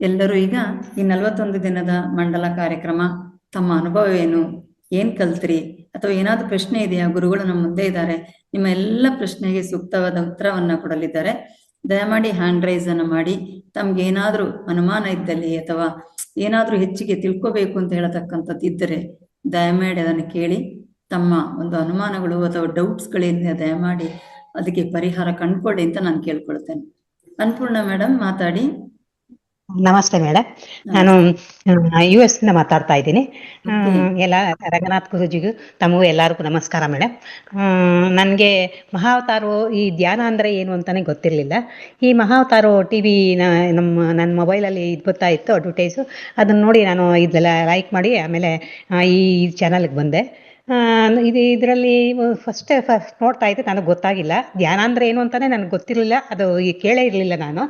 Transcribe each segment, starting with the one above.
ಎಲ್ಲರೂ ಈಗ ಈ 41 ದಿನದ ಮಂಡಲ ಕಾರ್ಯಕ್ರಮ, ತಮ್ಮ ಅನುಭವ ಏನು, ಏನ್ ಕಲ್ತ್ರಿ, ಅಥವಾ ಏನಾದ್ರೂ ಪ್ರಶ್ನೆ ಇದೆಯಾ? ಗುರುಗಳು ನಮ್ಮ ಮುಂದೆ ಇದ್ದಾರೆ, ನಿಮ್ಮ ಎಲ್ಲ ಪ್ರಶ್ನೆಗೆ ಸೂಕ್ತವಾದ ಉತ್ತರವನ್ನ ಕೊಡಲಿದ್ದಾರೆ. ದಯಮಾಡಿ ಹ್ಯಾಂಡ್ ರೈಸ್ ಅನ್ನು ಮಾಡಿ, ತಮ್ಗೆ ಏನಾದ್ರೂ ಅನುಮಾನ ಇದ್ದಲ್ಲಿ ಅಥವಾ ಏನಾದ್ರೂ ಹೆಚ್ಚಿಗೆ ತಿಳ್ಕೋಬೇಕು ಅಂತ ಹೇಳತಕ್ಕಂಥದ್ದು ಇದ್ದರೆ ದಯಮಾಡಿ ಅದನ್ನು ಕೇಳಿ. ತಮ್ಮ ಒಂದು ಅನುಮಾನಗಳು ಅಥವಾ ಡೌಟ್ಸ್ಗಳಿಂದ ದಯಮಾಡಿ ಅದಕ್ಕೆ ಪರಿಹಾರ ಕಂಡುಕೊಳ್ಳಿ ಅಂತ ನಾನು ಕೇಳ್ಕೊಳ್ತೇನೆ. ಅನ್ಪೂರ್ಣ ಮೇಡಮ್ ಮಾತಾಡಿ. ನಮಸ್ತೆ ಮೇಡಮ್, ನಾನು US ಇಂದ ಮಾತಾಡ್ತಾ ಇದ್ದೀನಿ. ಎಲ್ಲ ರಂಗನಾಥ್ ಗುರುಜಿಗೂ ತಮಗೂ ಎಲ್ಲರಿಗೂ ನಮಸ್ಕಾರ ಮೇಡಮ್. ನನಗೆ ಮಹಾವತಾರು ಈ ಧ್ಯಾನ ಅಂದರೆ ಏನು ಅಂತಲೇ ಗೊತ್ತಿರಲಿಲ್ಲ. ಈ ಮಹಾವತಾರು TV ನನ್ನ ಮೊಬೈಲಲ್ಲಿ ಇದು ಬರ್ತಾ ಇತ್ತು ಅಡ್ವರ್ಟೈಸು. ಅದನ್ನು ನೋಡಿ ನಾನು ಇದೆಲ್ಲ ಲೈಕ್ ಮಾಡಿ ಆಮೇಲೆ ಈ ಚಾನಲ್ಗೆ ಬಂದೆ. ಇದರಲ್ಲಿ ಫಸ್ಟ್ ನೋಡ್ತಾ ಇದ್ದೆ, ನನಗೆ ಗೊತ್ತಾಗಿಲ್ಲ ಧ್ಯಾನ ಅಂದರೆ ಏನು ಅಂತಲೇ ನನಗೆ ಗೊತ್ತಿರಲಿಲ್ಲ. ಅದು ಕೇಳೇ ಇರಲಿಲ್ಲ ನಾನು.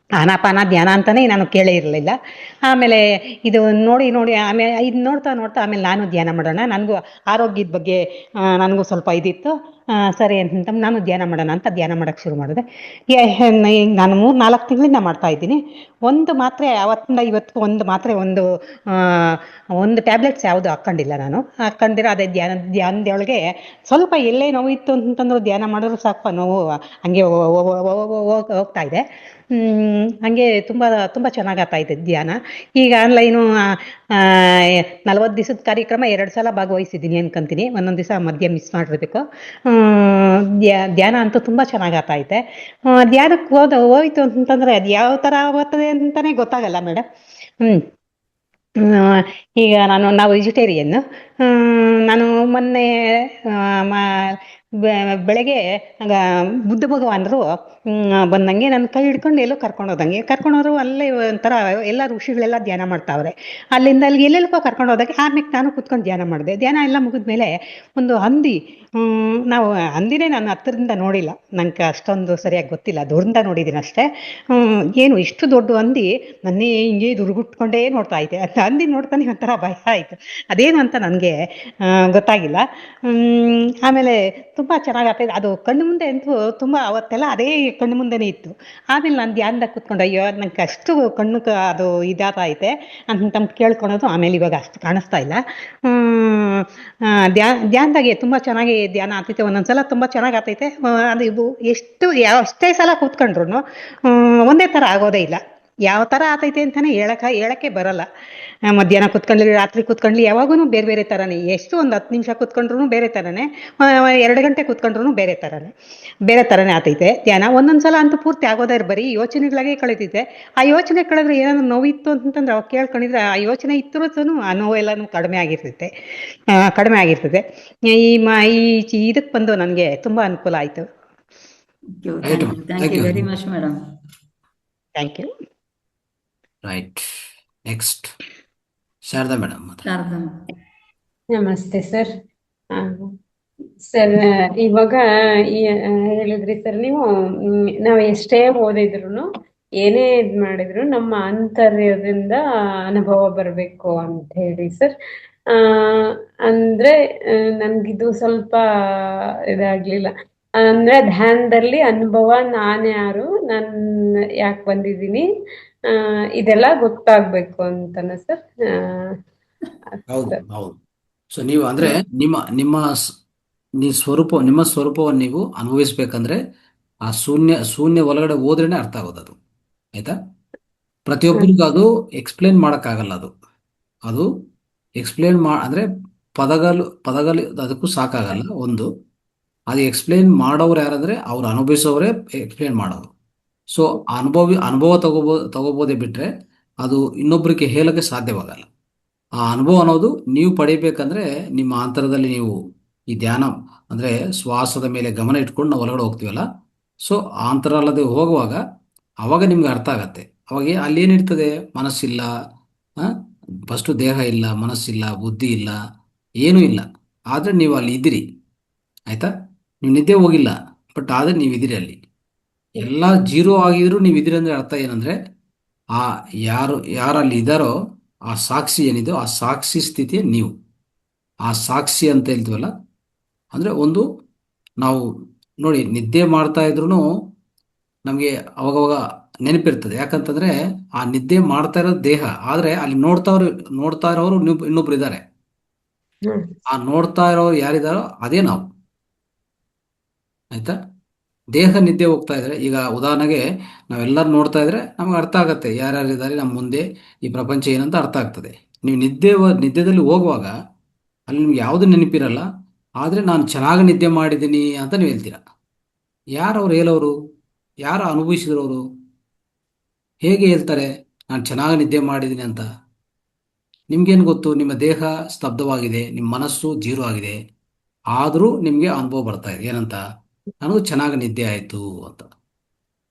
ಆನಾಪಾನ ಧ್ಯಾನ ಅಂತಲೇ ನಾನು ಕೇಳೇ ಇರಲಿಲ್ಲ. ಆಮೇಲೆ ಇದು ನೋಡಿ ಆಮೇಲೆ ಇದು ನೋಡ್ತಾ ಆಮೇಲೆ ನಾನು ಧ್ಯಾನ ಮಾಡೋಣ, ನನಗೂ ಆರೋಗ್ಯದ ಬಗ್ಗೆ ನನಗೂ ಸ್ವಲ್ಪ ಇದಿತ್ತು. ಸರಿ ಅಂತ ನಾನು ಧ್ಯಾನ ಮಾಡೋಣ ಅಂತ ಧ್ಯಾನ ಮಾಡೋಕ್ಕೆ ಶುರು ಮಾಡಿದೆ. ನಾನು 3-4 ತಿಂಗಳಿಂದ ಮಾಡ್ತಾ ಇದ್ದೀನಿ. ಒಂದು ಮಾತ್ರೆ ಅವತ್ತಿಂದ ಇವತ್ತು ಒಂದು ಟ್ಯಾಬ್ಲೆಟ್ಸ್ ಯಾವುದು ಹಾಕ್ಕೊಂಡಿಲ್ಲ ನಾನು. ಹಾಕ್ಕೊಂಡಿರೋ ಅದೇ ಧ್ಯಾನದೊಳಗೆ ಸ್ವಲ್ಪ ಎಲ್ಲೇ ನೋವಿತ್ತು ಅಂತಂದ್ರೆ ಧ್ಯಾನ ಮಾಡಿದ್ರು ಸಾಕು, ನೋವು ಹಂಗೆ ಹೋಗ್ತಾ ಇದೆ. ಹಾಗೆ ತುಂಬ ಚೆನ್ನಾಗಾಗ್ತಾ ಇದೆ ಧ್ಯಾನ. ಈಗ ಆನ್ಲೈನು 40 ದಿವಸದ ಕಾರ್ಯಕ್ರಮ 2 ಸಲ ಭಾಗವಹಿಸಿದ್ದೀನಿ ಅನ್ಕೊಂತೀನಿ. ಒಂದೊಂದು ದಿವಸ ಮಧ್ಯ ಮಿಸ್ ಮಾಡಿರ್ಬೇಕು. ಧ್ಯಾನ ಅಂತೂ ತುಂಬ ಚೆನ್ನಾಗಾಗ್ತಾ ಐತೆ. ಧ್ಯಾನಕ್ಕೆ ಹೋಯ್ತು ಅಂತಂದರೆ ಅದು ಯಾವ ಥರ ಆಗ್ತದೆ ಅಂತಲೇ ಗೊತ್ತಾಗಲ್ಲ ಮೇಡಮ್. ಈಗ ನಾವು ವೆಜಿಟೇರಿಯನ್ನು. ನಾನು ಮೊನ್ನೆ ಬೆಳಗ್ಗೆ ಬುದ್ಧ ಭಗವಾನರು ಬಂದಂಗೆ ನನ್ನ ಕೈ ಹಿಡ್ಕೊಂಡು ಎಲ್ಲೋ ಕರ್ಕೊಂಡೋದ್ರು. ಅಲ್ಲೇ ಒಂಥರ ಎಲ್ಲ ಋಷಿಗಳೆಲ್ಲ ಧ್ಯಾನ ಮಾಡ್ತಾವ್ರೆ. ಅಲ್ಲಿಂದ ಅಲ್ಲಿಗೆ ಎಲ್ಲೆಲ್ಲೋ ಕರ್ಕೊಂಡು ಹೋದಾಗ ಆಮೇಲೆ ನಾನು ಕೂತ್ಕೊಂಡು ಧ್ಯಾನ ಮಾಡಿದೆ. ಧ್ಯಾನ ಎಲ್ಲ ಮುಗಿದ್ಮೇಲೆ ಒಂದು ಹಂದಿ, ನಾವು ಹಂದಿನೇ ನಾನು ಹತ್ತಿರದಿಂದ ನೋಡಿಲ್ಲ, ನನಗೆ ಅಷ್ಟೊಂದು ಸರಿಯಾಗಿ ಗೊತ್ತಿಲ್ಲ, ದೂರದಿಂದ ನೋಡಿದ್ದೀನಿ ಅಷ್ಟೇ. ಏನು ಇಷ್ಟು ದೊಡ್ಡ ಹಂದಿ ನನ್ನೇ ಹಿಂಗೆ ದುರ್ಗುಟ್ಕೊಂಡೇ ನೋಡ್ತಾ ಐತೆ. ಅದು ಹಂದಿ ನೋಡ್ತಾನೆ ಒಂಥರ ಭಯ ಆಯಿತು, ಅದೇನು ಅಂತ ನನಗೆ ಗೊತ್ತಾಗಿಲ್ಲ. ಆಮೇಲೆ ತುಂಬ ಚೆನ್ನಾಗಾಗ್ತಾಯಿದೆ ಅದು. ಕಣ್ಣು ಮುಂದೆ ಅಂತೂ ತುಂಬ ಅವತ್ತೆಲ್ಲ ಅದೇ ಕಣ್ಣು ಮುಂದೆನೇ ಇತ್ತು. ಆಮೇಲೆ ನಾನು ಧ್ಯಾನದಾಗ ಕೂತ್ಕೊಂಡು ಅಯ್ಯೋ ನಂಗೆ ಅಷ್ಟು ಕಣ್ಣು ಅದು ಇದಾಗ್ತಾ ಐತೆ ಅಂತ ಕೇಳ್ಕೊಳೋದು. ಆಮೇಲೆ ಇವಾಗ ಅಷ್ಟು ಕಾಣಿಸ್ತಾ ಇಲ್ಲ. ಧ್ಯಾನದಾಗೆ ತುಂಬ ಚೆನ್ನಾಗಿ ಧ್ಯಾನ ಆಗ್ತೈತೆ. ಒಂದೊಂದ್ಸಲ ತುಂಬ ಚೆನ್ನಾಗಿ ಆಗ್ತೈತೆ. ಅದು ಎಷ್ಟೇ ಸಲ ಕೂತ್ಕೊಂಡ್ರು ಒಂದೇ ಥರ ಆಗೋದೇ ಇಲ್ಲ. ಯಾವ ಥರ ಆಗ್ತೈತೆ ಅಂತಲೇ ಹೇಳಕ್ಕೆ ಬರೋಲ್ಲ. ಮಧ್ಯಾಹ್ನ ಕೂತ್ಕೊಂಡ್ಲಿ, ರಾತ್ರಿ ಕೂತ್ಕೊಂಡ್ಲಿ, ಯಾವಾಗೂ ಬೇರೆ ಬೇರೆ ಥರನೇ. ಎಷ್ಟು ಒಂದು 10 ನಿಮಿಷ ಕೂತ್ಕೊಂಡ್ರು ಬೇರೆ ಥರನೇ, 2 ಗಂಟೆ ಕೂತ್ಕೊಂಡ್ರು ಬೇರೆ ಥರನೇ ಆಗ್ತೈತೆ ಧ್ಯಾನ. ಒಂದೊಂದು ಸಲ ಅಂತೂ ಪೂರ್ತಿ ಆಗೋದೇ ಬರೀ ಯೋಚನೆಗಳಾಗೆ ಕಳೀತೈತೆ. ಆ ಯೋಚನೆ ಕಳೆದ್ರೆ ಏನಾದ್ರು ನೋವಿತ್ತು ಅಂತಂದ್ರೆ ಅವಾಗ ಕೇಳ್ಕೊಂಡಿದ್ರೆ ಆ ಯೋಚನೆ ಇತ್ತು ಆ ನೋವೆಲ್ಲನೂ ಕಡಿಮೆ ಆಗಿರ್ತದೆ. ಇದಕ್ಕೆ ಬಂದು ನನಗೆ ತುಂಬ ಅನುಕೂಲ ಆಯಿತು. Thank you very much madam. Thank you. Right, next Sharada madam. ನಮಸ್ತೆ ಸರ್. ಸರ್ ಇವಾಗ ಹೇಳಿದ್ರಿ ಸರ್ ನೀವು, ನಾವು ಎಷ್ಟೇ ಓದಿದ್ರು ಏನೇ ಇದು ಮಾಡಿದ್ರು ನಮ್ಮ ಆಂತರ್ಯದಿಂದ ಅನುಭವ ಬರಬೇಕು ಅಂತ ಹೇಳಿ ಸರ್. ಅಂದ್ರೆ ನನ್ಗಿದು ಸ್ವಲ್ಪ ಇದಾಗ್ಲಿಲ್ಲ. ಅಂದ್ರೆ ಧ್ಯಾನದಲ್ಲಿ ಅನುಭವ ನಾನ್ಯಾರು, ನಾನು ಯಾಕೆ ಬಂದಿದ್ದೀನಿ, ಇದೆಲ್ಲ ಗೊತ್ತಾಗ್ಬೇಕು ಅಂತನ ಸರ್. ಹೌದು ಹೌದು. ಸೊ ನೀವು ಅಂದ್ರೆ ನಿಮ್ಮ ಸ್ವರೂಪವನ್ನು ನೀವು ಅನುಭವಿಸ್ಬೇಕಂದ್ರೆ ಆ ಶೂನ್ಯ ಒಳಗಡೆ ಹೋದ್ರೇನೆ ಅರ್ಥ ಆಗೋದು ಅದು. ಆಯ್ತಾ? ಪ್ರತಿಯೊಬ್ಬರಿಗೂ ಅದು ಎಕ್ಸ್ಪ್ಲೇನ್ ಮಾಡಕ್ಕಾಗಲ್ಲ. ಅದು ಎಕ್ಸ್ಪ್ಲೇನ್ ಅಂದ್ರೆ ಪದಗಳು ಅದಕ್ಕೂ ಸಾಕಾಗಲ್ಲ. ಒಂದು ಅದು ಎಕ್ಸ್ಪ್ಲೇನ್ ಮಾಡೋರು ಯಾರಂದ್ರೆ ಅವ್ರು ಅನುಭವಿಸೋರೇ ಎಕ್ಸ್ಪ್ಲೇನ್ ಮಾಡೋರು. ಸೊ ಅನುಭವ ತಗೋಬೋದೇ ಬಿಟ್ರೆ ಅದು ಇನ್ನೊಬ್ಬರಿಗೆ ಹೇಳಕ್ಕೆ ಸಾಧ್ಯವಾಗಲ್ಲ. ಆ ಅನುಭವ ಅನ್ನೋದು ನೀವು ಪಡಿಬೇಕಂದ್ರೆ ನಿಮ್ಮ ಅಂತರದಲ್ಲಿ ನೀವು ಈ ಧ್ಯಾನ ಅಂದ್ರೆ ಶ್ವಾಸದ ಮೇಲೆ ಗಮನ ಇಟ್ಕೊಂಡು ನಾವು ಹೊರಗಡೆ ಹೋಗ್ತೀವಲ್ಲ. ಸೊ ಆ ಅಂತರ ಅಲ್ಲದೆ ಹೋಗುವಾಗ ಅವಾಗ ನಿಮ್ಗೆ ಅರ್ಥ ಆಗತ್ತೆ. ಅವಾಗ ಅಲ್ಲಿ ಏನಿರ್ತದೆ, ಮನಸ್ಸಿಲ್ಲ, ಫಸ್ಟು ದೇಹ ಇಲ್ಲ, ಮನಸ್ಸಿಲ್ಲ, ಬುದ್ಧಿ ಇಲ್ಲ, ಏನೂ ಇಲ್ಲ. ಆದರೆ ನೀವು ಅಲ್ಲಿ ಇದ್ದೀರಿ. ಆಯ್ತಾ? ನೀವು ನಿದ್ದೆ ಹೋಗಿಲ್ಲ, ಬಟ್ ಆದರೆ ನೀವು ಇದ್ದೀರಿ ಅಲ್ಲಿ. ಎಲ್ಲ ಜೀರೋ ಆಗಿದ್ರು ನೀವು ಇದ್ದೀರಿ ಅಂದ್ರೆ ಅರ್ಥ ಏನಂದ್ರೆ ಆ ಯಾರು ಅಲ್ಲಿ ಇದ್ದಾರೋ ಆ ಸಾಕ್ಷಿ ಏನಿದೆ, ಆ ಸಾಕ್ಷಿ ಸ್ಥಿತಿಯೇ ನೀವು. ಆ ಸಾಕ್ಷಿ ಅಂತ ಹೇಳ್ತೀವಲ್ಲ, ಅಂದ್ರೆ ಒಂದು ನಾವು ನೋಡಿ ನಿದ್ದೆ ಮಾಡ್ತಾ ಇದ್ರು ನಮಗೆ ಅವಾಗವಾಗ ನೆನಪಿರ್ತದೆ. ಯಾಕಂತಂದ್ರೆ ಆ ನಿದ್ದೆ ಮಾಡ್ತಾ ಇರೋದು ದೇಹ, ಆದ್ರೆ ಅಲ್ಲಿ ನೋಡ್ತಾ ಇರೋರು ಇನ್ನೊಬ್ರು ಇದ್ದಾರೆ. ಹ್ಮ್ ಆ ನೋಡ್ತಾ ಇರೋರು ಯಾರಿದಾರೋ ಅದೇ ನಾವು. ಆಯ್ತಾ? ದೇಹ ನಿದ್ದೆ ಹೋಗ್ತಾ ಇದ್ರೆ, ಈಗ ಉದಾಹರಣೆಗೆ ನಾವೆಲ್ಲರೂ ನೋಡ್ತಾ ಇದ್ರೆ ನಮ್ಗೆ ಅರ್ಥ ಆಗತ್ತೆ ಯಾರ್ಯಾರಿದ್ದಾರೆ ನಮ್ಮ ಮುಂದೆ, ಈ ಪ್ರಪಂಚ ಏನಂತ ಅರ್ಥ ಆಗ್ತದೆ. ನೀವು ನಿದ್ದೆದಲ್ಲಿ ಹೋಗುವಾಗ ಅಲ್ಲಿ ನಿಮ್ಗೆ ಯಾವುದು ನೆನಪಿರಲ್ಲ, ಆದ್ರೆ ನಾನು ಚೆನ್ನಾಗಿ ನಿದ್ದೆ ಮಾಡಿದ್ದೀನಿ ಅಂತ ನೀವು ಹೇಳ್ತೀರಾ. ಯಾರು ಅವ್ರು ಹೇಳೋರು? ಯಾರು ಅನುಭವಿಸಿದ್ರವರು? ಹೇಗೆ ಹೇಳ್ತಾರೆ ನಾನು ಚೆನ್ನಾಗಿ ನಿದ್ದೆ ಮಾಡಿದ್ದೀನಿ ಅಂತ? ನಿಮ್ಗೇನು ಗೊತ್ತು? ನಿಮ್ಮ ದೇಹ ಸ್ತಬ್ಧವಾಗಿದೆ, ನಿಮ್ಮ ಮನಸ್ಸು ಜೀರೋ ಆಗಿದೆ, ಆದರೂ ನಿಮಗೆ ಅನುಭವ ಬರ್ತಾ ಇದೆ ಏನಂತ? ನನಗೂ ಚೆನ್ನಾಗಿ ನಿದ್ದೆ ಆಯ್ತು ಅಂತ.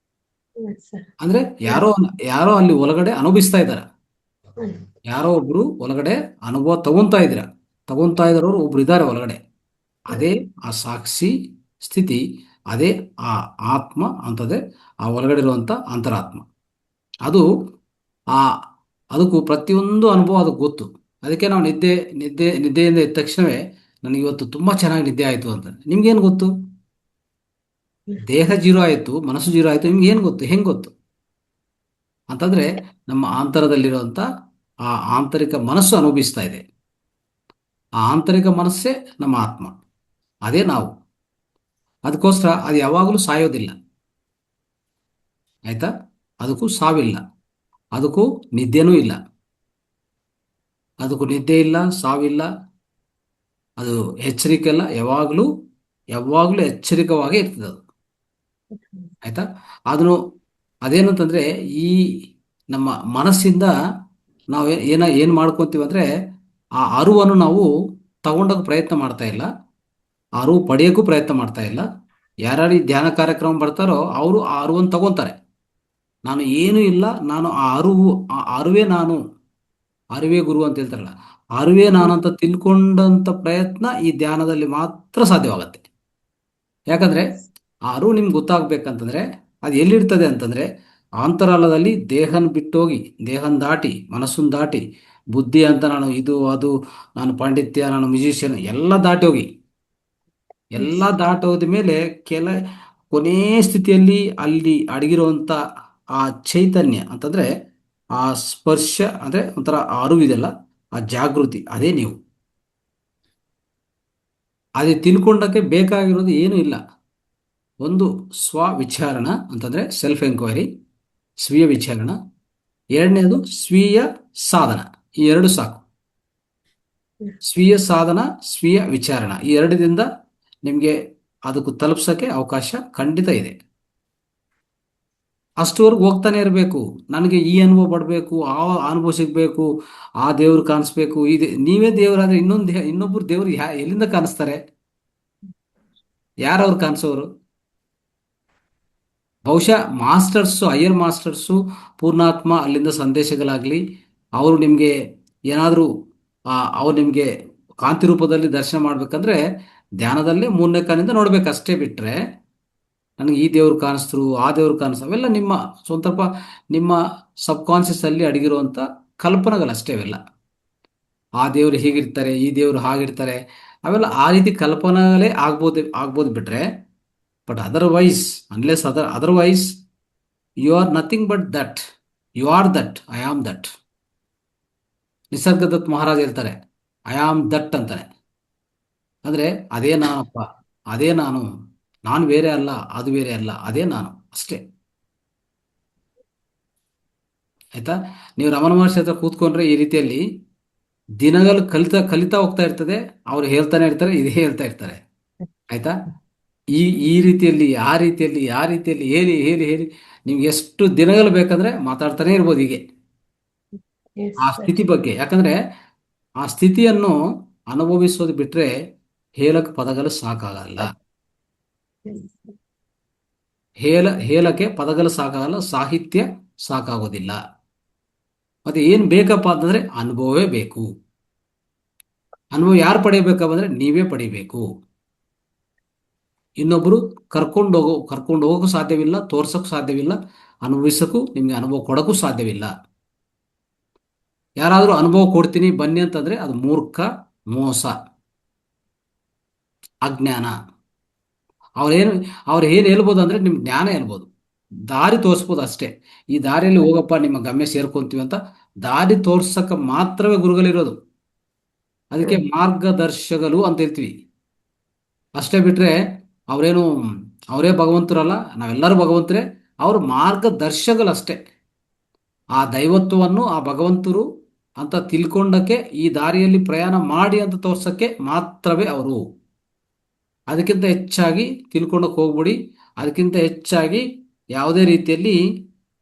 ಸರ್. ಅಂದ್ರೆ ಹ್ಮ್ ಯಾರೋ ಯಾರೋ ಅಲ್ಲಿ ಒಳಗಡೆ ಅನುಭವಿಸ್ತಾ ಇದ್ದಾರೆ. ಹ್ಮ್ ಯಾರೋ ಒಬ್ರು ಒಳಗಡೆ ಅನುಭವ ತಗೊಂತಾ ಇದಾರವ್ರು ಒಬ್ರು ಇದ್ದಾರೆ ಒಳಗಡೆ. ಅದೇ ಆ ಸಾಕ್ಷಿ ಸ್ಥಿತಿ, ಅದೇ ಆ ಆತ್ಮ ಅಂತದೆ, ಆ ಒಳಗಡೆ ಇರುವಂತ ಅಂತರಾತ್ಮ. ಅದು ಆ ಅದಕ್ಕೂ ಪ್ರತಿಯೊಂದು ಅನುಭವ ಅದಕ್ಕೆ ಗೊತ್ತು. ಅದಕ್ಕೆ ನಾವು ನಿದ್ದೆಯಿಂದ ಎದ್ದ ತಕ್ಷಣವೇ ನನಗೆ ಇವತ್ತು ತುಂಬಾ ಚೆನ್ನಾಗಿ ನಿದ್ದೆ ಆಯ್ತು ಅಂತ. ನಿಮ್ಗೇನು ಗೊತ್ತು? ದೇಹ ಜೀರೋ ಆಯ್ತು, ಮನಸ್ಸು ಜೀರೋ ಆಯ್ತು, ನಿಮ್ಗೆ ಏನು ಗೊತ್ತು? ಹೆಂಗ್ ಗೊತ್ತು ಅಂತಂದ್ರೆ ನಮ್ಮ ಆಂತರದಲ್ಲಿರುವಂತ ಆ ಆಂತರಿಕ ಮನಸ್ಸು ಅನುಭವಿಸ್ತಾ ಇದೆ. ಆ ಆಂತರಿಕ ಮನಸ್ಸೇ ನಮ್ಮ ಆತ್ಮ, ಅದೇ ನಾವು. ಅದಕ್ಕೋಸ್ಕರ ಅದು ಯಾವಾಗಲೂ ಸಾಯೋದಿಲ್ಲ. ಆಯ್ತಾ? ಅದಕ್ಕೂ ಸಾವಿಲ್ಲ, ಅದಕ್ಕೂ ನಿದ್ದೆನೂ ಇಲ್ಲ. ಅದಕ್ಕೂ ನಿದ್ದೆ ಇಲ್ಲ, ಸಾವಿಲ್ಲ. ಅದು ಎಚ್ಚರಿಕೆ ಅಲ್ಲ, ಯಾವಾಗಲೂ ಎಚ್ಚರಿಕವಾಗಿ ಇರ್ತದೆ ಅದು. ಆಯ್ತಾ? ಅದನ್ನು ಅದೇನಂತಂದ್ರೆ ಈ ನಮ್ಮ ಮನಸ್ಸಿಂದ ನಾವು ಏನು ಮಾಡ್ಕೊತೀವಿ ಅಂದ್ರೆ, ಆ ಅರಿವನ್ನು ನಾವು ತಗೊಂಡೋಗ ಪ್ರಯತ್ನ ಮಾಡ್ತಾ ಇಲ್ಲ, ಆ ಅರಿವು ಪಡೆಯೋಕ್ಕೂ ಪ್ರಯತ್ನ ಮಾಡ್ತಾ ಇಲ್ಲ. ಯಾರ್ಯಾರು ಈ ಧ್ಯಾನ ಕಾರ್ಯಕ್ರಮ ಬರ್ತಾರೋ ಅವರು ಆ ಅರಿವನ್ನು ತಗೊಂತಾರೆ. ನಾನು ಏನೂ ಇಲ್ಲ, ನಾನು ಆ ಅರಿವೇ ನಾನು, ಅರಿವೇ ಗುರು ಅಂತ ಹೇಳ್ತಾರಲ್ಲ, ಅರಿವೇ ನಾನು ಅಂತ ತಿಳ್ಕೊಂಡಂತ ಪ್ರಯತ್ನ ಈ ಧ್ಯಾನದಲ್ಲಿ ಮಾತ್ರ ಸಾಧ್ಯವಾಗತ್ತೆ. ಯಾಕಂದ್ರೆ ಆ ಅರಿವು ನಿಮ್ಗೆ ಗೊತ್ತಾಗ್ಬೇಕಂತಂದ್ರೆ ಅದು ಎಲ್ಲಿರ್ತದೆ ಅಂತಂದ್ರೆ ಅಂತರಾಳದಲ್ಲಿ, ದೇಹನ ಬಿಟ್ಟೋಗಿ, ದೇಹನ ದಾಟಿ, ಮನಸ್ಸನ್ನು ದಾಟಿ, ಬುದ್ಧಿ ಅಂತ ನಾನು ಇದು ಅದು, ನಾನು ಪಾಂಡಿತ್ಯ, ನಾನು ಮ್ಯೂಸಿಷಿಯನ್ ಎಲ್ಲ ದಾಟಿ ಹೋಗಿ, ಎಲ್ಲ ದಾಟೋದ ಮೇಲೆ ಕೊನೇ ಸ್ಥಿತಿಯಲ್ಲಿ ಅಲ್ಲಿ ಅಡಗಿರುವಂತ ಆ ಚೈತನ್ಯ ಅಂತಂದ್ರೆ ಆ ಸ್ಪರ್ಶ ಅಂದ್ರೆ ಒಂಥರ ಆ ಅರಿವಿದೆಲ್ಲ, ಆ ಜಾಗೃತಿ, ಅದೇ ನೀವು. ಅದೇ ತಿಳ್ಕೊಂಡಕ್ಕೆ ಬೇಕಾಗಿರೋದು ಏನೂ ಇಲ್ಲ. ಒಂದು ವಿಚಾರಣ ಅಂತಂದ್ರೆ ಸೆಲ್ಫ್ ಎಂಕ್ವೈರಿ, ಸ್ವೀಯ ವಿಚಾರಣ. ಎರಡನೇದು ಸ್ವೀಯ ಸಾಧನ. ಈ ಎರಡು ಸಾಕು. ಸ್ವೀಯ ಸಾಧನ, ಸ್ವೀಯ ವಿಚಾರಣ, ಈ ಎರಡರಿಂದ ನಿಮಗೆ ಅದಕ್ಕೂ ತಲುಪ್ಸಕ್ಕೆ ಅವಕಾಶ ಖಂಡಿತ ಇದೆ. ಅಷ್ಟುವರೆಗೂ ಹೋಗ್ತಾನೆ ಇರಬೇಕು. ನನಗೆ ಈ ಅನುಭವ ಪಡಬೇಕು, ಆ ಅನುಭವ ಸಿಗ್ಬೇಕು, ಆ ದೇವ್ರು ಕಾಣಿಸ್ಬೇಕು. ನೀವೇ ದೇವರಾದ್ರೆ ಇನ್ನೊಬ್ರು ದೇವ್ರು ಎಲ್ಲಿಂದ ಕಾಣಿಸ್ತಾರೆ? ಯಾರವ್ರು ಕಾಣಿಸೋರು? ಬಹುಶಃ ಹೈಯರ್ ಮಾಸ್ಟರ್ಸು, ಪೂರ್ಣಾತ್ಮ ಅಲ್ಲಿಂದ ಸಂದೇಶಗಳಾಗ್ಲಿ, ಅವರು ನಿಮಗೆ ಏನಾದರೂ ಅವ್ರು ನಿಮಗೆ ಕಾಂತಿ ರೂಪದಲ್ಲಿ ದರ್ಶನ ಮಾಡ್ಬೇಕಂದ್ರೆ ಧ್ಯಾನದಲ್ಲಿ ಮೂರನೇ ಕಾಲಿಂದ ನೋಡ್ಬೇಕು ಅಷ್ಟೇ. ಬಿಟ್ರೆ ನನಗೆ ಈ ದೇವ್ರು ಕಾಣಿಸ್ತರು, ಆ ದೇವ್ರು ಕಾಣಿಸ್ತು, ಅವೆಲ್ಲ ನಿಮ್ಮ ಸ್ವಲ್ಪ ನಿಮ್ಮ ಸಬ್ ಕಾನ್ಷಿಯಸ್ ಅಲ್ಲಿ ಅಡಗಿರುವಂತ ಕಲ್ಪನೆಗಳಷ್ಟೇ ಅವೆಲ್ಲ. ಆ ದೇವ್ರು ಹೀಗಿರ್ತಾರೆ, ಈ ದೇವ್ರು ಹಾಗಿರ್ತಾರೆ, ಅವೆಲ್ಲ ಆ ರೀತಿ ಕಲ್ಪನೆಗಳೇ ಆಗ್ಬೋದು ಬಿಟ್ರೆ. But otherwise you are nothing but that. You are that, I am that. Nisargadatta Maharaj ಹೇಳ್ತಾರೆ ಐ ಆಮ್ ದಟ್ ಅಂತಾನೆ. ಅಂದ್ರೆ ಅದೇ ನಾನಪ್ಪ, ಅದೇ ನಾನು ಬೇರೆ ಅಲ್ಲ, ಅದು ಬೇರೆ ಅಲ್ಲ, ಅದೇ ನಾನು ಅಷ್ಟೇ. ಆಯ್ತಾ? ನೀವು ರಮಣ ಮಹರ್ಷಿ ಹತ್ರ ಕೂತ್ಕೊಂಡ್ರೆ ಈ ರೀತಿಯಲ್ಲಿ ದಿನಗಳು ಕಲಿತಾ ಹೋಗ್ತಾ ಇರ್ತದೆ. ಅವ್ರು ಹೇಳ್ತಾನೆ ಇರ್ತಾರೆ, ಇದೇ ಹೇಳ್ತಾ ಇರ್ತಾರೆ. ಆಯ್ತಾ? ಈ ರೀತಿಯಲ್ಲಿ ಆ ರೀತಿಯಲ್ಲಿ ಹೇಳಿ ಹೇಳಿ ಹೇಳಿ ನಿಮ್ಗೆ ಎಷ್ಟು ದಿನಗಳು ಬೇಕಂದ್ರೆ ಮಾತಾಡ್ತಾನೆ ಇರ್ಬೋದು ಹೀಗೆ ಎಸ್ ಆ ಸರ್. ಸ್ಥಿತಿ ಬಗ್ಗೆ. ಯಾಕಂದ್ರೆ ಆ ಸ್ಥಿತಿಯನ್ನು ಅನುಭವಿಸೋದು ಬಿಟ್ರೆ ಹೇಳಕ್ ಪದಗಳು ಸಾಕಾಗಲ್ಲ. ಹೇಳಕ್ಕೆ ಪದಗಳು ಸಾಕಾಗಲ್ಲ, ಸಾಹಿತ್ಯ ಸಾಕಾಗೋದಿಲ್ಲ. ಮತ್ತೆ ಏನ್ ಬೇಕಪ್ಪ ಅಂತಂದ್ರೆ ಅನುಭವವೇ ಬೇಕು. ಅನುಭವ ಯಾರು ಪಡಿಬೇಕಪ್ಪ ಅಂದ್ರೆ ನೀವೇ ಪಡಿಬೇಕು. ಇನ್ನೊಬ್ರು ಕರ್ಕೊಂಡು ಹೋಗೋಕ್ಕೂ ಸಾಧ್ಯವಿಲ್ಲ, ತೋರ್ಸಕ್ಕೂ ಸಾಧ್ಯವಿಲ್ಲ, ಅನುಭವಿಸಕ್ಕೂ ನಿಮ್ಗೆ ಅನುಭವ ಕೊಡಕ್ಕೂ ಸಾಧ್ಯವಿಲ್ಲ. ಯಾರಾದ್ರೂ ಅನುಭವ ಕೊಡ್ತೀನಿ ಬನ್ನಿ ಅಂತಂದ್ರೆ ಅದು ಮೂರ್ಖ, ಮೋಸ, ಅಜ್ಞಾನ. ಅವ್ರು ಏನು ಹೇಳ್ಬೋದು ಅಂದ್ರೆ ನಿಮ್ ಜ್ಞಾನ ಹೇಳ್ಬೋದು. ದಾರಿ ತೋರಿಸ್ಬೋದು ಅಷ್ಟೇ. ಈ ದಾರಿಯಲ್ಲಿ ಹೋಗಪ್ಪ ನಿಮ್ಮ ಗಮ್ಯ ಸೇರ್ಕೊಂತೀವಿ ಅಂತ ದಾರಿ ತೋರ್ಸಕ್ಕೆ ಮಾತ್ರವೇ ಗುರುಗಳಿರೋದು. ಅದಕ್ಕೆ ಮಾರ್ಗದರ್ಶಕರು ಅಂತ ಹೇಳ್ತೀವಿ. ಅಷ್ಟೇ ಬಿಟ್ರೆ ಅವರೇನು ಅವರೇ ಭಗವಂತರಲ್ಲ, ನಾವೆಲ್ಲರೂ ಭಗವಂತರೇ. ಅವರು ಮಾರ್ಗದರ್ಶಕಗಳಷ್ಟೇ. ಆ ದೈವತ್ವವನ್ನು ಆ ಭಗವಂತರು ಅಂತ ತಿಳ್ಕೊಂಡಕ್ಕೆ ಈ ದಾರಿಯಲ್ಲಿ ಪ್ರಯಾಣ ಮಾಡಿ ಅಂತ ತೋರ್ಸಕ್ಕೆ ಮಾತ್ರವೇ ಅವರು. ಅದಕ್ಕಿಂತ ಹೆಚ್ಚಾಗಿ ತಿಳ್ಕೊಂಡಕ್ಕೆ ಹೋಗ್ಬಿಡಿ. ಅದಕ್ಕಿಂತ ಹೆಚ್ಚಾಗಿ ಯಾವುದೇ ರೀತಿಯಲ್ಲಿ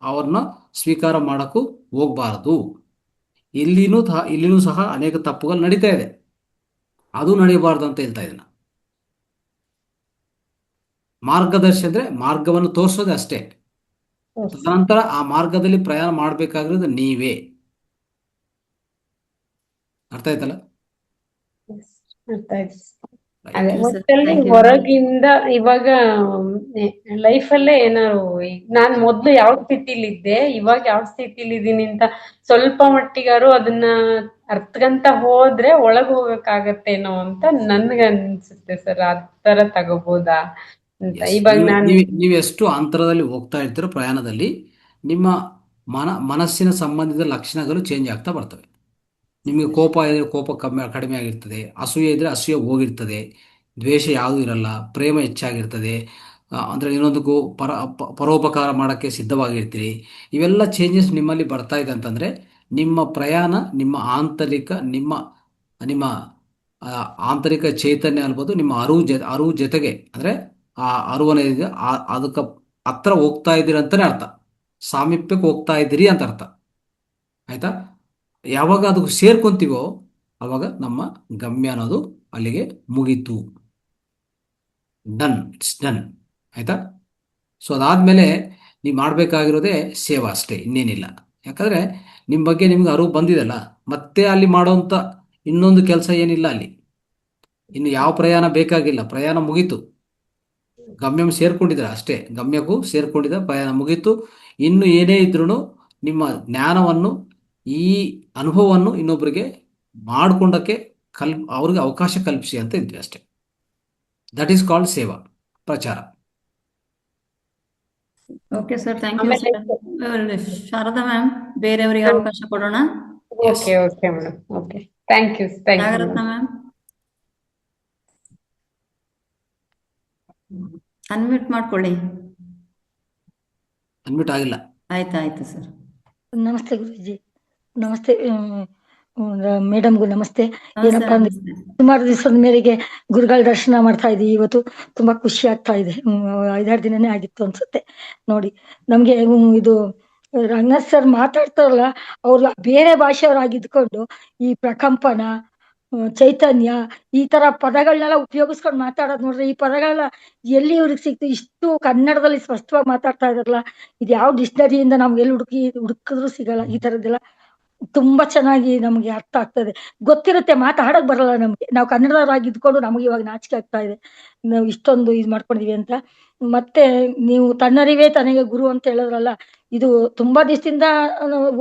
ಅವ್ರನ್ನ ಸ್ವೀಕಾರ ಮಾಡೋಕ್ಕೂ ಹೋಗಬಾರದು. ಇಲ್ಲಿನೂ ಸಹ ಅನೇಕ ತಪ್ಪುಗಳು ನಡೀತಾ ಇದೆ. ಅದು ನಡೆಯಬಾರ್ದು ಅಂತ ಹೇಳ್ತಾ ಇದ್ದೀನಿ. ಮಾರ್ಗದರ್ಶಿ ಅಂದ್ರೆ ಮಾರ್ಗವನ್ನು ತೋರಿಸೋದೇ ಅಷ್ಟೇ. ತದನಂತರ ಆ ಮಾರ್ಗದಲ್ಲಿ ಪ್ರಯಾಣ ಮಾಡಬೇಕಾಗಿರೋದು ನೀವೇ. ಅರ್ಥ ಆಯ್ತಲ್ಲ? ಅರ್ಥ ಆಯ್ತು. Right. ಅದೇ Thank you, sir. ಒಟ್ಟಲ್ಲಿ Thank you. ಹೊರಗಿಂದ ಇವಾಗ ಲೈಫಲ್ಲೇ ಏನಾರು ನಾನ್ ಮೊದ್ಲು ಯಾವ ಸ್ಥಿತಿಲಿದ್ದೆ, ಇವಾಗ ಯಾವ ಸ್ಥಿತಿಲಿದ್ದೀನಿ ಅಂತ ಸ್ವಲ್ಪ ಮಟ್ಟಿಗಾರು ಅದನ್ನ ಅರ್ಥಗಂತ ಹೋದ್ರೆ ಒಳಗ್ ಹೋಗಕ್ಕಾಗತ್ತೇನೋ ಅಂತ ನನ್ಗ ಅನ್ಸುತ್ತೆ ಸರ್. ಆ ತರ ತಗೋಬೋದಾ ಅಂತ Yes. ಇವಾಗ ನಾನು ನೀವೆಷ್ಟು ಅಂತರದಲ್ಲಿ ಹೋಗ್ತಾ ಇರ್ತೀರೋ ಪ್ರಯಾಣದಲ್ಲಿ ನಿಮ್ಮ ಮನಸ್ಸಿನ ಸಂಬಂಧಿತ ಲಕ್ಷಣಗಳು ಚೇಂಜ್ ಆಗ್ತಾ ಬರ್ತವೆ. ನಿಮಗೆ ಕೋಪ ಇದ್ರೆ ಕೋಪ ಕಡಿಮೆ ಆಗಿರ್ತದೆ, ಅಸೂಯೆ ಇದ್ರೆ ಅಸೂಯೆ ಹೋಗಿರ್ತದೆ, ದ್ವೇಷ ಯಾವುದೂ ಇರಲ್ಲ, ಪ್ರೇಮ ಹೆಚ್ಚಾಗಿರ್ತದೆ. ಅಂದರೆ ಇನ್ನೊಂದಕ್ಕೂ ಪರೋಪಕಾರ ಮಾಡೋಕ್ಕೆ ಸಿದ್ಧವಾಗಿರ್ತೀರಿ. ಇವೆಲ್ಲ ಚೇಂಜಸ್ ನಿಮ್ಮಲ್ಲಿ ಬರ್ತಾ ಇದೆ ಅಂತಂದರೆ ನಿಮ್ಮ ಪ್ರಯಾಣ ನಿಮ್ಮ ಆಂತರಿಕ ನಿಮ್ಮ ನಿಮ್ಮ ಆ, ಆಂತರಿಕ ಚೈತನ್ಯ ಅನ್ಬೋದು, ನಿಮ್ಮ ಅರಿವು ಜೊತೆಗೆ ಅಂದರೆ ಆ ಅರಿವನೇದಿದೆ ಅದಕ್ಕೆ ಹತ್ರ ಹೋಗ್ತಾ ಇದ್ದೀರಿ ಅಂತಲೇ ಅರ್ಥ. ಸಾಮೀಪ್ಯಕ್ಕೆ ಹೋಗ್ತಾ ಇದ್ದೀರಿ ಅಂತ ಅರ್ಥ. ಆಯ್ತಾ? ಯಾವಾಗ ಅದಕ್ಕೆ ಸೇರ್ಕೊಂತೀವೋ ಅವಾಗ ನಮ್ಮ ಗಮ್ಯ ಅನ್ನೋದು ಅಲ್ಲಿಗೆ ಮುಗೀತು. Done, it's done. ಆಯ್ತಾ? ಸೊ ಅದಾದಮೇಲೆ ನೀವು ಮಾಡಬೇಕಾಗಿರೋದೇ ಸೇವಾ ಅಷ್ಟೇ, ಇನ್ನೇನಿಲ್ಲ. ಯಾಕಂದರೆ ನಿಮ್ಮ ಬಗ್ಗೆ ನಿಮ್ಗೆ ಅರಿವು ಬಂದಿದೆಲ್ಲ, ಮತ್ತೆ ಅಲ್ಲಿ ಮಾಡೋವಂಥ ಇನ್ನೊಂದು ಕೆಲಸ ಏನಿಲ್ಲ ಅಲ್ಲಿ. ಇನ್ನು ಯಾವ ಪ್ರಯಾಣ ಬೇಕಾಗಿಲ್ಲ, ಪ್ರಯಾಣ ಮುಗೀತು. ಗಮ್ಯಂ ಸೇರ್ಕೊಂಡಿದ್ದಾರೆ ಅಷ್ಟೇ, ಗಮ್ಯಕ್ಕೂ ಸೇರ್ಕೊಂಡಿದ್ದ ಪ್ರಯಾಣ ಮುಗೀತು. ಇನ್ನು ಏನೇ ಇದ್ರೂ ನಿಮ್ಮ ಜ್ಞಾನವನ್ನು ಈ ಅನುಭವವನ್ನು ಇನ್ನೊಬ್ಬರಿಗೆ ಮಾಡಿಕೊಂಡಕ್ಕೆ ಅವ್ರಿಗೆ ಅವಕಾಶ ಕಲ್ಪಿಸಿ ಅಂತ ಇದ್ವಿ ಅಷ್ಟೇ. ದಟ್ ಈಸ್ ಕಾಲ್ಡ್ ಸೇವಾ, ಪ್ರಚಾರ. Okay sir, thank you sir. Sharada ma'am, ಬೇರೆಯವರಿಗೆ ಅವಕಾಶ ಕೊಡೋಣ. Okay okay madam. Okay, thank you Nagaratna ma'am, unmute ಮಾಡ್ಕೊಳ್ಳಿ. ಅನ್ಮಿಟ್ ಆಗಿಲ್ಲ. ಆಯ್ತಾಯ್ತು ಸರ್. ನಮಸ್ತೆ ಗುರುಜಿ. ನಮಸ್ತೆ ಮೇಡಮ್ಗೂ ನಮಸ್ತೆ. ಏನಪ್ಪಾ ಅಂದ್ರೆ ಸುಮಾರು ದಿವಸದ ಮೇರೆಗೆ ಗುರುಗಳ ದರ್ಶನ ಮಾಡ್ತಾ ಇದ್ದೀವಿ. ಇವತ್ತು ತುಂಬಾ ಖುಷಿ ಆಗ್ತಾ ಇದೆ. 5-6 ದಿನನೇ ಆಗಿತ್ತು ಅನ್ಸುತ್ತೆ ನೋಡಿ. ನಮ್ಗೆ ಇದು ರಂಗನಾಥ್ ಸರ್ ಮಾತಾಡ್ತಾರಲ್ಲ, ಅವ್ರ ಬೇರೆ ಭಾಷೆಯವರಾಗಿದ್ಕೊಂಡು ಈ ಪ್ರಕಂಪನ, ಚೈತನ್ಯ, ಈ ತರ ಪದಗಳನ್ನೆಲ್ಲ ಉಪಯೋಗಿಸ್ಕೊಂಡು ಮಾತಾಡೋದು ನೋಡ್ರಿ. ಈ ಪದಗಳನ್ನ ಎಲ್ಲಿ ಇವ್ರಿಗೆ ಸಿಕ್ತು? ಇಷ್ಟು ಕನ್ನಡದಲ್ಲಿ ಸ್ಪಷ್ಟವಾಗಿ ಮಾತಾಡ್ತಾ ಇದಾರಲ್ಲ. ಇದು ಯಾವ ಡಿಕ್ಷನರಿಯಿಂದ ನಮ್ಗೆ ಎಲ್ಲಿ ಹುಡುಕಿದ್ರು ಸಿಗಲ್ಲ. ಈ ತರದ್ದೆಲ್ಲ ತುಂಬಾ ಚೆನ್ನಾಗಿ ನಮ್ಗೆ ಅರ್ಥ ಆಗ್ತದೆ, ಗೊತ್ತಿರುತ್ತೆ. ಮಾತಾಡಕ್ ಬರಲ್ಲ ನಮ್ಗೆ. ನಾವು ಕನ್ನಡದವರಾಗಿದ್ಕೊಂಡು ನಮಗೆ ಇವಾಗ ನಾಚಿಕೆ ಆಗ್ತಾ ಇದೆ, ನಾವು ಇಷ್ಟೊಂದು ಇದು ಮಾಡ್ಕೊಂಡಿದೀವಿ ಅಂತ. ಮತ್ತೆ ನೀವು ತನ್ನರಿವೇ ತನಗೆ ಗುರು ಅಂತ ಹೇಳಿದ್ರಲ್ಲ, ಇದು ತುಂಬಾ ದಿವಸದಿಂದ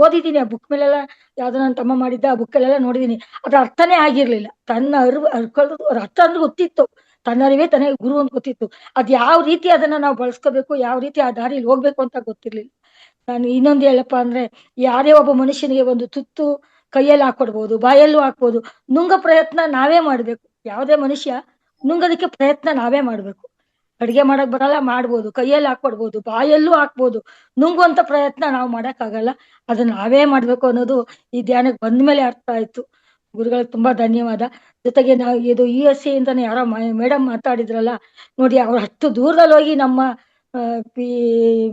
ಓದಿದೀನಿ. ಆ ಬುಕ್ ಮೇಲೆಲ್ಲ ಯಾವ್ದೋ ನನ್ನ ತಮ್ಮ ಮಾಡಿದ್ದ ಆ ಬುಕ್ಕಲ್ಲೆಲ್ಲ ನೋಡಿದೀನಿ. ಅದ್ರ ಅರ್ಥನೇ ಆಗಿರ್ಲಿಲ್ಲ. ತನ್ನ ಅರ್ಕೊಳ್ಳೋದು ಅವ್ರ ಅರ್ಥ ಅಂದ್ರೆ ಗೊತ್ತಿತ್ತು, ತನ್ನರಿವೇ ತನಗೆ ಗುರು ಅಂತ ಗೊತ್ತಿತ್ತು. ಅದ್ ಯಾವ ರೀತಿ ಅದನ್ನ ನಾವು ಬಳಸ್ಕೋಬೇಕು, ಯಾವ ರೀತಿ ಆ ದಾರಿಲಿ ಹೋಗ್ಬೇಕು ಅಂತ ಗೊತ್ತಿರ್ಲಿಲ್ಲ. ನಾನು ಇನ್ನೊಂದು ಹೇಳಪ್ಪ ಅಂದ್ರೆ, ಯಾರೇ ಒಬ್ಬ ಮನುಷ್ಯನಿಗೆ ಒಂದು ತುತ್ತು ಕೈಯಲ್ಲಿ ಹಾಕೊಡ್ಬೋದು, ಬಾಯಲ್ಲೂ ಹಾಕ್ಬೋದು. ನುಂಗ ಪ್ರಯತ್ನ ನಾವೇ ಮಾಡ್ಬೇಕು. ಯಾವುದೇ ಮನುಷ್ಯ ನುಂಗೋದಕ್ಕೆ ಪ್ರಯತ್ನ ನಾವೇ ಮಾಡ್ಬೇಕು. ಅಡ್ಗೆ ಮಾಡಕ್ ಬರಲ್ಲ, ಮಾಡ್ಬೋದು, ಕೈಯಲ್ಲಿ ಹಾಕೊಡ್ಬೋದು, ಬಾಯಲ್ಲೂ ಹಾಕ್ಬೋದು. ನುಂಗುವಂತ ಪ್ರಯತ್ನ ನಾವು ಮಾಡಕ್ಕಾಗಲ್ಲ, ಅದನ್ನ ನಾವೇ ಮಾಡ್ಬೇಕು ಅನ್ನೋದು ಈ ಧ್ಯಾನಕ್ಕೆ ಬಂದ್ಮೇಲೆ ಅರ್ಥ ಆಯ್ತು. ಗುರುಗಳಿಗೆ ತುಂಬಾ ಧನ್ಯವಾದ. ಜೊತೆಗೆ ನಾವು ಇದು USA ಇಂದಾನೆ ಯಾರೋ ಮೇಡಮ್ ಮಾತಾಡಿದ್ರಲ್ಲ ನೋಡಿ, ಅವ್ರು ಅಷ್ಟು ದೂರದಲ್ಲಿ ಹೋಗಿ ನಮ್ಮ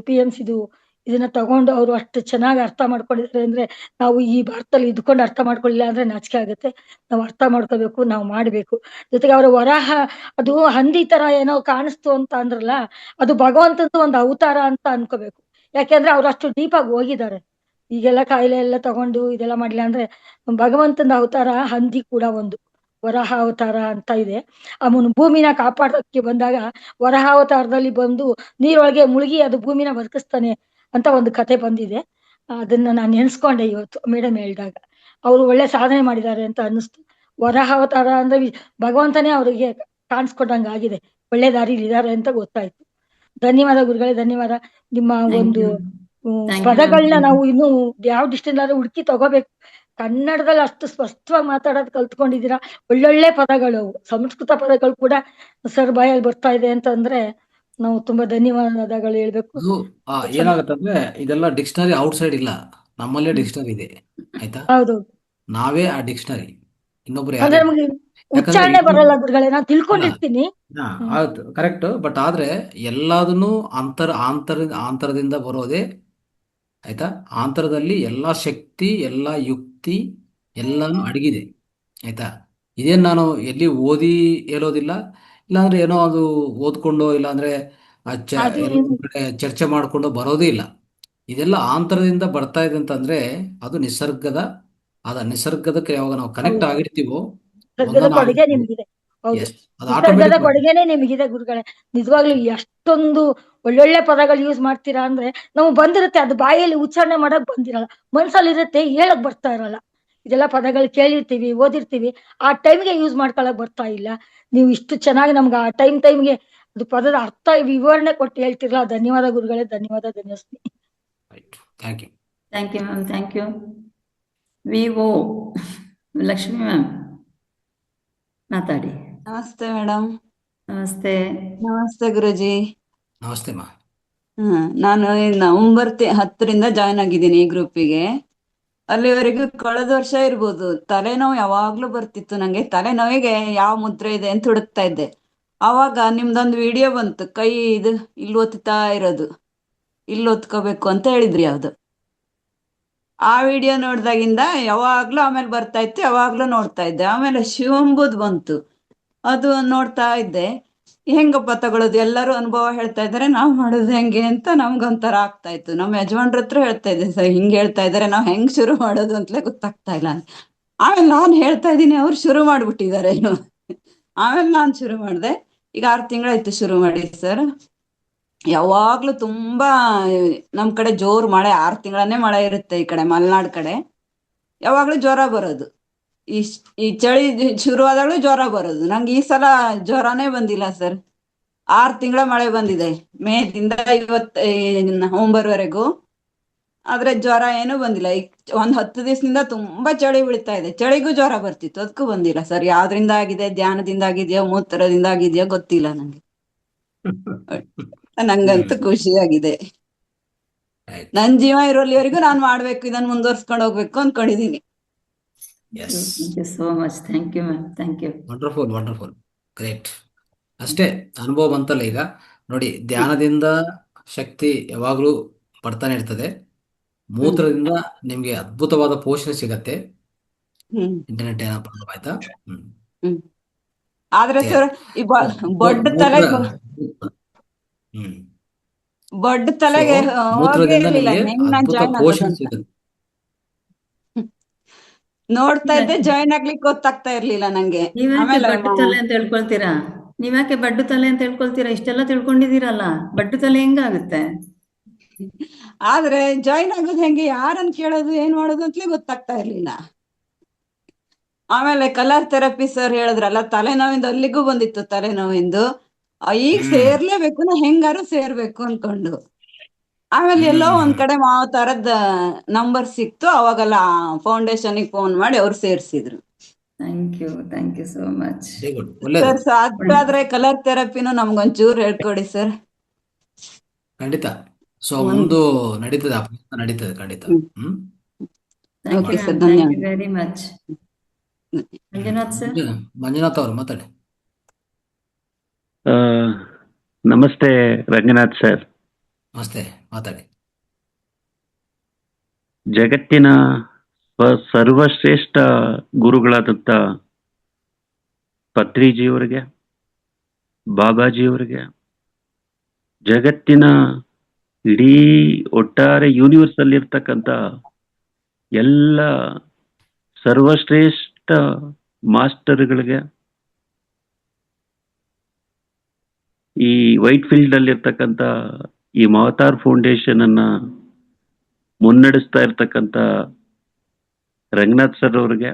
PMC ಇದನ್ನ ತಗೊಂಡು ಅವರು ಅಷ್ಟು ಚೆನ್ನಾಗಿ ಅರ್ಥ ಮಾಡ್ಕೊಂಡಿದ್ದಾರೆ ಅಂದ್ರೆ, ನಾವು ಈ ಭಾರತದಲ್ಲಿ ಇದ್ಕೊಂಡು ಅರ್ಥ ಮಾಡ್ಕೊಳ್ಳಿಲ್ಲ ಅಂದ್ರೆ ನಾಚಿಕೆ ಆಗುತ್ತೆ. ನಾವು ಅರ್ಥ ಮಾಡ್ಕೋಬೇಕು, ನಾವು ಮಾಡ್ಬೇಕು. ಜೊತೆಗೆ ಅವರ ವರಾಹ ಅದು ಹಂದಿ ತರ ಏನೋ ಕಾಣಿಸ್ತು ಅಂತ ಅಂದ್ರಲ್ಲ, ಅದು ಭಗವಂತಂದು ಒಂದು ಅವತಾರ ಅಂತ ಅನ್ಕೋಬೇಕು. ಯಾಕೆಂದ್ರೆ ಅವ್ರು ಅಷ್ಟು ಡೀಪ್ ಆಗಿ ಹೋಗಿದ್ದಾರೆ. ಈಗೆಲ್ಲ ಕಾಯಿಲೆ ಎಲ್ಲ ತಗೊಂಡು ಇದೆಲ್ಲ ಮಾಡಿಲ್ಲ ಅಂದ್ರೆ, ಭಗವಂತನ ಅವತಾರ ಹಂದಿ ಕೂಡ ಒಂದು ವರಾಹ ಅವತಾರ ಅಂತ ಇದೆ. ಅವನು ಭೂಮಿನ ಕಾಪಾಡೋಕ್ಕೆ ಬಂದಾಗ ವರಾಹ ಅವತಾರದಲ್ಲಿ ಬಂದು ನೀರೊಳಗೆ ಮುಳುಗಿ ಅದು ಭೂಮಿನ ಬದುಕಿಸ್ತಾನೆ ಅಂತ ಒಂದು ಕತೆ ಬಂದಿದೆ. ಅದನ್ನ ನಾನು ನೆನ್ಸ್ಕೊಂಡೆ ಇವತ್ತು ಮೇಡಮ್ ಹೇಳಿದಾಗ. ಅವರು ಒಳ್ಳೆ ಸಾಧನೆ ಮಾಡಿದ್ದಾರೆ ಅಂತ ಅನ್ನಿಸ್ತು. ವರಾಹ ಅವತಾರ ಅಂದ್ರೆ ಭಗವಂತನೇ ಅವರಿಗೆ ಕಾಣಿಸ್ಕೊಟ್ಟಂಗ ಆಗಿದೆ, ಒಳ್ಳೆ ದಾರಿಲಿ ಇದ್ದಾರೆ ಅಂತ ಗೊತ್ತಾಯ್ತು. ಧನ್ಯವಾದ ಗುರುಗಳೇ, ಧನ್ಯವಾದ. ನಿಮ್ಮ ಥ್ಯಾಂಕ್ ಒಂದು ಯು. Thank you ma'am. ಪದಗಳನ್ನ ನಾವು ಇನ್ನು ಯಾವ ಡಿಕ್ಷನರಿ ಹುಡುಕಿ ತಗೋಬೇಕು. ಕನ್ನಡದಲ್ಲಿ ಅಷ್ಟು ಸ್ಪಷ್ಟವಾಗಿ ಮಾತಾಡೋದು ಕಲ್ತ್ಕೊಂಡಿದ್ದೀರಾ. ಒಳ್ಳೊಳ್ಳೆ ಪದಗಳು ಅವು. ಸಂಸ್ಕೃತ ಪದಗಳು ಕೂಡ ಸರ್ ಬಾಯಲ್ಲಿ ಬರ್ತಾ ಇದೆ ಅಂತಂದ್ರೆ ನಾವು ತುಂಬಾ ಧನ್ಯವಾದಗಳು ಹೇಳ್ಬೇಕು. ಅದು ಏನಾಗತ್ತಂದ್ರೆ ಇದೆಲ್ಲ ಡಿಕ್ಷನರಿ ಔಟ್ಸೈಡ್ ಇಲ್ಲ, ನಮ್ಮಲ್ಲೇ ಡಿಕ್ಷನರಿ ಇದೆ. ಆಯ್ತಾ? ಹೌದು. ನಾವೇ ಆ ಡಿಕ್ಷನರಿ, ಇನ್ನೊಬ್ರು ಅಂದ್ರೆ ಯಾರೇ. ನಮಗೆ ಯಾಕಂದ್ರೆ ಉಚ್ಚಾರಣೆ ಬರಲ್ಲ ಗುರುಗಳೇ, ನಾನು ಅಲ್ಲ, ತಿಳ್ಕೊಂಡಿರ್ತೀನಿ. ಆಯ್ತು, ಕರೆಕ್ಟ್. ಬಟ್ ಆದ್ರೆ ಎಲ್ಲದನ್ನು ಆಂತರದಿಂದ ಬರೋದೇ. ಆಯ್ತಾ? ಆಂತರದಲ್ಲಿ ಎಲ್ಲ ಶಕ್ತಿ, ಎಲ್ಲ ಯುಕ್ತಿ, ಎಲ್ಲಾನು ಅಡಗಿದೆ. ಆಯ್ತಾ? ಇದೇನು ನಾನು ಎಲ್ಲಿ ಓದಿ ಹೇಳೋದಿಲ್ಲ, ಇಲ್ಲಾಂದ್ರೆ ಏನೋ ಅದು ಓದ್ಕೊಂಡು, ಇಲ್ಲಾಂದ್ರೆ ಅದು ಎಲ್ಲ ಕಡೆ ಚರ್ಚೆ ಮಾಡ್ಕೊಂಡು ಬರೋದೇ ಇಲ್ಲ. ಇದೆಲ್ಲ ಆಂತರದಿಂದ ಬರ್ತಾ ಇದೆ ಅಂತಂದ್ರೆ ಅದು ನಿಸರ್ಗದಕ್ಕೆ ಯಾವಾಗ ನಾವು ಕನೆಕ್ಟ್ ಹೌದು. ಆಗಿರ್ತೀವೋ ನಿಸರ್ಗದ ಒಂದೊಂದು ಕೊಡುಗೆ ಆಗುತ್ತೆ. ನಿಮ್ಗಿದೆ. ಹೌದು, ಎಸ್, ಅದು ನಿಸರ್ಗದ ಆಟೋಮೆಟಿಕ್. ಕೊಡುಗೆನೆ ನಿಮಗಿದೆ ಗುರುಗಳೇ. ನಿಜವಾಗ್ಲೂ ಎಷ್ಟೊಂದು ಒಳ್ಳೊಳ್ಳೆ ಪದಗಳು ಯೂಸ್ ಮಾಡ್ತೀರಾ ಅಂದ್ರೆ ನಮ್ಗೆ ಬಂದಿರುತ್ತೆ, ಅದು ಬಾಯಲ್ಲಿ ಉಚ್ಚಾರಣೆ ಮಾಡಕ್ ಬಂದಿರಲ್ಲ, ಮನ್ಸಲ್ಲಿ ಇರುತ್ತೆ, ಹೇಳಕ್ ಬರ್ತಾ ಇರಲ್ಲ. ಇದೆಲ್ಲ ಪದಗಳು ಕೇಳಿರ್ತೀವಿ, ಓದಿರ್ತೀವಿ, ಆ ಟೈಮ್ಗೆ ಯೂಸ್ ಮಾಡ್ಕೊಳಕ್ ಬರ್ತಾ ಇಲ್ಲ. ನೀವು ಇಷ್ಟು ಚೆನ್ನಾಗಿ ನಮ್ಗೆ ಆ ಟೈಮ್ಗೆ ಅದು ಪದದ ಅರ್ಥ ವಿವರಣೆ ಕೊಟ್ಟು ಹೇಳ್ತಿರಲ್ಲ. ಧನ್ಯವಾದ ಗುರುಗಳೇ, ಧನ್ಯವಾದ. Right, thank you. Thank you ma'am. Thank you. V O Lakshmi ma'am ಮಾತಾಡಿ. ನಮಸ್ತೆ ಮೇಡಮ್. ನಮಸ್ತೆ. ನಮಸ್ತೆ ಗುರುಜಿ. ನಮಸ್ತೆ ಮಾ. ನಾನು ನವೆಂಬರ್ 10ರಿಂದ ಜಾಯ್ನ್ ಆಗಿದ್ದೀನಿ ಈ ಗ್ರೂಪಿಗೆ. ಅಲ್ಲಿವರೆಗೂ ಕಳೆದ ವರ್ಷ ಇರ್ಬೋದು, ತಲೆನೋವು ಯಾವಾಗ್ಲೂ ಬರ್ತಿತ್ತು ನಂಗೆ. ತಲೆನೋವಿಗೆ ಯಾವ ಮುದ್ರೆ ಇದೆ ಅಂತ ಹುಡುಕ್ತಾ ಇದ್ದೆ. ಆವಾಗ ನಿಮ್ದೊಂದು ವಿಡಿಯೋ ಬಂತು, ಕೈ ಇದು ಇಲ್ಲಿ ಒತ್ತಾ ಇರೋದು, ಇಲ್ಲಿ ಒತ್ಕೋಬೇಕು ಅಂತ ಹೇಳಿದ್ರಿ. ಯಾವ್ದು ಆ ವಿಡಿಯೋ ನೋಡ್ದಾಗಿಂದ ಯಾವಾಗ್ಲೂ ಆಮೇಲೆ ಬರ್ತಾ ಇತ್ತು, ಯಾವಾಗ್ಲೂ ನೋಡ್ತಾ ಇದ್ದೆ. ಆಮೇಲೆ ಶಿವಂಬುದ್ ಬಂತು, ಅದು ನೋಡ್ತಾ ಇದ್ದೆ. ಹೆಂಗಪ್ಪ ತಗೊಳ್ಳೋದು, ಎಲ್ಲರೂ ಅನುಭವ ಹೇಳ್ತಾ ಇದ್ದಾರೆ, ನಾವು ಮಾಡೋದು ಹೆಂಗೆ ಅಂತ ನಮ್ಗೊಂಥರ ಆಗ್ತಾ ಇತ್ತು. ನಮ್ಮ ಯಜಮಾನ್ರ ಹತ್ರ ಹೇಳ್ತಾ ಇದ್ದೆ, ಸರ್ ಹಿಂಗೆ ಹೇಳ್ತಾ ಇದ್ದಾರೆ, ನಾವು ಹೆಂಗ್ ಶುರು ಮಾಡೋದು ಅಂತಲೇ ಗೊತ್ತಾಗ್ತಾ ಇಲ್ಲ. ಆಮೇಲೆ ನಾನು ಹೇಳ್ತಾ ಇದ್ದೀನಿ, ಅವ್ರು ಶುರು ಮಾಡ್ಬಿಟ್ಟಿದ್ದಾರೆ. ಆಮೇಲೆ ನಾನು ಶುರು ಮಾಡಿದೆ. ಈಗ 6 ತಿಂಗಳಾಯ್ತು ಶುರು ಮಾಡಿ ಸರ್. ಯಾವಾಗ್ಲೂ ತುಂಬಾ ನಮ್ ಕಡೆ ಜೋರು ಮಳೆ, 6 ತಿಂಗಳನ್ನೇ ಮಳೆ ಇರುತ್ತೆ ಈ ಕಡೆ ಮಲೆನಾಡ್ ಕಡೆ. ಯಾವಾಗ್ಲೂ ಜ್ವರ ಬರೋದು, ಈ ಚಳಿ ಶುರು ಆದಾಗ್ಲೂ ಜ್ವರ ಬರೋದು. ನಂಗೆ ಈ ಸಲ ಜ್ವರನೇ ಬಂದಿಲ್ಲ ಸರ್. 6 ತಿಂಗಳ ಮಳೆ ಬಂದಿದೆ, ಮೇದಿಂದ ನವೆಂಬರ್ವರೆಗೂ. ಆದ್ರೆ ಜ್ವರ ಏನೂ ಬಂದಿಲ್ಲ. ಈಗ ಒಂದ್ 10 ದಿವಸದಿಂದ ತುಂಬಾ ಚಳಿ ಬೀಳ್ತಾ ಇದೆ. ಚಳಿಗೂ ಜ್ವರ ಬರ್ತಿತ್ತು, ಅದಕ್ಕೂ ಬಂದಿಲ್ಲ ಸರ್. ಯಾವ್ದ್ರಿಂದ ಆಗಿದೆ, ಧ್ಯಾನದಿಂದ ಆಗಿದೆಯೋ ಮೂತ್ರದಿಂದ ಆಗಿದೆಯೋ ಗೊತ್ತಿಲ್ಲ ನಂಗೆ. ನಂಗಂತೂ ಖುಷಿಯಾಗಿದೆ. ನನ್ ಜೀವ ಇರೋಲ್ಲಿವರೆಗೂ ನಾನ್ ಮಾಡ್ಬೇಕು, ಇದನ್ನ ಮುಂದುವರ್ಸ್ಕೊಂಡು ಹೋಗ್ಬೇಕು ಅನ್ಕೊಂಡಿದೀನಿ. Thank you so much. Thank you ma'am. Thank you. Wonderful, wonderful, great. ಅಷ್ಟೇ, ಅನುಭವ ಬಂತಲ್ಲ ಈಗ. ನೋಡಿ, ಧ್ಯಾನದಿಂದ ಶಕ್ತಿ ಯಾವಾಗ್ಲೂ ಬರ್ತಾನೆ ಇರ್ತದೆ. ಮೂತ್ರದಿಂದ ನಿಮ್ಗೆ ಅದ್ಭುತವಾದ ಪೋಷಣೆ ಸಿಗತ್ತೆ. ಇಂಟರ್ನೆಟ್ ಏನೋ ಪ್ರಾಬ್ಲಮ್ ಆಯ್ತಾ? ಆದ್ರೆ ಸರ್ ಈ ಬೊಡ್ಡ ತಲೆಗೆ ಬೊಡ್ಡ ತಲೆಗೆ ಹೋಗೇ ಇರ್ಲಿಲ್ಲ, ಹೆಂಗ್ ನಾನ್ ಜಾಯ್ನ್ ಆಗೋದಂತ ನೋಡ್ತಾ ಇದ್ದೆ. ಜಾಯ್ನ್ ಆಗ್ಲಿಕ್ಕೆ ಗೊತ್ತಾಗ್ತಾ ಇರ್ಲಿಲ್ಲ ನಂಗೆ. ನೀವ್ಯಾಕೆ ಬಡ್ಡು ತಲೆ ಅಂತ ಹೇಳ್ಕೊಳ್ತೀರಾ? ನೀವ್ಯಾಕೆ ಬಡ್ಡು ತಲೆ ಅಂತ ಹೇಳ್ಕೊಳ್ತೀರಾ? ಇಷ್ಟೆಲ್ಲ ತಿಳ್ಕೊಂಡಿದ್ದೀರಲ್ಲ, ಬಡ್ಡು ತಲೆ ಹೆಂಗಾಗುತ್ತೆ? ಆದ್ರೆ ಜಾಯ್ನ್ ಆಗೋದು ಹೆಂಗೆ, ಯಾರನ್ನ ಕೇಳೋದು, ಏನ್ ಮಾಡೋದು ಅಂತಲೇ ಗೊತ್ತಾಗ್ತಾ ಇರ್ಲಿಲ್ಲ. ಆಮೇಲೆ ಕಲರ್ ಥೆರಪಿ ಸರ್ ಹೇಳಿದ್ರಲ್ಲ, ತಲೆನೋವಿಂದ ಅಲ್ಲಿಗೂ ಬಂದಿತ್ತು ತಲೆನೋವಿಂದು. ಈಗ ಸೇರ್ಲೇಬೇಕು, ನಾ ಹೆಂಗಾರು ಸೇರ್ಬೇಕು ಅನ್ಕೊಂಡು. ಆಮೇಲೆ ಎಲ್ಲೋ ಒಂದ್ ಕಡೆ ತರದ್ ನಂಬರ್ ಸಿಕ್ತು, ಅವಾಗೆಲ್ಲ ಫೌಂಡೇಶನ್ಗೆ ಫೋನ್ ಮಾಡಿ ಅವ್ರು ಸೇರ್ಸಿದ್ರು. Thank you so much sir. ಸಾಧ್ಯ ಆದ್ರೆ ಕಲರ್ ಥೆರಪಿನೂ ನಮ್ಗೊಂಚೂರು ಹೇಳ್ಕೊಡಿ ಸರ್. ಖಂಡಿತ. ಸೊ ಮುಂದೆ ನಡೀತದೆ, ನಡೀತದೆ ಖಂಡಿತ. ಓಕೆ ಸರ್, ಧನ್ಯವಾದ. Very much. Manjunath sir. Manjunath ಅವರು ಮಾತಾಡಿ. ನಮಸ್ತೆ ರಂಗನಾಥ್ ಸರ್. ನಮಸ್ತೆ, ಮಾತಾಡಿ. ಜಗತ್ತಿನ ಸರ್ವಶ್ರೇಷ್ಠ ಗುರುಗಳಾದಂಥ ಪತ್ರಿಜಿಯವರಿಗೆ, ಬಾಬಾಜಿಯವರಿಗೆ, ಜಗತ್ತಿನ ಇಡೀ ಒಟ್ಟಾರೆ ಯೂನಿವರ್ಸ್ ಅಲ್ಲಿ ಇರ್ತಕ್ಕಂಥ ಎಲ್ಲ ಸರ್ವಶ್ರೇಷ್ಠ ಮಾಸ್ಟರ್ಗಳಿಗೆ, ಈ ವೈಟ್ ಫೀಲ್ಡ್ ಅಲ್ಲಿ ಇರ್ತಕ್ಕಂಥ ಈ ಮವತಾರ್ ಫೌಂಡೇಶನ್ ಅನ್ನ ಮುನ್ನಡೆಸ್ತಾ ಇರ್ತಕ್ಕಂಥ ರಂಗನಾಥ್ ಸರ್ ಅವ್ರಿಗೆ,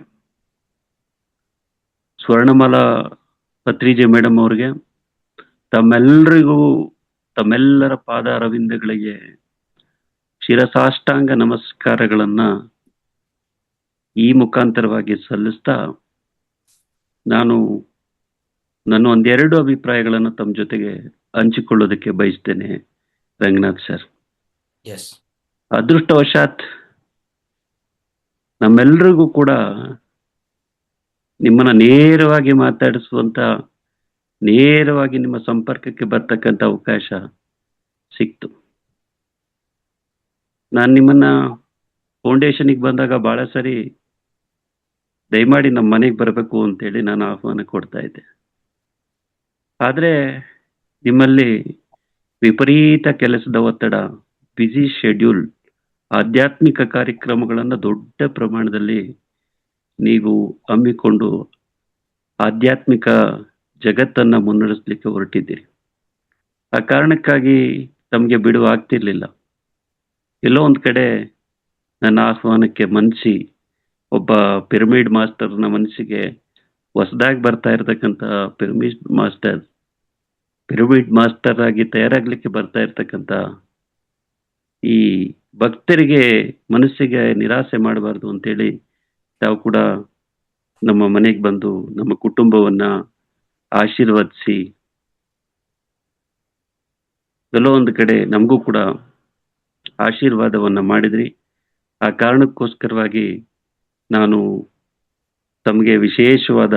ಸ್ವರ್ಣಮಾಲಾ ಪತ್ರಿಜಿ ಮೇಡಮ್ ಅವ್ರಿಗೆ, ತಮ್ಮೆಲ್ಲರಿಗೂ ತಮ್ಮೆಲ್ಲರ ಪಾದ ಅರವಿಂದಗಳಿಗೆ ಶಿರಸಾಷ್ಟಾಂಗ ನಮಸ್ಕಾರಗಳನ್ನ ಈ ಮುಖಾಂತರವಾಗಿ ಸಲ್ಲಿಸ್ತಾ ನಾನು ನನ್ನ ಒಂದೆರಡು ಅಭಿಪ್ರಾಯಗಳನ್ನು ತಮ್ಮ ಜೊತೆಗೆ ಹಂಚಿಕೊಳ್ಳೋದಕ್ಕೆ ಬಯಸ್ತೇನೆ ರಂಗನಾಥ್ ಸರ್. ಎಸ್. ಅದೃಷ್ಟವಶಾತ್ ನಮ್ಮೆಲ್ಲರಿಗೂ ಕೂಡ ನಿಮ್ಮನ್ನ ನೇರವಾಗಿ ಮಾತಾಡಿಸುವಂತ, ನೇರವಾಗಿ ನಿಮ್ಮ ಸಂಪರ್ಕಕ್ಕೆ ಬರ್ತಕ್ಕಂಥ ಅವಕಾಶ ಸಿಕ್ತು. ನಾನು ನಿಮ್ಮನ್ನ ಫೌಂಡೇಶನ್ಗೆ ಬಂದಾಗ ಬಹಳ ಸರಿ ದಯಮಾಡಿ ನಮ್ಮ ಮನೆಗೆ ಬರಬೇಕು ಅಂತೇಳಿ ನಾನು ಆಹ್ವಾನ ಕೊಡ್ತಾ ಇದ್ದೆ. ಆದ್ರೆ ನಿಮ್ಮಲ್ಲಿ ವಿಪರೀತ ಕೆಲಸದ ಒತ್ತಡ, ಬ್ಯುಸಿ ಶೆಡ್ಯೂಲ್, ಆಧ್ಯಾತ್ಮಿಕ ಕಾರ್ಯಕ್ರಮಗಳನ್ನು ದೊಡ್ಡ ಪ್ರಮಾಣದಲ್ಲಿ ನೀವು ಹಮ್ಮಿಕೊಂಡು ಆಧ್ಯಾತ್ಮಿಕ ಜಗತ್ತನ್ನ ಮುನ್ನಡೆಸಲಿಕ್ಕೆ ಹೊರಟಿದ್ದೀರಿ. ಆ ಕಾರಣಕ್ಕಾಗಿ ತಮಗೆ ಬಿಡುವು ಆಗ್ತಿರ್ಲಿಲ್ಲ. ಎಲ್ಲೋ ಒಂದ್ ಕಡೆ ನನ್ನ ಆಹ್ವಾನಕ್ಕೆ ಮನಸಿ, ಒಬ್ಬ ಪಿರಮಿಡ್ ಮಾಸ್ಟರ್ನ ಮನಸ್ಸಿಗೆ ಹೊಸದಾಗಿ ಬರ್ತಾ ಇರತಕ್ಕಂತ ಪಿರಮಿಡ್ ಮಾಸ್ಟರ್ ಆಗಿ ತಯಾರಾಗ್ಲಿಕ್ಕೆ ಬರ್ತಾ ಇರ್ತಕ್ಕಂಥ ಈ ಭಕ್ತರಿಗೆ ಮನಸ್ಸಿಗೆ ನಿರಾಸೆ ಮಾಡಬಾರ್ದು ಅಂತೇಳಿ ತಾವು ಕೂಡ ನಮ್ಮ ಮನೆಗೆ ಬಂದು ನಮ್ಮ ಕುಟುಂಬವನ್ನ ಆಶೀರ್ವದಿಸಿ ಎಲ್ಲೋ ಒಂದು ಕಡೆ ನಮಗೂ ಕೂಡ ಆಶೀರ್ವಾದವನ್ನ ಮಾಡಿದ್ರಿ. ಆ ಕಾರಣಕ್ಕೋಸ್ಕರವಾಗಿ ನಾನು ತಮಗೆ ವಿಶೇಷವಾದ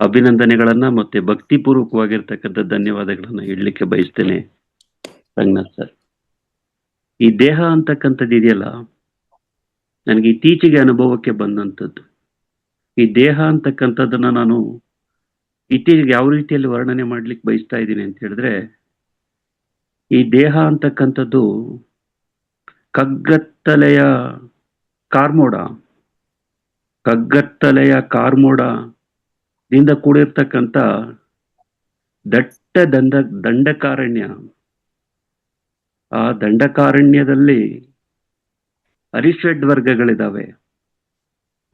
ಅಭಿನಂದನೆಗಳನ್ನ ಮತ್ತೆ ಭಕ್ತಿಪೂರ್ವಕವಾಗಿರ್ತಕ್ಕಂಥ ಧನ್ಯವಾದಗಳನ್ನ ಹೇಳಲಿಕ್ಕೆ ಬಯಸ್ತೇನೆ ರಂಗನಾಥ್ ಸರ್. ಈ ದೇಹ ಅಂತಕ್ಕಂಥದ್ದು ಇದೆಯಲ್ಲ, ನನಗೆ ಇತ್ತೀಚೆಗೆ ಅನುಭವಕ್ಕೆ ಬಂದಂಥದ್ದು. ಈ ದೇಹ ಅಂತಕ್ಕಂಥದ್ದನ್ನ ನಾನು ಇತ್ತೀಚೆಗೆ ಯಾವ ರೀತಿಯಲ್ಲಿ ವರ್ಣನೆ ಮಾಡ್ಲಿಕ್ಕೆ ಬಯಸ್ತಾ ಇದ್ದೀನಿ ಅಂತ ಹೇಳಿದ್ರೆ, ಈ ದೇಹ ಅಂತಕ್ಕಂಥದ್ದು ಕಗ್ಗತ್ತಲೆಯ ಕಾರ್ಮೋಡದಿಂದ ಕೂಡಿರ್ತಕ್ಕಂಥ ದಟ್ಟ ದಂಡಕಾರಣ್ಯ. ಆ ದಂಡಕಾರಣ್ಯದಲ್ಲಿ ಅರಿಷಡ್ ವರ್ಗಗಳಿದಾವೆ.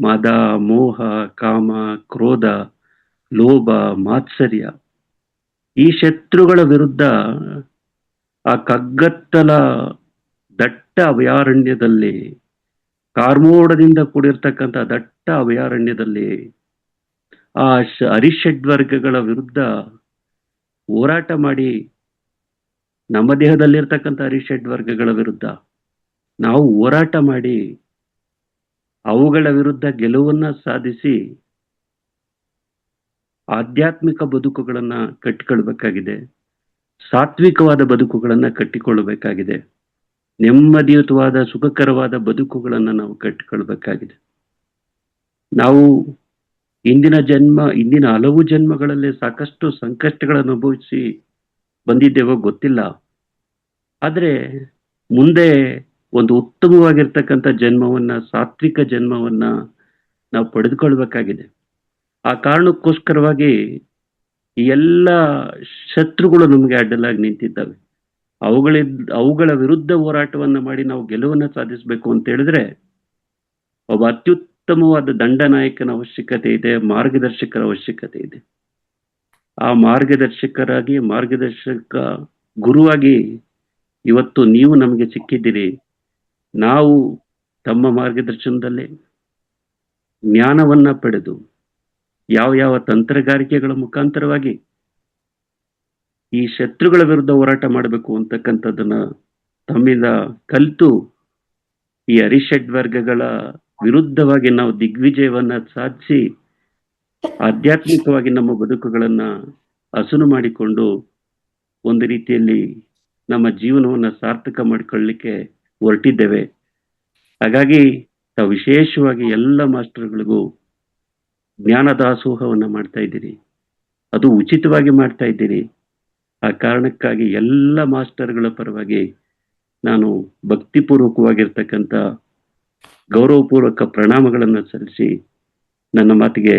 ಮದ, ಮೋಹ, ಕಾಮ, ಕ್ರೋಧ, ಲೋಭ, ಮಾತ್ಸರ್ಯ. ಈ ಶತ್ರುಗಳ ವಿರುದ್ಧ ಆ ಕಗ್ಗತ್ತಲ ದಟ್ಟ ಅಭಯಾರಣ್ಯದಲ್ಲಿ, ಕಾರ್ಮೋಡದಿಂದ ಕೂಡಿರ್ತಕ್ಕಂಥ ದಟ್ಟ ಅಭಯಾರಣ್ಯದಲ್ಲಿ ಆ ಅರಿಷಡ್ವರ್ಗಗಳ ವಿರುದ್ಧ ಹೋರಾಟ ಮಾಡಿ, ನಮ್ಮ ದೇಹದಲ್ಲಿರ್ತಕ್ಕಂಥ ಅರಿಷಡ್ವರ್ಗಗಳ ವಿರುದ್ಧ ನಾವು ಹೋರಾಟ ಮಾಡಿ ಅವುಗಳ ವಿರುದ್ಧ ಗೆಲುವನ್ನ ಸಾಧಿಸಿ ಆಧ್ಯಾತ್ಮಿಕ ಬದುಕುಗಳನ್ನ ಕಟ್ಟಿಕೊಳ್ಬೇಕಾಗಿದೆ. ಸಾತ್ವಿಕವಾದ ಬದುಕುಗಳನ್ನ ಕಟ್ಟಿಕೊಳ್ಳಬೇಕಾಗಿದೆ. ನೆಮ್ಮದಿಯುತವಾದ ಸುಖಕರವಾದ ಬದುಕುಗಳನ್ನ ನಾವು ಕಟ್ಟಿಕೊಳ್ಬೇಕಾಗಿದೆ. ನಾವು ಇಂದಿನ ಹಲವು ಜನ್ಮಗಳಲ್ಲಿ ಸಾಕಷ್ಟು ಸಂಕಷ್ಟಗಳನ್ನು ಅನುಭವಿಸಿ ಬಂದಿದ್ದೇವೋ ಗೊತ್ತಿಲ್ಲ. ಆದ್ರೆ ಮುಂದೆ ಒಂದು ಉತ್ತಮವಾಗಿರ್ತಕ್ಕಂಥ ಜನ್ಮವನ್ನ, ಸಾತ್ವಿಕ ಜನ್ಮವನ್ನ ನಾವು ಪಡೆದುಕೊಳ್ಬೇಕಾಗಿದೆ. ಆ ಕಾರಣಕ್ಕೋಸ್ಕರವಾಗಿ ಈ ಎಲ್ಲ ಶತ್ರುಗಳು ನಮಗೆ ಅಡ್ಡಲಾಗಿ ನಿಂತಿದ್ದಾವೆ. ಅವುಗಳ ವಿರುದ್ಧ ಹೋರಾಟವನ್ನ ಮಾಡಿ ನಾವು ಗೆಲುವನ್ನ ಸಾಧಿಸಬೇಕು ಅಂತ ಹೇಳಿದ್ರೆ ಒಬ್ಬ ಅತ್ಯುತ್ತಮವಾದ ದಂಡನಾಯಕನ ಅವಶ್ಯಕತೆ ಇದೆ, ಮಾರ್ಗದರ್ಶಕರ ಅವಶ್ಯಕತೆ ಇದೆ. ಆ ಮಾರ್ಗದರ್ಶಕ ಗುರುವಾಗಿ ಇವತ್ತು ನೀವು ನಮಗೆ ಸಿಕ್ಕಿದ್ದೀರಿ. ನಾವು ತಮ್ಮ ಮಾರ್ಗದರ್ಶನದಲ್ಲಿ ಜ್ಞಾನವನ್ನ ಪಡೆದು ಯಾವ ತಂತ್ರಗಾರಿಕೆಗಳ ಮುಖಾಂತರವಾಗಿ ಈ ಶತ್ರುಗಳ ವಿರುದ್ಧ ಹೋರಾಟ ಮಾಡಬೇಕು ಅಂತಕ್ಕಂಥದ್ದನ್ನ ತಮ್ಮಿಂದ ಕಲಿತು ಈ ಅರಿಷಡ್ವರ್ಗಗಳ ವಿರುದ್ಧವಾಗಿ ನಾವು ದಿಗ್ವಿಜಯವನ್ನ ಸಾಧಿಸಿ ಆಧ್ಯಾತ್ಮಿಕವಾಗಿ ನಮ್ಮ ಬದುಕುಗಳನ್ನ ಹಸನು ಮಾಡಿಕೊಂಡು ಒಂದು ರೀತಿಯಲ್ಲಿ ನಮ್ಮ ಜೀವನವನ್ನ ಸಾರ್ಥಕ ಮಾಡಿಕೊಳ್ಳಲಿಕ್ಕೆ ಹೊರಟಿದ್ದೇವೆ. ಹಾಗಾಗಿ ತಾವು ವಿಶೇಷವಾಗಿ ಎಲ್ಲ ಮಾಸ್ಟರ್ಗಳಿಗೂ ಜ್ಞಾನ ದಾಸೋಹವನ್ನ ಮಾಡ್ತಾ ಇದ್ದೀರಿ. ಅದು ಉಚಿತವಾಗಿ ಮಾಡ್ತಾ ಇದ್ದೀರಿ. ಆ ಕಾರಣಕ್ಕಾಗಿ ಎಲ್ಲ ಮಾಸ್ಟರ್ಗಳ ಪರವಾಗಿ ನಾನು ಭಕ್ತಿಪೂರ್ವಕವಾಗಿರ್ತಕ್ಕಂಥ ಗೌರವಪೂರ್ವಕ ಪ್ರಣಾಮಗಳನ್ನು ಸಲ್ಲಿಸಿ ನನ್ನ ಮಾತಿಗೆ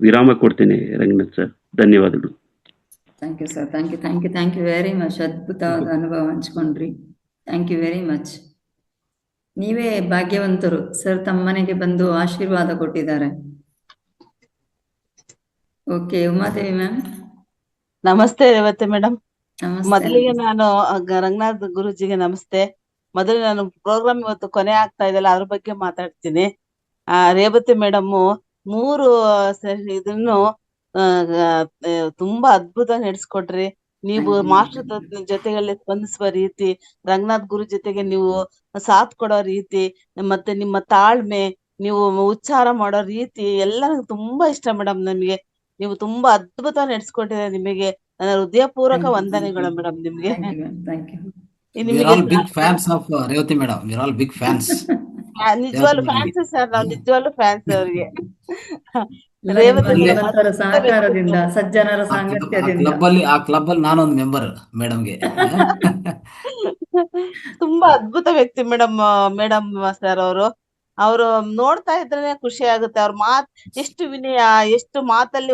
ವಿರಾಮ ಕೊಡ್ತೇನೆ ರಂಗನಾಥ್ ಸರ್. ಧನ್ಯವಾದಗಳು. Thank you sir. Thank you very much. ಅದ್ಭುತವಾದ ಅನುಭವ ಹಂಚ್ಕೊಂಡ್ರಿ. Thank you very much. ನೀವೇ ಭಾಗ್ಯವಂತರು ಸರ್, ತಮ್ಮ ಮನೆಗೆ ಬಂದು ಆಶೀರ್ವಾದ ಕೊಟ್ಟಿದ್ದಾರೆ. Okay, Umadevi ma'am. ನಮಸ್ತೆ ರೇವತಿ ಮೇಡಮ್. ನಮಸ್ತೆ ಮೊದಲಿಗೆ ನಾನು ರಂಗನಾಥ್ ಗುರುಜಿಗೆ ನಮಸ್ತೆ. ಮೊದಲು ನಾನು ಪ್ರೋಗ್ರಾಮ್ ಇವತ್ತು ಕೊನೆ ಆಗ್ತಾ ಇದೆಯಲ್ಲ ಅದ್ರ ಬಗ್ಗೆ ಮಾತಾಡ್ತೀನಿ. ರೇವತಿ ಮೇಡಮ್ 3 ಇದನ್ನು ತುಂಬಾ ಅದ್ಭುತ ನಡೆಸ್ಕೊಟ್ರಿ. ನೀವು Thank you, ಮಾಸ್ಟರ್ madam. ಜೊತೆಗಳಲ್ಲಿ ಸ್ಪಂದಿಸುವ ರೀತಿ, ರಂಗನಾಥ್ ಗುರು ಜೊತೆಗೆ ನೀವು ಸಾಥ್ ಕೊಡೋ ರೀತಿ, ಮತ್ತೆ ನಿಮ್ಮ ತಾಳ್ಮೆ, ನೀವು ಉಚ್ಚಾರ ಮಾಡೋ ರೀತಿ ಎಲ್ಲ ನಂಗೆ ತುಂಬಾ ಇಷ್ಟ ಮೇಡಮ್. ನಮಗೆ ನೀವು ತುಂಬಾ ಅದ್ಭುತ ನಡೆಸ್ಕೊಟ್ಟಿದ್ದಾರೆ. ನಿಮಗೆ ನನ್ನ ಹೃದಯಪೂರ್ವಕ Thank you, thank you. ವಂದನೆಗಳು ಮೇಡಮ್ ನಿಮ್ಗೆ. Thank you, ma'am. Thank you. We are ನಿಮಗೆ all big fans of Revathi madam. We are all big fans ನಿಜವಾಗ್ಲು ರೇವತಿ ಮೇಡಮ್. ಫ್ಯಾನ್ಸ್ ಸರ್, ನಾವು ನಿಜವಾಗ್ಲು ಫ್ಯಾನ್ಸ್ ಅವ್ರಿಗೆ. ಎಲ್ಲ ನಿಮ್ಮ ರೇವತಿ ಅಲ್ಲಿ ಮೇಡಮ್ ಭಗವಂತರ ಅದ್ಭುತ ಸಹಕಾರದಿಂದ, ವ್ಯಕ್ತಿತ್ವ. ಸಜ್ಜನರ ಆ ಸಾಂಗತ್ಯದಿಂದ. ಕ್ಲಬ್ ಅಲ್ಲಿ ನಾನೊಂದು ಮೆಂಬರ್ ಮೇಡಮ್ಗೆ. ತುಂಬಾ ಅದ್ಭುತ ವ್ಯಕ್ತಿ ಮೇಡಮ್. ಮೇಡಮ್ ಸರ್ ಅವರು ನೋಡ್ತಾ ಇದ್ರೆ ಖುಷಿ ಆಗುತ್ತೆ. ಅವ್ರ ಮಾತ್ ಎಷ್ಟು ವಿನಯ, ಎಷ್ಟು ಮಾತಲ್ಲಿ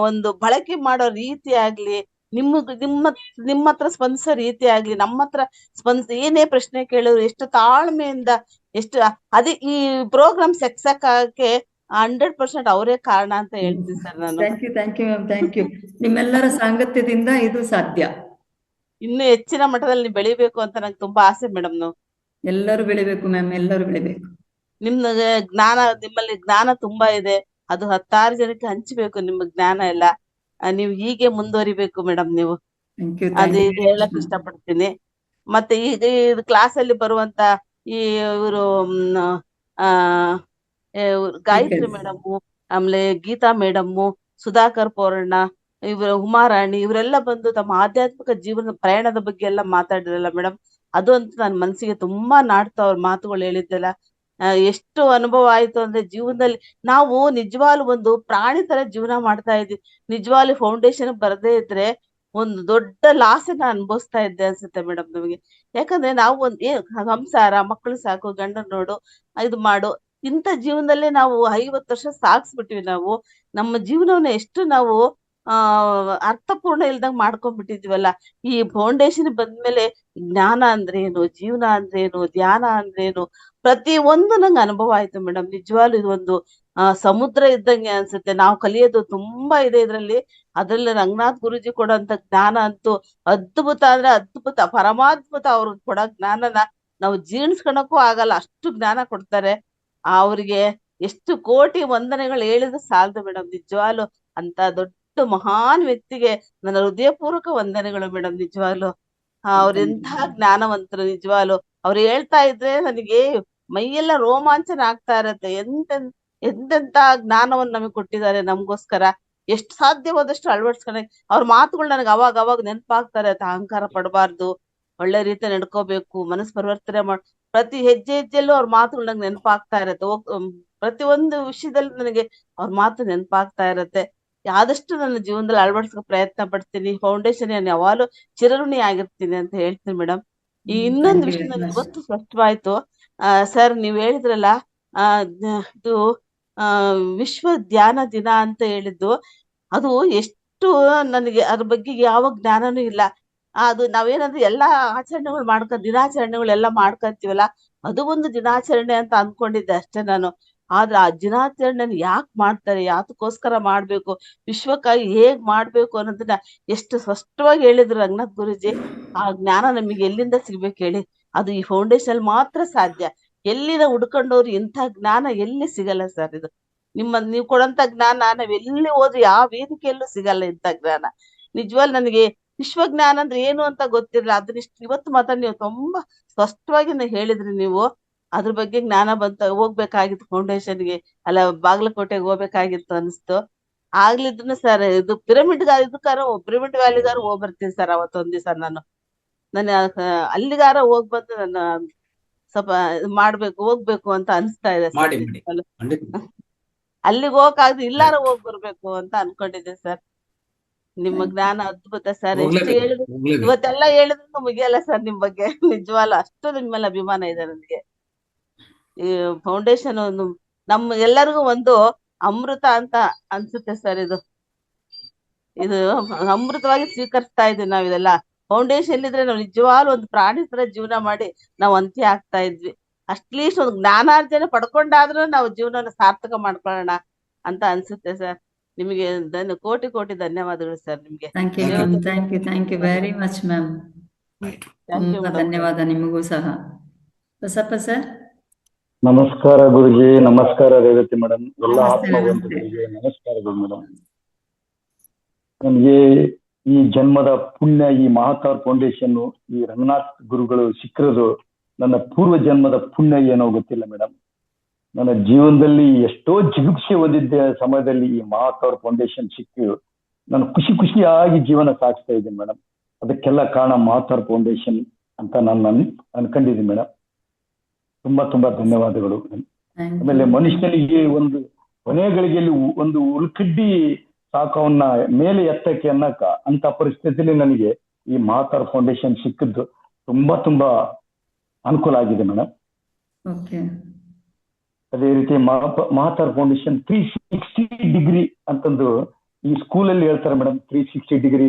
ಒಂದು ಬಳಕೆ ಮಾಡೋ ರೀತಿ ಆಗ್ಲಿ, ನಿಮ್ಮ ಹತ್ರ ಸ್ಪಂದಿಸೋ ರೀತಿ ಆಗ್ಲಿ, ನಮ್ಮ ಹತ್ರ ಏನೇ ಪ್ರಶ್ನೆ ಕೇಳಿದ್ರು ಎಷ್ಟು ತಾಳ್ಮೆಯಿಂದ, ಎಷ್ಟು ಅದೇ ಈ ಪ್ರೋಗ್ರಾಮ್ ಸಕ್ಸಸ್ ಆಗಕ್ಕೆ 100% ಅವರೇ ಕಾರಣ ಅಂತ ಹೇಳ್ತೀನಿ ಸರ್ ನಾನು. Thank you ma'am, thank you. ನಿಮ್ಮೆಲ್ಲರ ಸಾಂಗತ್ಯದಿಂದ ಇದು ಸಾಧ್ಯ. ಇನ್ನು ಹೆಚ್ಚಿನ ಮಟ್ಟದಲ್ಲಿ ನೀವು ಬೆಳಿಬೇಕು ಅಂತ ನಂಗೆ ತುಂಬಾ ಆಸೆ ಮೇಡಮ್. ಎಲ್ಲರೂ ಬೆಳಿಬೇಕು ಮ್ಯಾಮ್, ಎಲ್ಲರೂ ಬೆಳಿಬೇಕು. ನಿಮ್ಗೆ ನಿಮ್ಮಲ್ಲಿ ಜ್ಞಾನ ತುಂಬಾ ಇದೆ. ಅದು 10 ಜನಕ್ಕೆ ಹಂಚಬೇಕು ನಿಮ್ಮ ಜ್ಞಾನ ಎಲ್ಲ. ನೀವು ಹೀಗೆ ಮುಂದುವರಿಬೇಕು ಮೇಡಮ್. ನೀವು ಥ್ಯಾಂಕ್ ಯು, ಅದು ಥ್ಯಾಂಕ್ ಇದು ಯು. ಹೇಳಕ್ ಇಷ್ಟಪಡ್ತೀನಿ. ಮತ್ತೆ ಈಗ ಇದು ಕ್ಲಾಸ್ ಅಲ್ಲಿ ಬರುವಂತ ಇವರು ಗಾಯತ್ರಿ ಮೇಡಮ್ಮು, ಆಮೇಲೆ ಗೀತಾ ಮೇಡಮ್ಮು, ಸುಧಾಕರ್ ಪೌರ್ಣ, ಉಮಾರಾಣಿ, ಇವರೆಲ್ಲ ಬಂದು ತಮ್ಮ ಆಧ್ಯಾತ್ಮಿಕ ಜೀವನದ ಪ್ರಯಾಣದ ಬಗ್ಗೆ ಎಲ್ಲ ಮಾತಾಡಿರಲ್ಲ ಮೇಡಮ್. ಅದು ಅಂತ ನನ್ನ ಮನಸ್ಸಿಗೆ ತುಂಬಾ ನಾಡ್ತಾ ಅವ್ರ ಮಾತುಗಳು ಹೇಳಿದ್ದೆಲ್ಲ. ಎಷ್ಟು ಅನುಭವ ಆಯ್ತು ಅಂದ್ರೆ, ಜೀವನದಲ್ಲಿ ನಾವು ನಿಜವಾಗ್ಲೂ ಒಂದು ಪ್ರಾಣಿ ತರ ಜೀವನ ಮಾಡ್ತಾ ಇದ್ವಿ. ನಿಜವಾಗ್ಲೂ ಫೌಂಡೇಶನ್ ಬರದೇ ಇದ್ರೆ ಒಂದು ದೊಡ್ಡ ಲಾಸ್ ಅನ್ನ ಅನುಭವಿಸ್ತಾ ಇದ್ದೆ ಅನ್ಸುತ್ತೆ ಮೇಡಮ್ ನಮಗೆ. ಯಾಕಂದ್ರೆ ನಾವು ಸಂಸಾರ, ಮಕ್ಕಳು ಸಾಕು, ಗಂಡನ್ ನೋಡು, ಇದು ಮಾಡು, ಇಂಥ ಜೀವನದಲ್ಲೇ ನಾವು 50 ವರ್ಷ ಸಾಗಿಸ್ಬಿಟ್ವಿ. ನಾವು ನಮ್ಮ ಜೀವನವನ್ನ ಎಷ್ಟು ನಾವು ಅರ್ಥಪೂರ್ಣ ಇಲ್ದಂಗ್ ಮಾಡ್ಕೊಂಡ್ಬಿಟ್ಟಿದ್ವಲ್ಲ. ಈ ಫೌಂಡೇಶನ್ ಬಂದ್ಮೇಲೆ ಜ್ಞಾನ ಅಂದ್ರೇನು, ಜೀವನ ಅಂದ್ರೇನು, ಧ್ಯಾನ ಅಂದ್ರೇನು, ಪ್ರತಿ ಒಂದು ನಂಗೆ ಅನುಭವ ಆಯ್ತು ಮೇಡಮ್. ನಿಜವಾಗ್ಲೂ ಇದು ಒಂದು ಸಮುದ್ರ ಇದ್ದಂಗೆ ಅನ್ಸುತ್ತೆ. ನಾವು ಕಲಿಯೋದು ತುಂಬಾ ಇದೆ ಇದ್ರಲ್ಲಿ. ಅದ್ರಲ್ಲಿ ರಂಗನಾಥ್ ಗುರುಜಿ ಕೊಡೋಂತ ಜ್ಞಾನ ಅಂತೂ ಅದ್ಭುತ ಅಂದ್ರೆ ಅದ್ಭುತ, ಪರಮಾದ್ಭುತ. ಅವ್ರು ಕೊಡೋ ಜ್ಞಾನನ ನಾವು ಜೀರ್ಣಿಸ್ಕೊಳಕ್ಕೂ ಆಗಲ್ಲ, ಅಷ್ಟು ಜ್ಞಾನ ಕೊಡ್ತಾರೆ. ಅವ್ರಿಗೆ ಎಷ್ಟು ಕೋಟಿ ವಂದನೆಗಳು ಹೇಳಿದ್ರು ಸಾಲದು ಮೇಡಮ್. ನಿಜವಾಗ್ಲು ಅಂತ ದೊಡ್ಡ ಮಹಾನ್ ವ್ಯಕ್ತಿಗೆ ನನ್ನ ಹೃದಯಪೂರ್ವಕ ವಂದನೆಗಳು ಮೇಡಮ್. ನಿಜವಾಗ್ಲು ಅವ್ರೆಂತಹ ಜ್ಞಾನವಂತರು. ನಿಜವಾಗ್ಲು ಅವ್ರು ಹೇಳ್ತಾ ಇದ್ರೆ ನನಗೆ ಮೈಯೆಲ್ಲ ರೋಮಾಂಚನ ಆಗ್ತಾ ಇರತ್ತೆ. ಎಂತೆಂತ ಜ್ಞಾನವನ್ನು ನಮಗೆ ಕೊಟ್ಟಿದ್ದಾರೆ ನಮ್ಗೋಸ್ಕರ. ಎಷ್ಟು ಸಾಧ್ಯವಾದಷ್ಟು ಅಳವಡಿಸ್ಕೊಂಡೆ ಅವ್ರ ಮಾತುಗಳು ನನಗೆ ಅವಾಗ ನೆನಪಾಗ್ತಾ ಇರತ್ತೆ. ಅಹಂಕಾರ ಪಡಬಾರ್ದು, ಒಳ್ಳೆ ರೀತಿ ನಡ್ಕೋಬೇಕು, ಮನಸ್ಸು ಪರಿವರ್ತನೆ ಪ್ರತಿ ಹೆಜ್ಜೆಯಲ್ಲೂ ಅವ್ರ ಮಾತುಗಳು ನಂಗೆ ನೆನಪಾಗ್ತಾ ಇರತ್ತೆ. ಪ್ರತಿ ಒಂದು ವಿಷಯದಲ್ಲಿ ನನಗೆ ಅವ್ರ ಮಾತು ನೆನಪಾಗ್ತಾ ಇರತ್ತೆ. ಆದಷ್ಟು ನನ್ನ ಜೀವನದಲ್ಲಿ ಅಳವಡಿಸ್ಕೊ ಪ್ರಯತ್ನ ಪಡ್ತೀನಿ. ಫೌಂಡೇಶನ್ ನಾನು ಯಾವಾಗಲೂ ಚಿರಋಣಿ ಆಗಿರ್ತೀನಿ ಅಂತ ಹೇಳ್ತೀನಿ ಮೇಡಮ್. ಈ ಇನ್ನೊಂದು ವಿಷಯ ನನಗೆ ಇವತ್ತು ಸ್ಪಷ್ಟವಾಯ್ತು. ಸರ್ ನೀವ್ ಹೇಳಿದ್ರಲ್ಲ, ಇದು ವಿಶ್ವ ಧ್ಯಾನ ದಿನ ಅಂತ ಹೇಳಿದ್ದು, ಅದು ಎಷ್ಟು ನನಗೆ ಅದ್ರ ಬಗ್ಗೆ ಯಾವ ಜ್ಞಾನನೂ ಇಲ್ಲ. ಅದು ನಾವೇನಾದ್ರೂ ಎಲ್ಲಾ ಆಚರಣೆಗಳು ದಿನಾಚರಣೆಗಳೆಲ್ಲ ಮಾಡ್ಕೊಂತೀವಲ್ಲ, ಅದು ಒಂದು ದಿನಾಚರಣೆ ಅಂತ ಅನ್ಕೊಂಡಿದ್ದೆ ಅಷ್ಟೇ ನಾನು. ಆದ್ರೆ ಆ ದಿನಾಚರಣೆನ ಯಾಕೆ ಮಾಡ್ತಾರೆ, ಯಾತಕ್ಕೋಸ್ಕರ ಮಾಡ್ಬೇಕು, ವಿಶ್ವಕ್ಕಾಗಿ ಹೇಗ್ ಮಾಡ್ಬೇಕು ಅನ್ನೋದನ್ನ ಎಷ್ಟು ಸ್ಪಷ್ಟವಾಗಿ ಹೇಳಿದ್ರು ರಂಗನಾಥ್ ಗುರುಜಿ. ಆ ಜ್ಞಾನ ನಮಗೆ ಎಲ್ಲಿಂದ ಸಿಗ್ಬೇಕು ಹೇಳಿ? ಅದು ಈ ಫೌಂಡೇಶನ್ ಮಾತ್ರ ಸಾಧ್ಯ. ಎಲ್ಲಿನ ಹುಡ್ಕೊಂಡವ್ರು ಇಂಥ ಜ್ಞಾನ ಎಲ್ಲಿ ಸಿಗಲ್ಲ ಸರ್. ಇದು ನೀವು ಕೊಡಂತ ಜ್ಞಾನ ನಾವ್ ಎಲ್ಲಿ ಹೋದ್ರು ಯಾವ ವೇದಿಕೆಯಲ್ಲೂ ಸಿಗಲ್ಲ ಇಂಥ ಜ್ಞಾನ. ನಿಜವಾಗ್ಲೂ ನನಗೆ ವಿಶ್ವಜ್ಞಾನ ಅಂದ್ರೆ ಏನು ಅಂತ ಗೊತ್ತಿರಲ್ಲ. ಅದನ್ನಿಷ್ಟು ಇವತ್ತು ಮಾತ್ರ ನೀವು ತುಂಬಾ ಸ್ಪಷ್ಟವಾಗಿ ಹೇಳಿದ್ರಿ. ನೀವು ಅದ್ರ ಬಗ್ಗೆ ಜ್ಞಾನ ಹೋಗ್ಬೇಕಾಗಿತ್ತು ಫೌಂಡೇಶನ್ಗೆ, ಅಲ್ಲ ಬಾಗಲಕೋಟೆಗೆ ಹೋಗ್ಬೇಕಾಗಿತ್ತು ಅನಿಸ್ತು. ಆಗ್ಲಿದ್ರು ಸರ್ ಇದು ಪಿರಮಿಡ್ ವ್ಯಾಲಿಗಾರ ಹೋಗ್ಬರ್ತೀನಿ ಸರ್. ಅವತ್ತೊಂದ್ ದಿವಸ ನಾನು ಅಲ್ಲಿಗಾರ ಹೋಗ್ಬಂದು ನನ್ನ ಸ್ವಲ್ಪ ಹೋಗ್ಬೇಕು ಅಂತ ಅನಿಸ್ತಾ ಇದೆ ಸರ್. ಅಲ್ಲಿಗೆ ಹೋಗಕ್ಕಾಗ್ದು ಇಲ್ಲಾರ ಬರ್ಬೇಕು ಅಂತ ಅನ್ಕೊಂಡಿದ್ದೆ ಸರ್. ನಿಮ್ಮ ಜ್ಞಾನ ಅದ್ಭುತ ಸರ್. ಎಷ್ಟು ಹೇಳಿದ್ರು ಇವತ್ತೆಲ್ಲ ಹೇಳಿದ್ರು ಮುಗಿಯಲ್ಲ ಸರ್ ನಿಮ್ ಬಗ್ಗೆ. ನಿಜವಾಗ್ಲು ಅಷ್ಟು ನಿಮ್ಮಲ್ಲಿ ಅಭಿಮಾನ ಇದೆ ನನಗೆ. ಈ ಫೌಂಡೇಶನ್ ನಮ್ಮ ಎಲ್ಲರಿಗೂ ಒಂದು ಅಮೃತ ಅಂತ ಅನ್ಸುತ್ತೆ ಸರ್. ಇದು ಅಮೃತವಾಗಿ ಸ್ವೀಕರಿಸ್ತಾ ಇದ್ವಿ ನಾವ್ ಇದೆಲ್ಲ. ಫೌಂಡೇಶನ್ ಇದ್ರೆ ನಾವು ನಿಜವಾಗ್ಲೂ ಒಂದು ಪ್ರಾಣಿ ತರ ಜೀವನ ಮಾಡಿ ನಾವು ಅಂತ್ಯ ಆಗ್ತಾ ಇದ್ವಿ. ಅಟ್ಲೀಸ್ಟ್ ಒಂದು ಜ್ಞಾನಾರ್ಜನೆ ಪಡ್ಕೊಂಡಾದ್ರೂ ನಾವು ಜೀವನನ ಸಾರ್ಥಕ ಮಾಡ್ಕೊಳ್ಳೋಣ ಅಂತ ಅನ್ಸುತ್ತೆ ಸರ್. ನಿಮಗೆ ಕೋಟಿ ಕೋಟಿ ಧನ್ಯವಾದಗಳು ಸರ್. ನಿಮ್ಗೆ thank you ma'am, thank you very much ma'am. Right. Thank you ತುಂಬಾ ಮೇಡಮ್. ಧನ್ಯವಾದ ನಿಮಗೂ ಸಹ. ಬಸಪ್ಪ ಸರ್. ನಮಸ್ಕಾರ ಗುರುಜಿ, ನಮಸ್ಕಾರ ರೇವತಿ ಮೇಡಮ್, ಎಲ್ಲ ನಮಸ್ತೆ, ನಮಸ್ತೆ. ಆತ್ಮಬಂಧುಗಳಿಗೆ ನಮಸ್ಕಾರಗಳು ಮೇಡಮ್. ನನಗೆ ಈ ಜನ್ಮದ ಪುಣ್ಯ, ಈ ಮಹಾತಾರ್ ಫೌಂಡೇಶನ್, ಈ ರಂಗನಾಥ್ ಗುರುಗಳು ಸಿಕ್ಕಿರೋದು ನನ್ನ ಪೂರ್ವ ಜನ್ಮದ ಪುಣ್ಯ ಏನೋ ಗೊತ್ತಿಲ್ಲ ಮೇಡಮ್. ನನ್ನ ಜೀವನದಲ್ಲಿ ಎಷ್ಟೋ ಜಿಗುಪ್ಸೆ ಹೊಂದಿದ್ದ ಸಮಯದಲ್ಲಿ ಈ ಮಹಾತಾರ್ ಫೌಂಡೇಶನ್ ಸಿಕ್ಕಿ ನಾನು ಖುಷಿಯಾಗಿ ಜೀವನ ಸಾಗಿಸ್ತಾ ಇದ್ದೀನಿ ಮೇಡಮ್. ಅದಕ್ಕೆಲ್ಲ ಕಾರಣ ಮಹಾತಾರ್ ಫೌಂಡೇಶನ್ ಅಂತ ನಾನು ಅನ್ಕೊಂಡಿದ್ದೀನಿ ಮೇಡಮ್. ತುಂಬಾ ಧನ್ಯವಾದಗಳು. ಆಮೇಲೆ ಮನುಷ್ಯನಿಗೆ ಒಂದು ಕೊನೆಗಳಿಗೆ ಒಂದು ಉಳ್ಕಡ್ಡಿ ಸಾಕು ಅವನ್ನ ಮೇಲೆ ಎತ್ತಕ್ಕೆ ಅನ್ನಕ ಅಂತ ಪರಿಸ್ಥಿತಿಯಲ್ಲಿ ನನಗೆ ಈ ಮಹಾತಾರ್ ಫೌಂಡೇಶನ್ ಸಿಕ್ಕಿದ್ದು ತುಂಬಾ ಅನುಕೂಲ ಆಗಿದೆ ಮೇಡಮ್. ಓಕೆ. ಅದೇ ರೀತಿ ಮಹಾತಾರ್ ಫೌಂಡೇಶನ್ 360 ಡಿಗ್ರಿ ಅಂತಂದು ಈ ಸ್ಕೂಲಲ್ಲಿ ಹೇಳ್ತಾರೆ ಮೇಡಮ್. 360 ಡಿಗ್ರಿ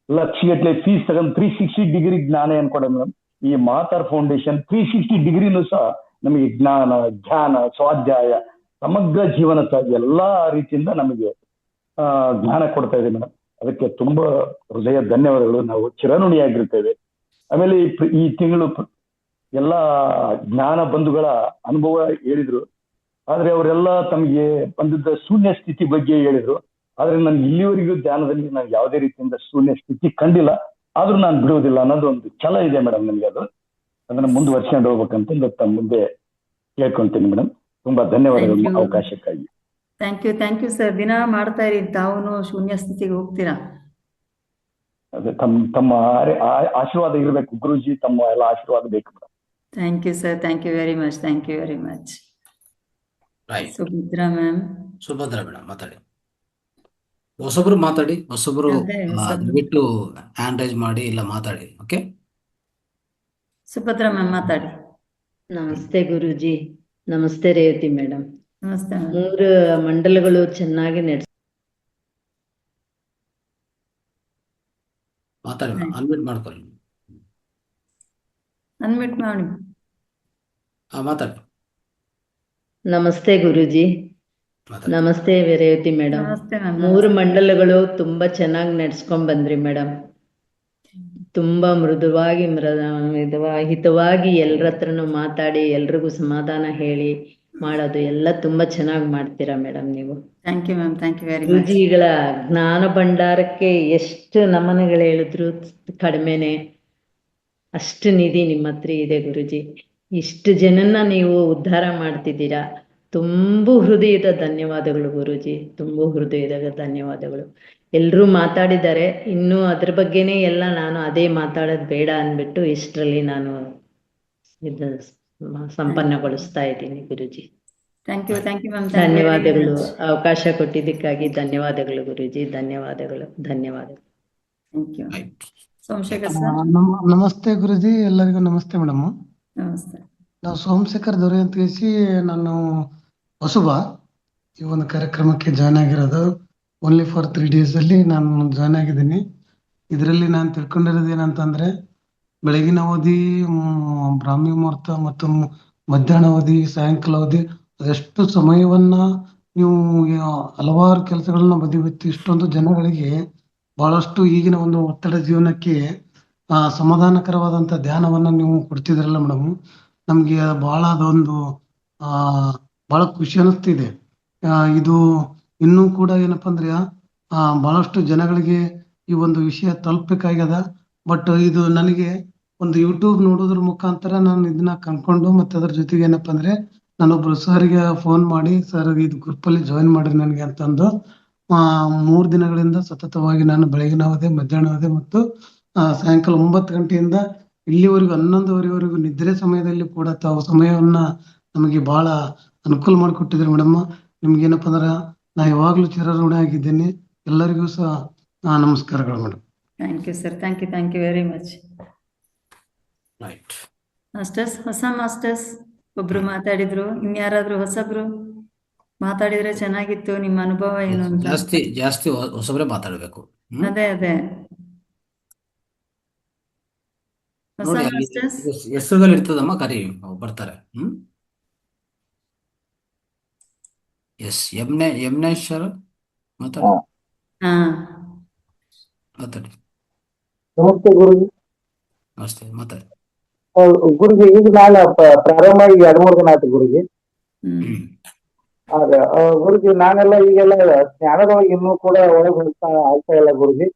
ಲಕ್ಷಗಟ್ಟಲೆ ಫೀಸ್ ತಗೊಂಡು 360 ಡಿಗ್ರಿ ಜ್ಞಾನ ಅನ್ಕೊಡ ಮೇಡಮ್. ಈ ಮಹಾತಾರ್ ಫೌಂಡೇಶನ್ 360 ಡಿಗ್ರಿನೂ ಸಹ ನಮಗೆ ಜ್ಞಾನ, ಧ್ಯಾನ, ಸ್ವಾಧ್ಯಾಯ, ಸಮಗ್ರ ಜೀವನ ಎಲ್ಲಾ ರೀತಿಯಿಂದ ನಮಗೆ ಜ್ಞಾನ ಕೊಡ್ತಾ ಇದೆ ಮೇಡಮ್. ಅದಕ್ಕೆ ತುಂಬಾ ಹೃದಯ ಧನ್ಯವಾದಗಳು. ನಾವು ಚಿರಋಣಿಯಾಗಿರ್ತೇವೆ. ಆಮೇಲೆ ಈ ತಿಂಗಳು ಎಲ್ಲ ಜ್ಞಾನ ಬಂಧುಗಳ ಅನುಭವ ಹೇಳಿದ್ರು. ಆದ್ರೆ ಅವರೆಲ್ಲ ತಮಗೆ ಬಂದಿದ್ದ ಶೂನ್ಯ ಸ್ಥಿತಿ ಬಗ್ಗೆ ಹೇಳಿದ್ರು. ಆದ್ರೆ ನನ್ಗೆ ಇಲ್ಲಿವರೆಗೂ ಧ್ಯಾನದಲ್ಲಿ ನಾನು ಯಾವುದೇ ರೀತಿಯಿಂದ ಶೂನ್ಯ ಸ್ಥಿತಿ ಕಂಡಿಲ್ಲ. ಆದ್ರೂ ನಾನು ಬಿಡುವುದಿಲ್ಲ ಅನ್ನೋದು ಒಂದು ಛಲ ಇದೆ ಮೇಡಮ್ ನನಗೆ. ಅದನ್ನ ಮುಂದುವರ್ಸ್ಕೊಂಡು ಹೋಗ್ಬೇಕಂತ ತಮ್ಮ ಮುಂದೆ ಕೇಳ್ಕೊಂತೀನಿ ಮೇಡಮ್. ತುಂಬಾ ಧನ್ಯವಾದಗಳು ಅವಕಾಶಕ್ಕಾಗಿ. Thank you sir. ದಿನ ಮಾಡ್ತಾ ಇರಿ, ತಾವು ಶೂನ್ಯ ಸ್ಥಿತಿಗೆ ಹೋಗ್ತೀರಾ. ಅದೇ ತಮ್ಮ ಆಶೀರ್ವಾದ ಇರಬೇಕು ಗುರುಜಿ, ತಮ್ಮ ಎಲ್ಲ ಆಶೀರ್ವಾದ ಬೇಕು madam. Thank you sir, thank you very much. Right. Sumitra ma'am. Subhadra madam ಮಾತಾಡಿ. ಹೊಸಬ್ರು ಮಾತಾಡಿ, ಹೊಸಬ್ರು ದಯವಿಟ್ಟು ಹ್ಯಾಂಡ್ ರೈಸ್ ಮಾಡಿ ಇಲ್ಲ ಮಾತಾಡಿ. ಓಕೆ, ಸುಭದ್ರಾ ಮ್ಯಾಮ್ ಮಾತಾಡಿ. ನಮಸ್ತೆ ಗುರುಜಿ. ನಮಸ್ತೆ ರೇವತಿ ಮೇಡಮ್. ನಮಸ್ತೆ ಮ್ಯಾಮ್. 3 ಮಂಡಲಗಳು ಚೆನ್ನಾಗಿ ಮಾತಾಡಿ ಮೇಡಮ್. ಅನ್ಮ್ಯೂಟ್ ಮಾಡ್ಕೊಳ್ಳಿ. ಅನ್ಮ್ಯೂಟ್ ಮಾಡಿ. ಮಾತಾಡಿ. ನಮಸ್ತೆ ಗುರುಜಿ. ನಮಸ್ತೆ ರೇವತಿ ಮೇಡಮ್. ನಮಸ್ತೆ ಮ್ಯಾಮ್. 3 ಮಂಡಲಗಳು ತುಂಬಾ ಚೆನ್ನಾಗಿ ನಡ್ಸ್ಕೊಂಡ್ ಬಂದ್ರಿ ಮೇಡಮ್. ತುಂಬಾ ಮೃದುವಾಗಿ ಹಿತವಾಗಿ ಎಲ್ರ ಹತ್ರನೂ ಮಾತಾಡಿ ಎಲ್ರಿಗೂ ಸಮಾಧಾನ ಹೇಳಿ ಮಾಡೋದು ಎಲ್ಲ ತುಂಬಾ ಚೆನ್ನಾಗಿ ಮಾಡ್ತೀರಾ ಮೇಡಮ್ ನೀವು. Thank you ma'am, thank you very much. ಗುರುಜಿಗಳ ಜ್ಞಾನ ಭಂಡಾರಕ್ಕೆ ಎಷ್ಟು ನಮನಗಳು ಹೇಳಿದ್ರು ಕಡಿಮೆನೆ. ಅಷ್ಟು ನಿಧಿ ನಿಮ್ಮ ಹತ್ರ ಇದೆ ಗುರುಜಿ. ಇಷ್ಟು ಜನನ್ನ ನೀವು ಉದ್ಧಾರ ಮಾಡ್ತಿದ್ದೀರಾ. ತುಂಬು ಹೃದಯದ ಧನ್ಯವಾದಗಳು ಗುರುಜಿ, ತುಂಬು ಹೃದಯದ ಧನ್ಯವಾದಗಳು. ಎಲ್ರೂ ಮಾತಾಡಿದ್ದಾರೆ, ಇನ್ನು ಅದ್ರ ಬಗ್ಗೆನೇ ಎಲ್ಲ ನಾನು ಅದೇ ಮಾತಾಡೋದು ಬೇಡ ಅಂದ್ಬಿಟ್ಟು ಇಷ್ಟರಲ್ಲಿ ನಾನು ಇದು ಸಂಪನ್ನಗೊಳಿಸ್ತಾ ಇದ್ದೀನಿ ಗುರುಜಿ. Thank you ma'am. ಧನ್ಯವಾದಗಳು. ಅವಕಾಶ ಕೊಟ್ಟಿದ್ದಕ್ಕಾಗಿ ಧನ್ಯವಾದಗಳು ಗುರುಜಿ. ಧನ್ಯವಾದಗಳು. Thank you. ಸೋಮಶೇಖರ್ ಸರ್. ನಮಸ್ತೆ ಗುರುಜಿ, ಎಲ್ಲರಿಗೂ ನಮಸ್ತೆ ಮೇಡಮ್. ನಮಸ್ತೆ. ನಾವು ಸೋಮಶೇಖರ್ ದೊರೆ ಅಂತ ಹೇಳಿ ನಾನು ಹೊಸಬ ಈ ಒಂದು ಕಾರ್ಯಕ್ರಮಕ್ಕೆ ಜಾಯ್ನ್ ಆಗಿರೋದು. ಓನ್ಲಿ ಫಾರ್ 3 days ಅಲ್ಲಿ ನಾನು ಜಾಯ್ನ್ ಆಗಿದ್ದೀನಿ. ಇದರಲ್ಲಿ ನಾನು ತಿಳ್ಕೊಂಡಿರೋದು ಏನಂತಂದ್ರೆ, ಬೆಳಗಿನ ಅವಧಿ, ಬ್ರಾಹ್ಮಿ ಮುಹೂರ್ತ ಮತ್ತು ಮಧ್ಯಾಹ್ನ ಅವಧಿ, ಸಾಯಂಕಾಲ ಅವಧಿ, ಅದೆಷ್ಟು ಸಮಯವನ್ನ ನೀವು ಹಲವಾರು ಕೆಲಸಗಳನ್ನ ಬದಿಗೊತ್ತಿ ಇಷ್ಟೊಂದು ಜನಗಳಿಗೆ ಬಹಳಷ್ಟು ಈಗಿನ ಒಂದು ಒತ್ತಡ ಜೀವನಕ್ಕೆ ಸಮಾಧಾನಕರವಾದಂತ ಧ್ಯಾನವನ್ನ ನೀವು ಕೊಡ್ತಿದ್ರಲ್ಲ ಮೇಡಮ್. ನಮ್ಗೆ ಬಹಳ ಅದೊಂದು ಬಹಳ ಖುಷಿ ಅನಿಸ್ತಿದೆ. ಇದು ಇನ್ನೂ ಕೂಡ ಏನಪ್ಪಾ ಅಂದ್ರೆ ಬಹಳಷ್ಟು ಜನಗಳಿಗೆ ಈ ಒಂದು ವಿಷಯ ತಲುಪಬೇಕಾಗ್ಯದ. ಬಟ್ ಇದು ನನಗೆ ಒಂದು ಯೂಟ್ಯೂಬ್ ನೋಡೋದ್ರ ಮುಖಾಂತರ ನಾನು ಇದನ್ನ ಕಂಡ್ಕೊಂಡು, ಮತ್ತೆ ಅದ್ರ ಜೊತೆಗೆ ಏನಪ್ಪಾ ಅಂದ್ರೆ ನಾನೊಬ್ರು ಸರ್ಗೆ ಫೋನ್ ಮಾಡಿ, ಸರ್ ಇದು ಗ್ರೂಪ್ ಅಲ್ಲಿ ಜಾಯಿನ್ ಮಾಡ್ರಿ ನನಗೆ ಅಂತಂದು 3 ದಿನಗಳಿಂದ ಸತತವಾಗಿ ನಾನು ಬೆಳಗಿನ ಅವಧಿ, ಮಧ್ಯಾಹ್ನ ಅವಧಿ ಮತ್ತು ಸಾಯಂಕಾಲ 9 ಗಂಟೆಯಿಂದ ಇಲ್ಲಿವರೆಗೂ 11:30ವರೆಗೂ ನಿದ್ರೆ ಸಮಯದಲ್ಲಿ ಕೂಡ ತಾವು ಸಮಯವನ್ನ ನಮಗೆ ಬಹಳ ಅನುಕೂಲ ಮಾಡಿಕೊಟ್ಟಿದ್ರಿ ಮೇಡಮ್. ನಿಮ್ಗೆ ಏನಪ್ಪಾ ಅಂದ್ರ ನಾ ಯಾವಾಗ್ಲೂ ಚಿರಋಣಿ ಆಗಿದ್ದೀನಿ. ಎಲ್ಲರಿಗೂ ಸಹ ನಮಸ್ಕಾರಗಳು madam. Thank you sir, thank you very much. Masters, ಹೊಸ ಮಾಸ್ಟರ್ಸ್ ಒಬ್ರು ಮಾತಾಡಿದ್ರು, ಇನ್ಯಾರಾದ್ರೂ ಹೊಸಬ್ರು ಮಾತಾಡಿದ್ರೆ ಚೆನ್ನಾಗಿತ್ತು. ನಿಮ್ಮ ಅನುಭವ ಏನು ಅಂತ. ಜಾಸ್ತಿ ಹೊಸಬ್ರೆ ಮಾತಾಡ್ಬೇಕು. ಅದೇ ಹೊಸ ನೋಡಿ, ಮಾಸ್ಟರ್ಸ್. ಹೆಸರುಗಳು ಇರ್ತದಮ್ಮ, ಕರಿ ಬರ್ತಾರೆ. ಎಸ್, ಯಮ್ನೇಶ್ವರ್ ಮಾತಾಡಿ ಹಾ ಮಾತಾಡಿ. ನಮಸ್ತೆ ಗುರುಜಿ. ನಮಸ್ತೆ, ಮಾತಾಡಿ. ಗುರುಜಿ ಈಗ ನಾನು ಪ್ರಾರಂಭ ಈಗ 2-3 ದಿನ ಆಯ್ತು ಗುರುಜಿ. ಅದೇ ಗುರುಜಿ ನಾನೆಲ್ಲ ಈಗೆಲ್ಲ ಜ್ಞಾನದೊಳಗೆ ಇನ್ನೂ ಕೂಡ ಒಳಗೆ ಹೋಗ್ತಾ ಆಗ್ತಾ ಇಲ್ಲ ಗುರುಜಿ.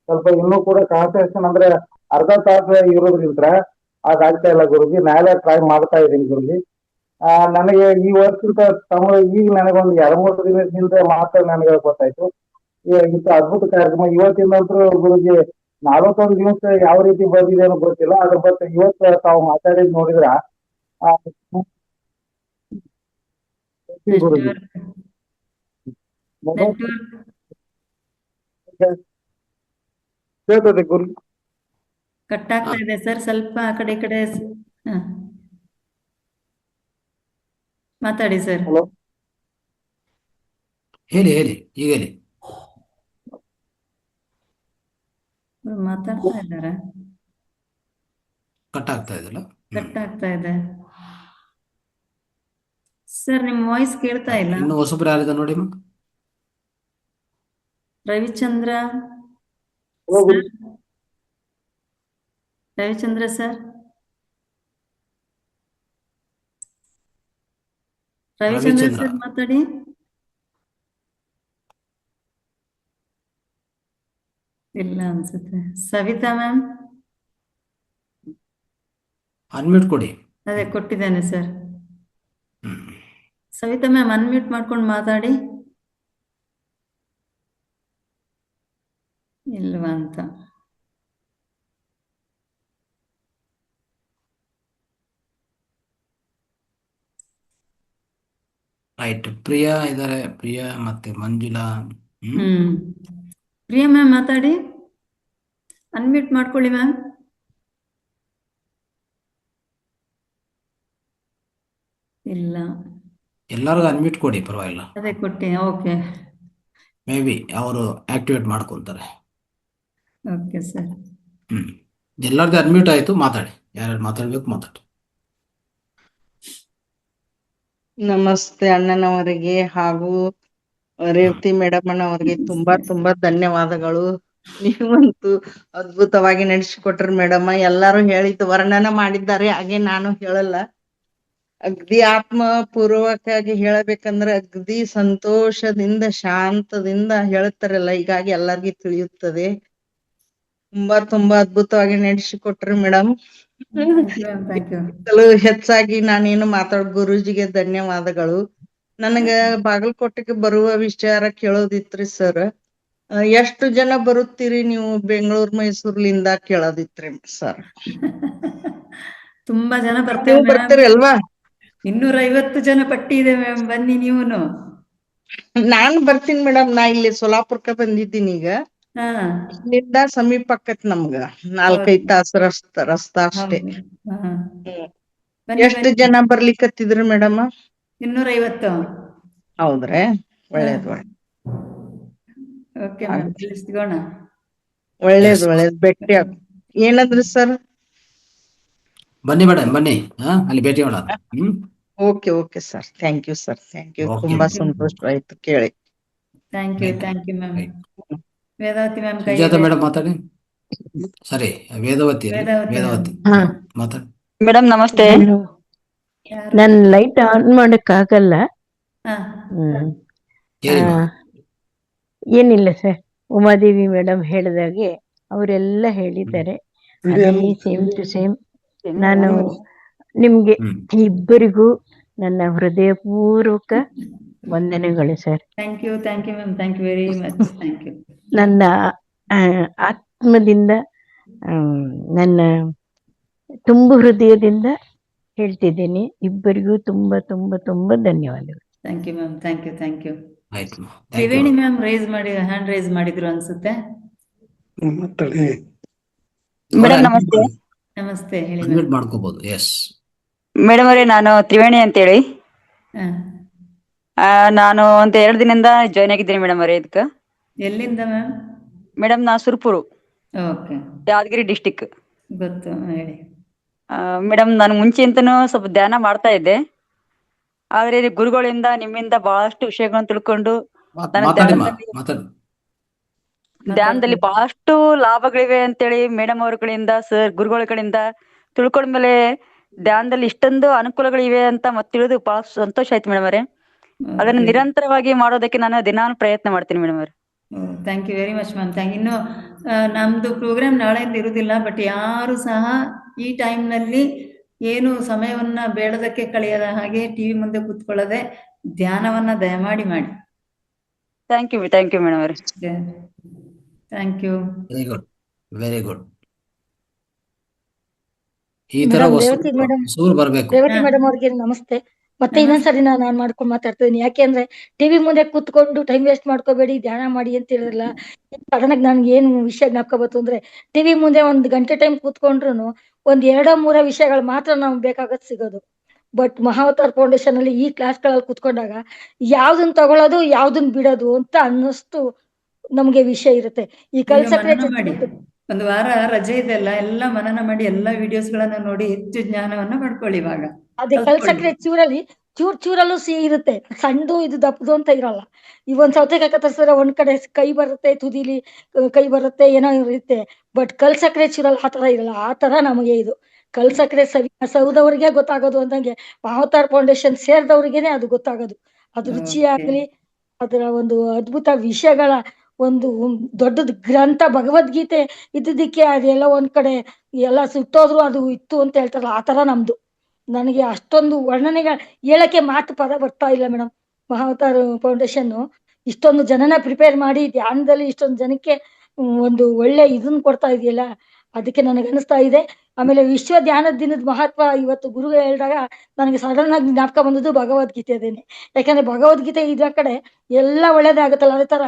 ಸ್ವಲ್ಪ ಇನ್ನೂ ಕೂಡ ಕಾನ್ಸಂಟ್ರೇಷನ್ ಅಂದ್ರೆ ಅರ್ಧ ತಾಸು ಇರೋದ್ರಿಂದ ಅದಾಗ್ತಾ ಇಲ್ಲ ಗುರುಜಿ. ನಾಳೆ ಟ್ರೈ ಮಾಡ್ತಾ ಇದ್ದೀನಿ ಗುರುಜಿ. ನನಗೆ ಈ ವರ್ಷದಿಂದ ತಮ್ಮ ಈಗ ನನಗೊಂದು 2-3 ದಿನದಿಂದ ಮಾತ್ರ ನನಗೆ ಗೊತ್ತಾಯ್ತು ಇಂಥ ಅದ್ಭುತ ಕಾರ್ಯಕ್ರಮ ಇವತ್ತಿನಂತರೂ ಗುರುಜಿ 41 ದಿವಸ ಯಾವ ರೀತಿ ಬಂದಿದೆ ಅನ್ನೋ ಗೊತ್ತಿಲ್ಲ. ಅದ್ರ ಬಗ್ಗೆ ಇವತ್ತು ತಾವು ಮಾತಾಡಿದ್ ನೋಡಿದ್ರ ಗುರುಜಿ ಕೇಳ್ತದೆ ಗುರುಜಿ. ಕಟ್ ಆಗ್ತಾ ಇದೆ ಸರ್, ಸ್ವಲ್ಪ ಆ ಕಡೆ ಈ ಕಡೆ ಹಾ. ಮಾತಾಡಿ ಸರ್. ಹೇಳಿ ಈಗ ಹೇಳಿ. ಮಾತಾಡ್ತಾ ಇದ್ದಾರ? ಕಟ್ ಆಗ್ತಾ ಇದೆಯಲ್ಲ? ಕಟ್ ಆಗ್ತಾ ಇದೆ ಸರ್, ನಿಮ್ ವಾಯ್ಸ್ ಕೇಳ್ತಾ ಇಲ್ಲ. ಇನ್ನು ಹೊಸಬ್ರು ಯಾರಿದ ನೋಡಿ. ರವಿಚಂದ್ರ ರವಿಚಂದ್ರ ಸರ್, ರವಿಚಂದ್ರ ಸರ್ ಮಾತಾಡಿ. ಇಲ್ಲ ಅನ್ಸುತ್ತೆ. ಸವಿತಾ ಮ್ಯಾಮ್ ಅನ್ಮ್ಯೂಟ್ ಕೊಡಿ. ಅದೇ ಕೊಟ್ಟಿದ್ದೇನೆ ಸರ್. ಸವಿತಾ ಮ್ಯಾಮ್ ಅನ್ಮ್ಯೂಟ್ ಮಾಡ್ಕೊಂಡು ಮಾತಾಡಿ. ಇಲ್ವಾ ಅಂತ. ರೈಟ್, ಪ್ರಿಯಾ ಇದಾರೆ. ಪ್ರಿಯಾ ಮತ್ತೆ ಮಂಜುಳಾ. ಪ್ರಿಯಾ ಮ್ಯಾಮ್ ಮಾತಾಡಿ, ಅನ್ಮ್ಯೂಟ್ ಮಾಡ್ಕೊಳ್ಳಿ ಮ್ಯಾಮ್. ಇಲ್ಲ, ಎಲ್ಲರಿಗೂ ಅನ್ಮ್ಯೂಟ್ ಕೊಡಿ, ಪರವಾಗಿಲ್ಲ. ಅದೇ ಕೊಟ್ಟಿ. ಓಕೆ, ಮೇ ಬಿ ಅವರು ಆಕ್ಟಿವೇಟ್ ಮಾಡ್ಕೊಂತಾರೆ. Okay sir. ಎಲ್ಲರದ್ದು ಅನ್ಮ್ಯೂಟ್ ಆಯ್ತು, ಮಾತಾಡಿ. ಯಾರು ಮಾತಾಡ್ಬೇಕು ಮಾತಾಡಿ. ನಮಸ್ತೆ ಅಣ್ಣನವರಿಗೆ ಹಾಗೂ ರೇವತಿ ಮೇಡಮ್ ಅಣ್ಣವರಿಗೆ ತುಂಬಾ ಧನ್ಯವಾದಗಳು. ನೀವಂತೂ ಅದ್ಭುತವಾಗಿ ನಡೆಸಿಕೊಟ್ರಿ ಮೇಡಮ್. ಎಲ್ಲರೂ ಹೇಳಿದ್ದು ವರ್ಣನ ಮಾಡಿದ್ದಾರೆ, ಹಾಗೆ ನಾನು ಹೇಳಲ್ಲ. ಅಗ್ದಿ ಆತ್ಮಪೂರ್ವಕವಾಗಿ ಹೇಳಬೇಕಂದ್ರೆ ಅಗ್ದಿ ಸಂತೋಷದಿಂದ ಶಾಂತದಿಂದ ಹೇಳ್ತಾರಲ್ಲ, ಹೀಗಾಗಿ ಎಲ್ಲರಿಗೂ ತಿಳಿಯುತ್ತದೆ. ತುಂಬಾ ಅದ್ಭುತವಾಗಿ ನಡೆಸಿಕೊಟ್ರಿ ಮೇಡಮ್. ಹೆಚ್ಚಾಗಿ ನಾನೇನು ಗುರೂಜಿಗೆ ಧನ್ಯವಾದಗಳು. ನನಗ ಬಾಗಲಕೋಟೆಗೆ ಬರುವ ವಿಚಾರ ಕೇಳೋದಿತ್ರಿ ಸರ್. ಎಷ್ಟು ಜನ ಬರುತ್ತೀರಿ ನೀವು ಬೆಂಗಳೂರು ಮೈಸೂರ್ಲಿಂದ ಕೇಳೋದಿತ್ರಿ ಸರ್. ತುಂಬಾ ಜನ ಬರ್ತಾರೆ. ಬರ್ತೀರಿ ಅಲ್ವಾ? 250 ಜನ ಪಟ್ಟಿ ಇದೆ ಮ್ಯಾಮ್, ಬನ್ನಿ ನೀವುನು. ನಾನ್ ಬರ್ತೀನಿ ಮೇಡಮ್. ನಾ ಇಲ್ಲಿ ಸೋಲಾಪುರಕ್ಕೆ ಬಂದಿದ್ದೀನಿ ಈಗ. ಇಲ್ಲಿಂದ ಸಮೀಪ ಆಕತ್ ನಮ್ಗ, 4-5 ತಾಸು ರಸ್ತಾ ಅಷ್ಟೇ. ಎಷ್ಟು ಜನ ಬರ್ಲಿಕ್ಕತ್ತಿದ್ರಿ ಮೇಡಮ್? 250. ಹೌದ್ರಿ, ಒಳ್ಳೇದ್ ಓಕೆ ಮ್ಯಾಮ್, ತಿಳಿಸ್ಕೋಣ. ಒಳ್ಳೇದ್ ಭೇಟಿ ಏನಂದ್ರಿ ಸರ್? ಬನ್ನಿ ಮೇಡಮ್, ಬನ್ನಿ, ಅಲ್ಲಿ ಭೇಟಿ ಮಾಡೋಣ. Okay sir, thank you sir, thank you. ತುಂಬಾ ಸಂತೋಷವಾಯ್ತು ಕೇಳಿ. Thank you ma'am. Vedavathi ma'am Sujatha madam ಮಾತಾಡಿ. ಸರಿ, ವೇದವತಿ ಮಾತಾಡಿ. ಮೇಡಮ್ ನಮಸ್ತೆ. ನನ್ ಲೈಟ್ ಆನ್ ಮಾಡಕ್ ಆಗಲ್ಲ. ಏನಿಲ್ಲ ಸರ್, ಉಮಾದೇವಿ ಮೇಡಮ್ ಹೇಳಿದಾಗೆ ಅವರೆಲ್ಲ ಹೇಳಿದ್ದಾರೆ. Same to same. ನಾನು ನಿಮ್ಗೆ ಇಬ್ಬರಿಗೂ ನನ್ನ ಹೃದಯಪೂರ್ವಕ ವಂದನೆಗಳು sir. Thank you ma'am, thank you very much. Thank you. ನನ್ನ ಆತ್ಮದಿಂದ, ನನ್ನ ತುಂಬ ಹೃದಯದಿಂದ ಹೇಳ್ತಿದ್ದೀನಿ. ಇಬ್ಬರಿಗೂ ತುಂಬಾ ಧನ್ಯವಾದಗಳು. Thank you ma'am, thank you. Triveni ma'am hand raise ಮಾಡಿದ್ರು ಅನ್ಸುತ್ತೆ. ಮೇಡಮ್ ನಮಸ್ತೆ. ನಮಸ್ತೆ, ಹೇಳಿ. ಅನ್ಮ್ಯೂಟ್ ಮಾಡ್ಕೋಬಹುದು. ಎಸ್ ಮೇಡಮ್ ಅವರೇ, ನಾನು ತ್ರಿವೇಣಿ ಅಂತೇಳಿ. ನಾನು ಒಂದು 2 ದಿನದಿಂದ ಜಾಯ್ನ್ ಆಗಿದ್ದೀನಿ ಮೇಡಮ್ ಅವರೇ ಇದಕ್ಕೆ. ಎಲ್ಲಿಂದ ಮ್ಯಾಮ್? ಮೇಡಮ್ ನಾ ಸುರ್ಪುರು, ಓಕೆ, ಯಾದಗಿರಿ ಡಿಸ್ಟಿಕ್. ಗೊತ್ತು, ಹೇಳಿ. ಮೇಡಮ್ ನಾನು ಮುಂಚೆಂತನೂ ಸ್ವಲ್ಪ ಧ್ಯಾನ ಮಾಡ್ತಾ ಇದ್ದೆ. ಆದ್ರೆ ಗುರುಗಳಿಂದ ನಿಮ್ಮಿಂದ ಬಹಳಷ್ಟು ವಿಷಯಗಳನ್ನ ತಿಳ್ಕೊಂಡು ನಾನು ಮಾತಾಡಿಮ್ಮ ಧ್ಯಾನದಲ್ಲಿ ಮಾತಾಡಿ. ಧ್ಯಾನದಲ್ಲಿ ಬಹಳಷ್ಟು ಲಾಭಗಳಿವೆ ಅಂತೇಳಿ ಮೇಡಮ್ ಅವ್ರ ಕಡೆಯಿಂದ ಸರ್ ಗುರುಗಳ ಕಡೆಯಿಂದ ತಿಳ್ಕೊಂಡ್ಮೇಲೆ ಧ್ಯಾನದಲ್ಲಿ ಇಷ್ಟೊಂದು ಅನುಕೂಲಗಳಿವೆ ಅಂತ ಮತ್ತೆ ತಿಳಿದು ಬಹಳ ಸಂತೋಷ ಆಯ್ತು ಮೇಡಮ್ ಅವರೇ. ಅದನ್ನ ನಿರಂತರವಾಗಿ ಮಾಡೋದಕ್ಕೆ ನಾನು ದಿನಾನು ಪ್ರಯತ್ನ ಮಾಡ್ತೀನಿ ಮೇಡಮ್ ಅವ್ರೆ. Thank you very much ma'am. ಇನ್ನು ನಮ್ದು ಪ್ರೋಗ್ರಾಮ್ ನಾಳೆಯಿಂದ ಇರುವುದಿಲ್ಲ, ಬಟ್ ಯಾರು ಸಹ ಈ ಟೈಮ್ನಲ್ಲಿ ಏನು ಸಮಯವನ್ನ ಬೇಡದಕ್ಕೆ ಕಳೆಯದ ಹಾಗೆ ಟಿವಿ ಮುಂದೆ ಕೂತ್ಕೊಳ್ಳದೆ ಧ್ಯಾನವನ್ನ ದಯಮಾಡಿ ಮಾಡಿ. ಥ್ಯಾಂಕ್ ಯು ಮೇಡಮ್ ಅವರೇ. Thank you. Very good, very good. ಈ ತರ ಮೇಡಮ್ ರೇವತಿ ಮೇಡಮ್ ಬರ್ಬೇಕು. ರೇವತಿ ಮೇಡಮ್ ಅವ್ರಿಗೆ ನಮಸ್ತೆ. ಮತ್ತೆ ಇನ್ನೊಂದ್ಸರಿ ನಾನು ಮಾಡ್ಕೊಂಡು ಮಾತಾಡ್ತಿದ್ದೀನಿ. ಯಾಕೆಂದ್ರೆ ಟಿವಿ ಮುಂದೆ ಕೂತ್ಕೊಂಡು ಟೈಮ್ ವೇಸ್ಟ್ ಮಾಡ್ಕೋಬೇಡಿ, ಧ್ಯಾನ ಮಾಡಿ ಅಂತ ಹೇಳಿದ್ರಲ್ಲ. ಸಡನ್ ಆಗಿ ನನ್ಗೆ ಏನು ವಿಷಯ ಜ್ಞಾಪಕ ಬಂತು ಅಂದ್ರೆ, ಟಿವಿ ಮುಂದೆ 1 ಗಂಟೆ ಟೈಮ್ ಕೂತ್ಕೊಂಡ್ರು 2-3 ವಿಷಯಗಳು ಮಾತ್ರ ನಮ್ಗೆ ಬೇಕಾಗದ್ ಸಿಗೋದು. ಬಟ್ ಮಹಾವತಾರ್ ಫೌಂಡೇಶನ್ ಅಲ್ಲಿ ಈ ಕ್ಲಾಸ್ಗಳಲ್ಲಿ ಕೂತ್ಕೊಂಡಾಗ ಯಾವ್ದನ್ ತಗೊಳ್ಳೋದು ಯಾವ್ದನ್ ಬಿಡೋದು ಅಂತ ಅನ್ನಷ್ಟು ನಮ್ಗೆ ವಿಷಯ ಇರುತ್ತೆ. ಈ ಕಲ್ಸಕ್ರೆ ಮಾಡಿ ಒಂದು ವಾರ ರಜೆ ಇದೆಲ್ಲ ಎಲ್ಲ ಮನನ ಮಾಡಿ ಎಲ್ಲ ವಿಡಿಯೋಸ್ಗಳನ್ನ ನೋಡಿ ಹೆಚ್ಚು ಜ್ಞಾನವನ್ನ ಪಡ್ಕೊಳ್ಳಿ. ಇವಾಗ ಅದೇ ಕಲ್ಸಕ್ರೆ ಚೂರಲ್ಲಿ ಚೂರಲ್ಲೂ ಸಿಹಿ ಇರುತ್ತೆ. ಸಣ್ಣದು ಇದು ದಪ್ಪದು ಅಂತ ಇರಲ್ಲ. ಈ ಒಂದ್ ಸೌತೆಕಾಯಿ ಕತ್ತರಿಸಿದ್ರೆ ಒಂದ್ ಕಡೆ ಕೈ ಬರುತ್ತೆ, ತುದಿಲಿ ಕೈ ಬರುತ್ತೆ, ಏನೋ ಇರುತ್ತೆ. ಬಟ್ ಕಲ್ಸಕ್ರೆ ಚೂರಲ್ಲಿ ಆ ತರ ಇರಲ್ಲ. ಆ ತರ ನಮಗೆ ಇದು ಕಲ್ಸಕ್ರೆ ಸವಿದವ್ರಿಗೆ ಗೊತ್ತಾಗೋದು ಅಂದಂಗೆ ಮಹಾವತಾರ್ ಫೌಂಡೇಶನ್ ಸೇರಿದವ್ರಿಗೇನೆ ಅದು ಗೊತ್ತಾಗೋದು. ಅದು ರುಚಿಯಾಗ್ಲಿ, ಅದರ ಒಂದು ಅದ್ಭುತ ವಿಷಯಗಳ ಒಂದು ದೊಡ್ಡದ ಗ್ರಂಥ ಭಗವದ್ಗೀತೆ ಇದ್ದದಕ್ಕೆ ಅದೆಲ್ಲ ಒಂದ್ ಕಡೆ ಎಲ್ಲ ಸುಟ್ಟೋದ್ರು ಅದು ಇತ್ತು ಅಂತ ಹೇಳ್ತಾರಲ್ಲ, ಆ ತರ ನಮ್ದು. ನನಗೆ ಅಷ್ಟೊಂದು ವರ್ಣನೆಗಳ ಹೇಳಕ್ಕೆ ಪದ ಬರ್ತಾ ಇಲ್ಲ ಮೇಡಮ್. ಮಹಾವತಾರ್ ಫೌಂಡೇಶನ್ ಇಷ್ಟೊಂದು ಜನನ ಪ್ರಿಪೇರ್ ಮಾಡಿ ಧ್ಯಾನದಲ್ಲಿ ಇಷ್ಟೊಂದು ಜನಕ್ಕೆ ಒಂದು ಒಳ್ಳೆ ಇದನ್ನ ಕೊಡ್ತಾ ಇದೆಯಲ್ಲ, ಅದಕ್ಕೆ ನನಗೆ ಅನಿಸ್ತಾ ಇದೆ. ಆಮೇಲೆ ವಿಶ್ವ ಧ್ಯಾನ ದಿನದ ಮಹತ್ವ ಇವತ್ತು ಗುರುಗಳು ಹೇಳಿದಾಗ ನನಗೆ ಸಡನ್ ಆಗಿ ಜ್ಞಾಪಕ ಬಂದದ್ದು ಭಗವದ್ಗೀತೆದೇನೆ. ಯಾಕಂದ್ರೆ ಭಗವದ್ಗೀತೆ ಇದ್ರ ಕಡೆ ಎಲ್ಲ ಒಳ್ಳೇದೇ ಆಗುತ್ತಲ್ಲ, ಅದೇ ತರ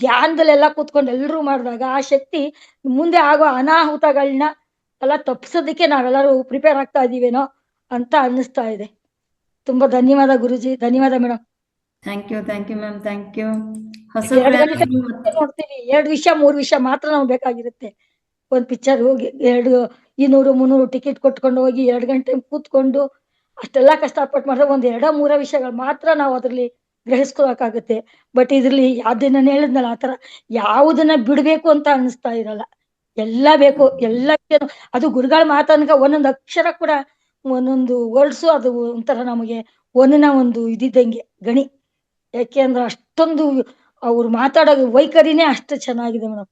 ಧ್ಯಾನದಲ್ಲೆಲ್ಲ ಕೂತ್ಕೊಂಡು ಎಲ್ರೂ ಮಾಡಿದಾಗ ಆ ಶಕ್ತಿ ಮುಂದೆ ಆಗೋ ಅನಾಹುತಗಳನ್ನ ಎಲ್ಲ ತಪ್ಪಿಸೋದಕ್ಕೆ ನಾವೆಲ್ಲರೂ ಪ್ರಿಪೇರ್ ಆಗ್ತಾ ಇದೀವೇನೋ ಅಂತ ಅನ್ನಿಸ್ತಾ ಇದೆ. ತುಂಬಾ ಧನ್ಯವಾದ ಗುರುಜಿ, ಧನ್ಯವಾದ madam. Thank you ma'am, thank you. ಹೊಸ 2 ಗಂಟೆ ನೋಡ್ತೀವಿ, 2 ವಿಷಯ 3 ವಿಷಯ ಮಾತ್ರ ನಮ್ಗೆ ಬೇಕಾಗಿರುತ್ತೆ. ಒಂದ್ ಪಿಕ್ಚರ್ ಹೋಗಿ 200-300 ಟಿಕೆಟ್ ಕೊಟ್ಕೊಂಡು ಹೋಗಿ 2 ಗಂಟೆ ಕೂತ್ಕೊಂಡು ಅಷ್ಟೆಲ್ಲ ಕಷ್ಟಪಟ್ಟು ಮಾಡಿದ್ರೆ 1-2-3 ವಿಷಯಗಳು ಮಾತ್ರ ನಾವು ಅದ್ರಲ್ಲಿ ಗ್ರಹಿಸ್ಕೊಳಕಾಗುತ್ತೆ. ಬಟ್ ಇದ್ರಲ್ಲಿ ಅದನ್ನ ನಾನು ಹೇಳಿದ್ನಲ್ಲ, ಆ ತರ ಯಾವುದನ್ನ ಬಿಡ್ಬೇಕು ಅಂತ ಅನಿಸ್ತಾ ಇರಲ್ಲ. ಎಲ್ಲ ಬೇಕು, ಎಲ್ಲ ಅದು ಗುರುಗಳ ಮಾತನ್ಕ ಒಂದೊಂದು ಅಕ್ಷರ ಕೂಡ ಒಂದೊಂದು ವರ್ಡ್ಸು ಅದು ಒಂಥರ ನಮಗೆ ಒಂದಿನ ಒಂದು ಇದಿದ್ದಂಗೆ ಗಣಿ. ಯಾಕೆ ಅಂದ್ರೆ ಅಷ್ಟೊಂದು ಅವ್ರು ಮಾತಾಡೋ ವೈಖರಿನೇ ಅಷ್ಟು ಚೆನ್ನಾಗಿದೆ ಮೇಡಮ್.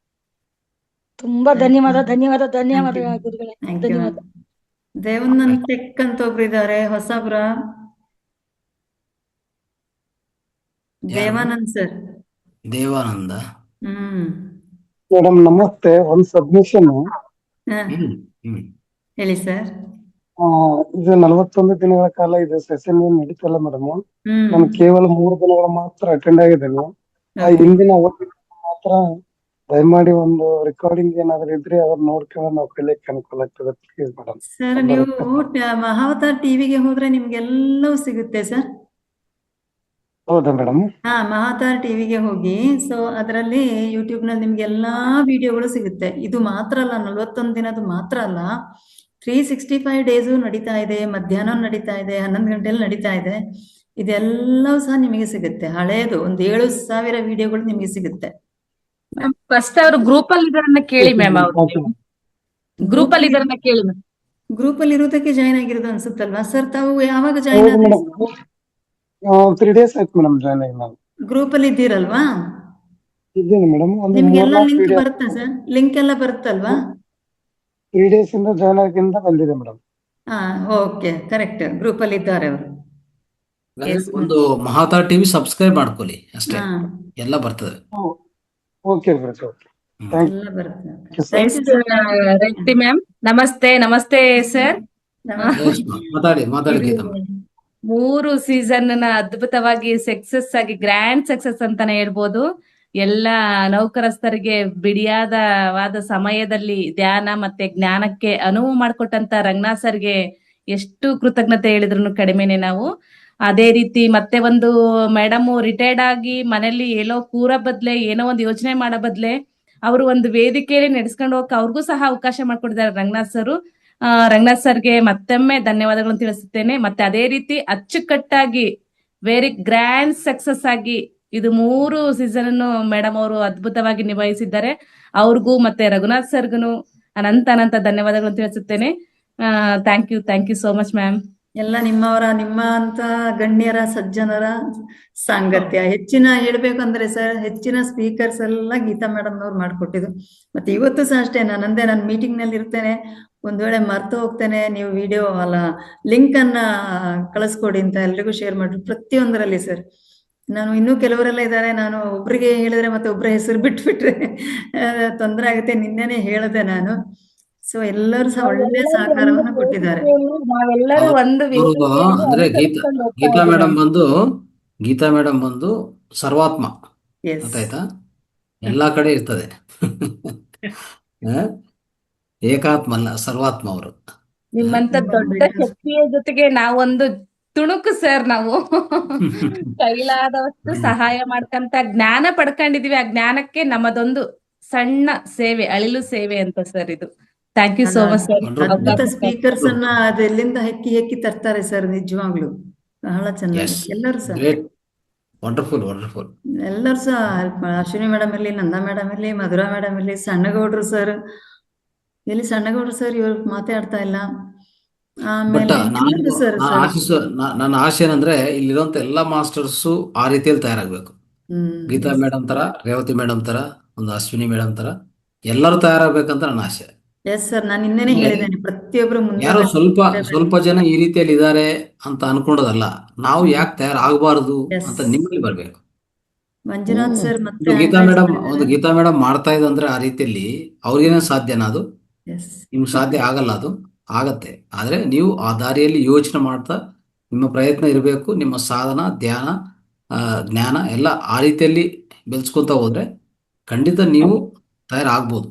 ತುಂಬಾ ಧನ್ಯವಾದ ಗುರುಗಳೇ, ಧನ್ಯವಾದ. ದೇವನಂದ್ ಟೆಕ್ ಅಂತ ಒಬ್ರು ಇದ್ದಾರೆ, ಹೊಸಬ್ರ. ದೇವಾನಂದ್ ಸರ್. ದೇವಾನಂದ ಮೇಡಮ್ ನಮಸ್ತೆ. ಒಂದ್ ಸಬ್ಮಿಷನ್ ಹೇಳಿ ಸರ್. ಇದು 41 ದಿನಗಳ ಕಾಲ ಇದು ಸೆಷನ್ ಏನ್ ನಡೀತಲ್ಲ ಮೇಡಮ್, ನಾನು ಕೇವಲ 3 ದಿನಗಳು ಮಾತ್ರ ಅಟೆಂಡ್ ಆಗಿದ್ದೇನೆ. ಆ ಹಿಂದಿನ ಮಾತ್ರ ದಯಮಾಡಿ ಒಂದು ರೆಕಾರ್ಡಿಂಗ್ ಏನಾದ್ರು ಇದ್ರೆ ಅದನ್ನ ನೋಡ್ಕೊಂಡು ನಾವು ಕಲಿಯಕ್ಕೆ ಅನುಕೂಲ ಆಗ್ತದೆ ಪ್ಲೀಸ್ ಮೇಡಮ್. ಸರ್ ನೀವು ಮಹಾವತಾರ್ ಟಿವಿಗೆ ಹೋದ್ರೆ ನಿಮ್ಗೆಲ್ಲವೂ ಸಿಗುತ್ತೆ ಸರ್. ಹೌದಾ ಮೇಡಮ್? ಮಹಾವತಾರ್ ಟಿವಿಗೆ ಹೋಗಿ, ಸೊ ಅದರಲ್ಲಿ ಯೂಟ್ಯೂಬ್ ನಲ್ಲಿ ನಿಮ್ಗೆ ಎಲ್ಲಾ ವಿಡಿಯೋಗಳು ಸಿಗುತ್ತೆ. ಇದು ಮಾತ್ರ ಅಲ್ಲ, 41 ದಿನದ್ದು ಮಾತ್ರ ಅಲ್ಲ, 365 ಡೇಸು ನಡೀತಾ ಇದೆ, ಮಧ್ಯಾಹ್ನ ನಡೀತಾ ಇದೆ, 11 ಗಂಟೆಯಲ್ಲಿ ನಡೀತಾ ಇದೆ. ಇದೆಲ್ಲವೂ ಸಹ ನಿಮಗೆ ಸಿಗುತ್ತೆ. ಹಳೇದು 7,000 ವಿಡಿಯೋಗಳು ನಿಮಗೆ ಸಿಗುತ್ತೆ. ಫಸ್ಟ್ ಅವರು ಗ್ರೂಪ್ ಅಲ್ಲಿ ಇದರನ್ನ ಕೇಳಿ ಮ್ಯಾಮ್. ಅವರು ಗ್ರೂಪ್ ಅಲ್ಲಿ ಇದರನ್ನ ಕೇಳಿ ಮ್ಯಾಮ್. ಗ್ರೂಪ್ ಅಲ್ಲಿ ಇರೋದಕ್ಕೆ ಜಾಯ್ನ್ ಆಗಿರೋದು ಅನ್ಸುತ್ತಲ್ವಾ ಸರ್? ತಾವು ಯಾವಾಗ ಜಾಯ್ನ್ ಆದ್ರಿ? 3 ಡೇಸ್ ಆಯ್ತು ಮೇಡಮ್ ಜಾಯ್ನ್ ಆಗಿ. ನಾನು ಗ್ರೂಪ್ ಅಲ್ಲಿ ಇದ್ದೀರಲ್ವಾ? ಇದ್ದೀನಿ ಮೇಡಮ್. ನಿಮ್ಗೆಲ್ಲ ಲಿಂಕ್ ಬರುತ್ತಾ ಸರ್? ಲಿಂಕ್ ಎಲ್ಲ ಬರುತ್ತಲ್ವಾ? 3 ಡೇಸ್ ಇಂದ ಜಾಯ್ನ್ ಆಗಿಂದ ಬಂದಿದೆ ಮೇಡಮ್. Okay, correct. ಗ್ರೂಪ್ ಅಲ್ಲಿ ಇದ್ದಾರೆ ಅವರು. ಒಂದು ಮಹಾವತಾರ್ ಟಿವಿ ಸಬ್ಸ್ಕ್ರೈಬ್ ಮಾಡ್ಕೊಳ್ಳಿ ಅಷ್ಟೇ, ಎಲ್ಲ ಬರ್ತದೆ. ಓಕೆ ಎಲ್ಲ ಬರುತ್ತೆ. ರೆಡ್ಡಿ ಮ್ಯಾಮ್ ನಮಸ್ತೆ ಸರ್. ಮಾತಾಡಿ ಗೀತಮ್ಮ. 3 ಸೀಸನ್ ಅದ್ಭುತವಾಗಿ ಸಕ್ಸಸ್ ಆಗಿ ಗ್ರ್ಯಾಂಡ್ ಸಕ್ಸಸ್ ಅಂತಾನೆ ಹೇಳ್ಬೋದು. ಎಲ್ಲ ನೌಕರಸ್ಥರಿಗೆ ಬಿಡಿಯಾದವಾದ ಸಮಯದಲ್ಲಿ ಧ್ಯಾನ ಮತ್ತೆ ಜ್ಞಾನಕ್ಕೆ ಅನುವು ಮಾಡಿಕೊಟ್ಟಂತ ರಂಗನಾಥ್ ಸರ್ಗೆ ಎಷ್ಟು ಕೃತಜ್ಞತೆ ಹೇಳಿದ್ರು ಕಡಿಮೆನೆ ನಾವು. ಅದೇ ರೀತಿ ಮತ್ತೆ ಒಂದು ಮೇಡಮ್ ರಿಟೈರ್ಡ್ ಆಗಿ ಮನೇಲಿ ಎಲ್ಲೋ ಕೂರ ಬದ್ಲೆ ಏನೋ ಒಂದು ಯೋಚನೆ ಮಾಡೋ ಬದ್ಲೆ ಅವರು ಒಂದು ವೇದಿಕೆಯಲ್ಲಿ ನಡೆಸ್ಕೊಂಡು ಹೋಗಕ್ಕೆ ಅವ್ರಿಗೂ ಸಹ ಅವಕಾಶ ಮಾಡ್ಕೊಟ್ಟಿದ್ದಾರೆ ರಂಗನಾಥ್ ಸರ್. ರಂಗನಾಥ್ ಸರ್ಗೆ ಮತ್ತೊಮ್ಮೆ ಧನ್ಯವಾದಗಳನ್ನು ತಿಳಿಸುತ್ತೇನೆ. ಮತ್ತೆ ಅದೇ ರೀತಿ ಅಚ್ಚುಕಟ್ಟಾಗಿ ವೆರಿ ಗ್ರ್ಯಾಂಡ್ ಸಕ್ಸಸ್ ಆಗಿ ಇದು 3 ಸೀಸನ್ ಮೇಡಮ್ ಅವರು ಅದ್ಭುತವಾಗಿ ನಿಭಾಯಿಸಿದ್ದಾರೆ. ಅವ್ರಿಗೂ ಮತ್ತೆ ರಘುನಾಥ್ ಸರ್ಗುನು ಅನಂತ ಧನ್ಯವಾದಗಳನ್ನು ತಿಳಿಸುತ್ತೇನೆ. Thank you so much ma'am. ಎಲ್ಲ ನಿಮ್ಮ ಅಂತ ಗಣ್ಯರ ಸಜ್ಜನರ ಸಾಂಗತ್ಯ. ಹೆಚ್ಚಿನ ಹೇಳ್ಬೇಕಂದ್ರೆ ಸರ್, ಹೆಚ್ಚಿನ ಸ್ಪೀಕರ್ಸ್ ಎಲ್ಲ ಗೀತಾ ಮೇಡಮ್ ನವ್ರು ಮಾಡ್ಕೊಟ್ಟಿದ್ದು. ಮತ್ತೆ ಇವತ್ತು ಸಹ ಅಷ್ಟೇ, ನನ್ನ ಮೀಟಿಂಗ್ ನಲ್ಲಿ ಇರ್ತೇನೆ, ಒಂದ್ ವೇಳೆ ಮರ್ತು ಹೋಗ್ತೇನೆ, ನೀವು ವಿಡಿಯೋ ಲಿಂಕ್ ಅನ್ನ ಕಳಿಸ್ಕೊಡಿ ಅಂತ ಎಲ್ರಿಗೂ ಶೇರ್ ಮಾಡ್ರಿ ಪ್ರತಿಯೊಂದರಲ್ಲಿ ಸರ್. ನಾನು ಇನ್ನೂ ಕೆಲವರೆಲ್ಲ ಇದ್ದಾರೆ, ನಾನು ಒಬ್ರಿಗೆ ಹೇಳಿದ್ರೆ ಮತ್ತೆ ಒಬ್ಬರ ಹೆಸರು ಬಿಟ್ಬಿಟ್ರೆ ತೊಂದರೆ ಆಗುತ್ತೆ. ನಿನ್ನೆನೆ ಹೇಳಿದೆ ನಾನು. ಸೊ ಎಲ್ಲರೂ ಸಹ ಒಳ್ಳೆ ಸಹಕಾರವನ್ನ ಕೊಟ್ಟಿದ್ದಾರೆ. ನಾವೆಲ್ಲರೂ ಒಂದು ಅವ್ರದ್ದು ಅಂದ್ರೆ ಗೀತಾ ಮೇಡಮ್ ಬಂದು ಸರ್ವಾತ್ಮ, ಗೊತ್ತಾಯ್ತಾ? ಎಲ್ಲಾ ಕಡೆ ಇರ್ತದೆ. ಏಕಾತ್ಮ ಅಲ್ಲ, ಸರ್ವಾತ್ಮ ಅವರು. ನಿಮ್ಮಂತ ದೊಡ್ಡ ಶಕ್ತಿಯ ಜೊತೆಗೆ ನಾವೊಂದು ತುಣುಕು ಸರ್. ನಾವು ಕೈಲಾದಷ್ಟು ಸಹಾಯ ಮಾಡ್ಕಂತ ಜ್ಞಾನ ಪಡ್ಕೊಂಡಿದೀವಿ. ಆ ಜ್ಞಾನಕ್ಕೆ ನಮ್ಮದೊಂದು ಸಣ್ಣ ಸೇವೆ, ಅಳಿಲು ಸೇವೆ ಅಂತ ಸರ್ ಇದು. Thank you so much sir. ಅದ್ಭುತ ಸ್ಪೀಕರ್ಸ್ ಅನ್ನ ಅದೆಲ್ಲಿಂದ ಹೆಕ್ಕಿ ತರ್ತಾರೆ ಸರ್, ನಿಜವಾಗ್ಲು ಬಹಳ ಚೆನ್ನಾಗಿ. ಎಲ್ಲರೂ ಸಹ ವಂಡರ್ಫುಲ್ ಎಲ್ಲರೂ ಸಹ, ಅಶ್ವಿನಿ ಮೇಡಮ್ ಇರ್ಲಿ, ನಂದಾ ಮೇಡಮ್ ಇರ್ಲಿ, ಮಧುರಾ ಮೇಡಮ್ ಇರ್ಲಿ, ಸಣ್ಣಗೌಡ್ರು ಸರ್, ಎಲ್ಲಿ ಸಣ್ಣಗೌಡ್ರು ಸರ್ ಇವ್ರು ಮಾತಾಡ್ತಾ ಇಲ್ಲ. ಬಟ್ ಆಮೇಲೆ ಸರ್ ನನ್ನ ಆಸೆ ಏನಂದ್ರೆ ಇಲ್ಲಿರುವಂತ ಎಲ್ಲಾ ಮಾಸ್ಟರ್ಸು ಆ ರೀತಿಯಲ್ಲಿ ತಯಾರಾಗ್ಬೇಕು. ಗೀತಾ ಮೇಡಮ್ ತರ, ರೇವತಿ ಮೇಡಮ್ ತರ, ಒಂದು ಅಶ್ವಿನಿ ಮೇಡಮ್ ತರ ಎಲ್ಲರೂ ತಯಾರಾಗ್ಬೇಕಂತ ನನ್ನ ಆಸೆ. ಎಸ್ ಸರ್, ನಾನು ಇನ್ನೇನೆ ಹೇಳಿದ್ದೇನೆ, ಪ್ರತಿಯೊಬ್ರು ಮುಂದೆ ಯಾರೋ ಸ್ವಲ್ಪ ಜನ ಈ ರೀತಿಯಲ್ಲಿ ಇದ್ದಾರೆ ಅಂತ ಅನ್ಕೊಂಡದಲ್ಲ, ನಾವು ಯಾಕೆ ತಯಾರಾಗಬಾರದು ಅಂತ ನಿಮ್ಮಲ್ಲಿ ಬರ್ಬೇಕು. ಮಂಜುನಾಥ್ ಸರ್ ಮತ್ತೆ ಒಂದು ಗೀತಾ ಮೇಡಮ್ ಮಾಡ್ತಾ ಇದಂದ್ರೆ ಆ ರೀತಿಯಲ್ಲಿ ಅವ್ರಿಗೇನೆ ಸಾಧ್ಯನಾ? ಅದು ನಿಮ್ಗೆ ಸಾಧ್ಯ ಆಗಲ್ಲ. ಅದು ಆಗತ್ತೆ, ಆದ್ರೆ ನೀವು ಆ ದಾರಿಯಲ್ಲಿ ಯೋಚನೆ ಮಾಡ್ತಾ ನಿಮ್ಮ ಪ್ರಯತ್ನ ಇರಬೇಕು. ನಿಮ್ಮ ಸಾಧನ, ಧ್ಯಾನ, ಜ್ಞಾನ ಎಲ್ಲ ಆ ರೀತಿಯಲ್ಲಿ ಬೆಳೆಸ್ಕೊಂತ ಹೋದ್ರೆ ಖಂಡಿತ ನೀವು ತಯಾರಾಗ್ಬೋದು.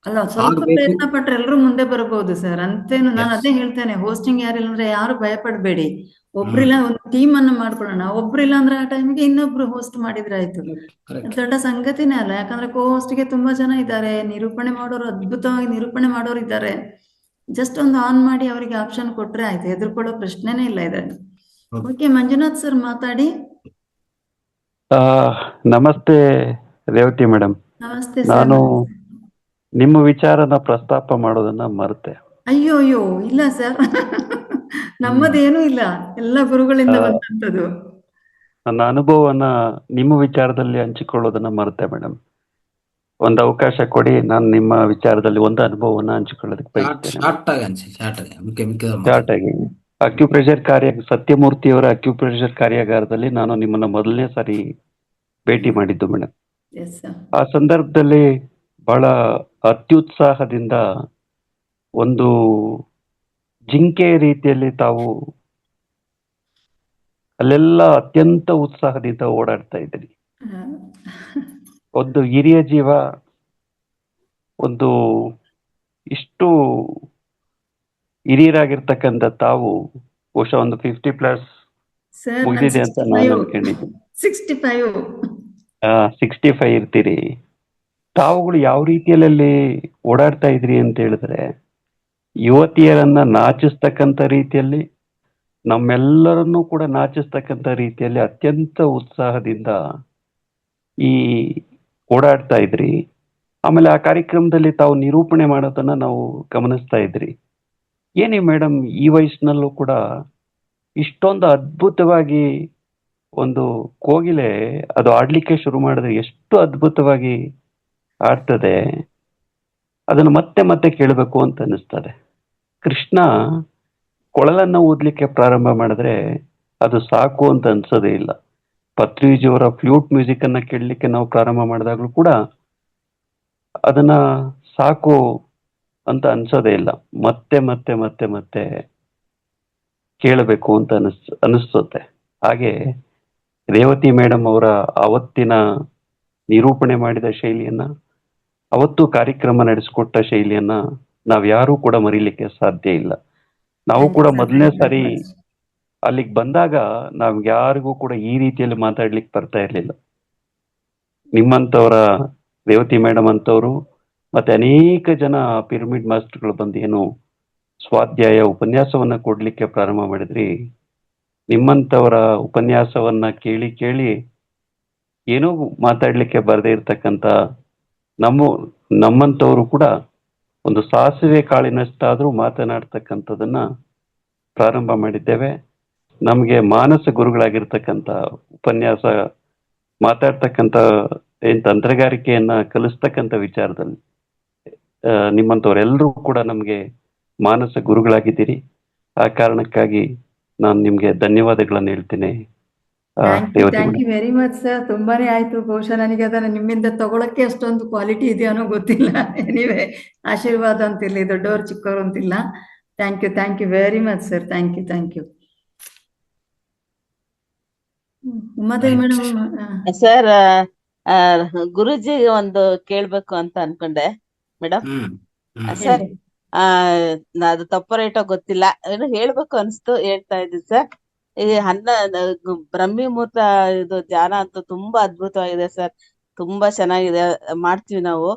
ಅಲ್ಲ, ಸ್ವಲ್ಪ ಪ್ರಯತ್ನ ಪಟ್ರೆ ಎಲ್ಲರೂ ಮುಂದೆ ಬರಬಹುದು ಸರ್. ಅಂತೇನು ನಾನು ಅದೇ ಹೇಳ್ತೇನೆ, ಹೋಸ್ಟಿಂಗ್ ಯಾರಿಲ್ಲ ಅಂದ್ರೆ ಯಾರು ಭಯ ಪಡ್ಬೇಡಿ. ಒಬ್ರಿಲ್ಲ, ಒಂದು ಟೀಮ್ ಅನ್ನ ಮಾಡ್ಕೊಳ್ಳೋಣ. ಒಬ್ರಿಲ್ಲ ಅಂದ್ರೆ ಆ ಟೈಮಿಗೆ ಇನ್ನೊಬ್ರು ಹೋಸ್ಟ್ ಮಾಡಿದ್ರೆ ಆಯ್ತು. ದೊಡ್ಡ ಸಂಗತಿನೇ ಅಲ್ಲ, ಯಾಕಂದ್ರೆ ಕೋ ಹೋಸ್ಟ್ಗೆ ತುಂಬಾ ಜನ ಇದ್ದಾರೆ, ನಿರೂಪಣೆ ಮಾಡೋರು, ಅದ್ಭುತವಾಗಿ ನಿರೂಪಣೆ ಮಾಡೋರು ಇದ್ದಾರೆ. ಜಸ್ಟ್ ಒಂದು ಆನ್ ಮಾಡಿ ಅವರಿಗೆ ಆಪ್ಷನ್ ಕೊಟ್ರೆ ಆಯ್ತು, ಎದುರ್ಕೊಳ್ಳೋ ಪ್ರಶ್ನೆನೇ ಇಲ್ಲ ಇದ್ರಲ್ಲಿ. ಓಕೆ, ಮಂಜುನಾಥ್ ಸರ್ ಮಾತಾಡಿ. ನಮಸ್ತೆ ರೇವತಿ ಮೇಡಮ್. ನಮಸ್ತೆ ಸರ್. ನಾನು ನಿಮ್ಮ ವಿಚಾರನ ಪ್ರಸ್ತಾಪ ಮಾಡೋದನ್ನ ಮರೆತೆ. ಅಯ್ಯೋ ಇಲ್ಲ ಸರ್, ನಮ್ಮದೇನೂ ಇಲ್ಲ, ಎಲ್ಲ ಗುರುಗಳಿಂದ ಬಂದಂತದ್ದು. ನನ್ನ ಅನುಭವವನ್ನ ನಿಮ್ಮ ವಿಚಾರದಲ್ಲಿ ಹಂಚಿಕೊಳ್ಳೋದನ್ನ ಮರೆತೆ ಮೇಡಮ್. ಒಂದು ಅವಕಾಶ ಕೊಡಿ, ನಾನು ನಿಮ್ಮ ವಿಚಾರದಲ್ಲಿ ಒಂದು ಅನುಭವವನ್ನ ಹಂಚಿಕೊಳ್ಳೋದಕ್ಕೆ ಬಯಸ್ತೇನೆ. ಶಾರ್ಟ್ ಆಗಿ ಅಕ್ಯುಪ್ರೆಷರ್ ಸತ್ಯಮೂರ್ತಿಯವರ ಅಕ್ಯುಪ್ರೆಷರ್ ಕಾರ್ಯಾಗಾರದಲ್ಲಿ ನಾನು ನಿಮ್ಮನ್ನ ಮೊದಲನೇ ಸಾರಿ ಭೇಟಿ ಮಾಡಿದ್ದು ಮೇಡಮ್. ಆ ಸಂದರ್ಭದಲ್ಲಿ ಬಹಳ ಅತ್ಯುತ್ಸಾಹದಿಂದ, ಒಂದು ಜಿಂಕೆ ರೀತಿಯಲ್ಲಿ ತಾವು ಅಲ್ಲೆಲ್ಲ ಅತ್ಯಂತ ಉತ್ಸಾಹದಿಂದ ಓಡಾಡ್ತಾ ಇದ್ದೀರಿ. ಒಂದು ಹಿರಿಯ ಜೀವ, ಒಂದು ಇಷ್ಟು ಹಿರಿಯರಾಗಿರ್ತಕ್ಕಂಥ ತಾವು ಬಹುಶಃ ಒಂದು 50+ ಮುಗಿದಿದೆ ಅಂತ ನಾನು ಅನ್ಕೊಂಡಿದ್ದೀನಿ. 65 ಇರ್ತೀರಿ. ತಾವುಗಳು ಯಾವ ರೀತಿಯಲ್ಲಿ ಓಡಾಡ್ತಾ ಇದ್ರಿ ಅಂತ ಹೇಳಿದ್ರೆ, ಯುವತಿಯರನ್ನ ನಾಚಿಸ್ತಕ್ಕಂಥ ರೀತಿಯಲ್ಲಿ, ನಮ್ಮೆಲ್ಲರನ್ನೂ ಕೂಡ ನಾಚಿಸ್ತಕ್ಕಂಥ ರೀತಿಯಲ್ಲಿ ಅತ್ಯಂತ ಉತ್ಸಾಹದಿಂದ ಈ ಓಡಾಡ್ತಾ ಇದ್ರಿ. ಆಮೇಲೆ ಆ ಕಾರ್ಯಕ್ರಮದಲ್ಲಿ ತಾವು ನಿರೂಪಣೆ ಮಾಡೋದನ್ನ ನಾವು ಗಮನಿಸ್ತಾ ಇದ್ರಿ. ಏನೇ ಮೇಡಮ್, ಈ ವಯಸ್ಸಿನಲ್ಲೂ ಕೂಡ ಇಷ್ಟೊಂದು ಅದ್ಭುತವಾಗಿ ಒಂದು ಕೋಗಿಲೆ ಅದು ಆಡ್ಲಿಕ್ಕೆ ಶುರು ಮಾಡಿದ್ರೆ ಎಷ್ಟು ಅದ್ಭುತವಾಗಿ ಆಡ್ತದೆ, ಅದನ್ನು ಮತ್ತೆ ಮತ್ತೆ ಕೇಳಬೇಕು ಅಂತ ಅನಿಸ್ತದೆ. ಕೃಷ್ಣ ಕೊಳಲನ್ನ ಊದ್ಲಿಕ್ಕೆ ಪ್ರಾರಂಭ ಮಾಡಿದ್ರೆ ಅದು ಸಾಕು ಅಂತ ಅನ್ಸೋದೇ ಇಲ್ಲ. ಪತ್ರಿಜಿಯವರ ಫ್ಲೂಟ್ ಮ್ಯೂಸಿಕ್ ಅನ್ನ ಕೇಳಲಿಕ್ಕೆ ನಾವು ಪ್ರಾರಂಭ ಮಾಡಿದಾಗ್ಲೂ ಕೂಡ ಅದನ್ನ ಸಾಕು ಅಂತ ಅನ್ಸೋದೇ ಇಲ್ಲ. ಮತ್ತೆ ಮತ್ತೆ ಮತ್ತೆ ಮತ್ತೆ ಕೇಳಬೇಕು ಅಂತ ಅನಿಸ್ತದೆ. ಹಾಗೆ ರೇವತಿ ಮೇಡಮ್ ಅವರ ಅವತ್ತಿನ ನಿರೂಪಣೆ ಮಾಡಿದ ಶೈಲಿಯನ್ನ, ಅವತ್ತು ಕಾರ್ಯಕ್ರಮ ನಡೆಸಿಕೊಟ್ಟ ಶೈಲಿಯನ್ನ ನಾವ್ಯಾರೂ ಕೂಡ ಮರೀಲಿಕ್ಕೆ ಸಾಧ್ಯ ಇಲ್ಲ. ನಾವು ಕೂಡ ಮೊದಲನೇ ಸಾರಿ ಅಲ್ಲಿಗೆ ಬಂದಾಗ ನಾವ್ ಯಾರಿಗೂ ಕೂಡ ಈ ರೀತಿಯಲ್ಲಿ ಮಾತಾಡ್ಲಿಕ್ಕೆ ಬರ್ತಾ ಇರ್ಲಿಲ್ಲ. ನಿಮ್ಮಂತವರ, ರೇವತಿ ಮೇಡಮ್ ಅಂತವರು ಮತ್ತೆ ಅನೇಕ ಜನ ಪಿರಮಿಡ್ ಮಾಸ್ಟರ್ಗಳು ಬಂದು ಏನು ಸ್ವಾಧ್ಯಾಯ ಉಪನ್ಯಾಸವನ್ನ ಕೊಡ್ಲಿಕ್ಕೆ ಪ್ರಾರಂಭ ಮಾಡಿದ್ರಿ. ನಿಮ್ಮಂತವರ ಉಪನ್ಯಾಸವನ್ನ ಕೇಳಿ ಕೇಳಿ ಏನೂ ಮಾತಾಡ್ಲಿಕ್ಕೆ ಬರದೇ ಇರ್ತಕ್ಕಂಥ ನಮ್ಮಂಥವ್ರು ಕೂಡ ಒಂದು ಸಾಸಿವೆ ಕಾಳಿನಷ್ಟಾದ್ರೂ ಮಾತನಾಡ್ತಕ್ಕಂಥದನ್ನ ಪ್ರಾರಂಭ ಮಾಡಿದ್ದೇವೆ. ನಮಗೆ ಮಾನಸ ಗುರುಗಳಾಗಿರ್ತಕ್ಕಂಥ ಉಪನ್ಯಾಸ ಮಾತಾಡ್ತಕ್ಕಂಥ ಏನ್ ತಂತ್ರಗಾರಿಕೆಯನ್ನ ಕಲಿಸ್ತಕ್ಕಂಥ ವಿಚಾರದಲ್ಲಿ ನಿಮ್ಮಂಥವ್ರೆಲ್ಲರೂ ಕೂಡ ನಮಗೆ ಮಾನಸ ಗುರುಗಳಾಗಿದ್ದೀರಿ. ಆ ಕಾರಣಕ್ಕಾಗಿ ನಾನು ನಿಮ್ಗೆ ಧನ್ಯವಾದಗಳನ್ನು ಹೇಳ್ತೀನಿ. Revathi thank you madam. Very much sir. ತುಂಬಾನೇ ಆಯ್ತು. ಬಹುಶಃ ನನಗೆ ಅದನ್ನ ನಿಮ್ಮಿಂದ ತಗೊಳಕ್ಕೆ ಅಷ್ಟೊಂದು ಕ್ವಾಲಿಟಿ ಇದೆಯೋ ಗೊತ್ತಿಲ್ಲ. ಎನಿವೆ, ಆಶೀರ್ವಾದ ಅಂತಿರ್ಲಿ, ದೊಡ್ಡವರು ಚಿಕ್ಕವರು ಅಂತಿಲ್ಲ. Thank you very much sir. Thank you. Umadevi madam. Sir, Guruji ಒಂದು ಕೇಳ್ಬೇಕು ಅಂತ ಅನ್ಕೊಂಡೆ ಮೇಡಮ್. ಸರ್, ಅದು ತಪ್ಪು ರೇಟೋ ಗೊತ್ತಿಲ್ಲ, ಏನೋ ಹೇಳ್ಬೇಕು ಅನ್ಸ್ತು, ಹೇಳ್ತಾ ಇದ್ದೀನಿ ಸರ್. ಈ ಬ್ರಹ್ಮಿ ಮುಹೂರ್ತ ಇದು ಧ್ಯಾನ ಅಂತೂ ತುಂಬಾ ಅದ್ಭುತವಾಗಿದೆ ಸರ್. ತುಂಬಾ ಚೆನ್ನಾಗಿದೆ, ಮಾಡ್ತೀವಿ ನಾವು.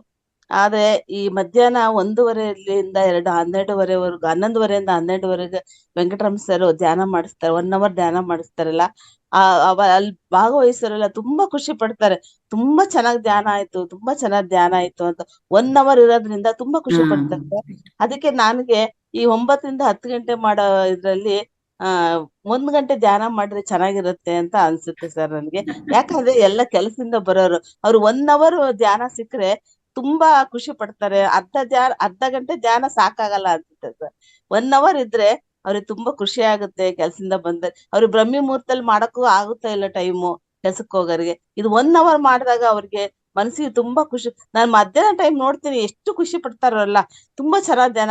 ಆದ್ರೆ ಈ ಮಧ್ಯಾಹ್ನ 1:30ರಿಂದ 12:30ವರೆವರೆಗೂ 11:30ಯಿಂದ 12:00ವರೆಗೆ ವೆಂಕಟರಮಣ ಸರ್ ಧ್ಯಾನ ಮಾಡಿಸ್ತಾರೆ. 1 hour ಧ್ಯಾನ ಮಾಡಿಸ್ತಾರಲ್ಲ, ಅಲ್ಲಿ ಭಾಗವಹಿಸೋರೆಲ್ಲ ತುಂಬಾ ಖುಷಿ ಪಡ್ತಾರೆ. ತುಂಬಾ ಚೆನ್ನಾಗಿ ಧ್ಯಾನ ಆಯ್ತು ಅಂತ 1 hour ಇರೋದ್ರಿಂದ ತುಂಬಾ ಖುಷಿ ಪಡ್ತಾರೆ ಸರ್. ಅದಕ್ಕೆ ನನಗೆ ಈ 9ರಿಂದ 10 ಗಂಟೆ ಮಾಡೋ ಇದ್ರಲ್ಲಿ 1 ಗಂಟೆ ಧ್ಯಾನ ಮಾಡಿದ್ರೆ ಚೆನ್ನಾಗಿರುತ್ತೆ ಅಂತ ಅನ್ಸುತ್ತೆ ಸರ್ ನನ್ಗೆ. ಯಾಕಂದ್ರೆ ಎಲ್ಲ ಕೆಲಸದಿಂದ ಬರೋರು, ಅವ್ರು 1 hour ಧ್ಯಾನ ಸಿಕ್ಕರೆ ತುಂಬಾ ಖುಷಿ ಪಡ್ತಾರೆ. ಅರ್ಧ ಗಂಟೆ ಧ್ಯಾನ ಸಾಕಾಗಲ್ಲ ಅನ್ಸುತ್ತೆ ಸರ್. 1 hour ಇದ್ರೆ ಅವ್ರಿಗೆ ತುಂಬಾ ಖುಷಿ ಆಗುತ್ತೆ. ಕೆಲ್ಸದಿಂದ ಬಂದ್ರೆ ಅವ್ರಿಗೆ ಬ್ರಹ್ಮಿ ಮುಹೂರ್ತದಲ್ಲಿ ಮಾಡಕ್ಕೂ ಆಗುತ್ತಾ ಇಲ್ಲ ಟೈಮು, ಕೆಲ್ಸಕ್ಕೆ ಹೋಗೋರಿಗೆ. ಇದು 1 hour ಮಾಡಿದಾಗ ಅವ್ರಿಗೆ ಮನಸ್ಸಿಗೆ ತುಂಬಾ ಖುಷಿ. ನಾನ್ ಮಧ್ಯಾಹ್ನ ಟೈಮ್ ನೋಡ್ತೀನಿ, ಎಷ್ಟು ಖುಷಿ ಪಡ್ತಾರಲ್ಲ, ತುಂಬಾ ಚೆನ್ನಾಗ್ ಜನ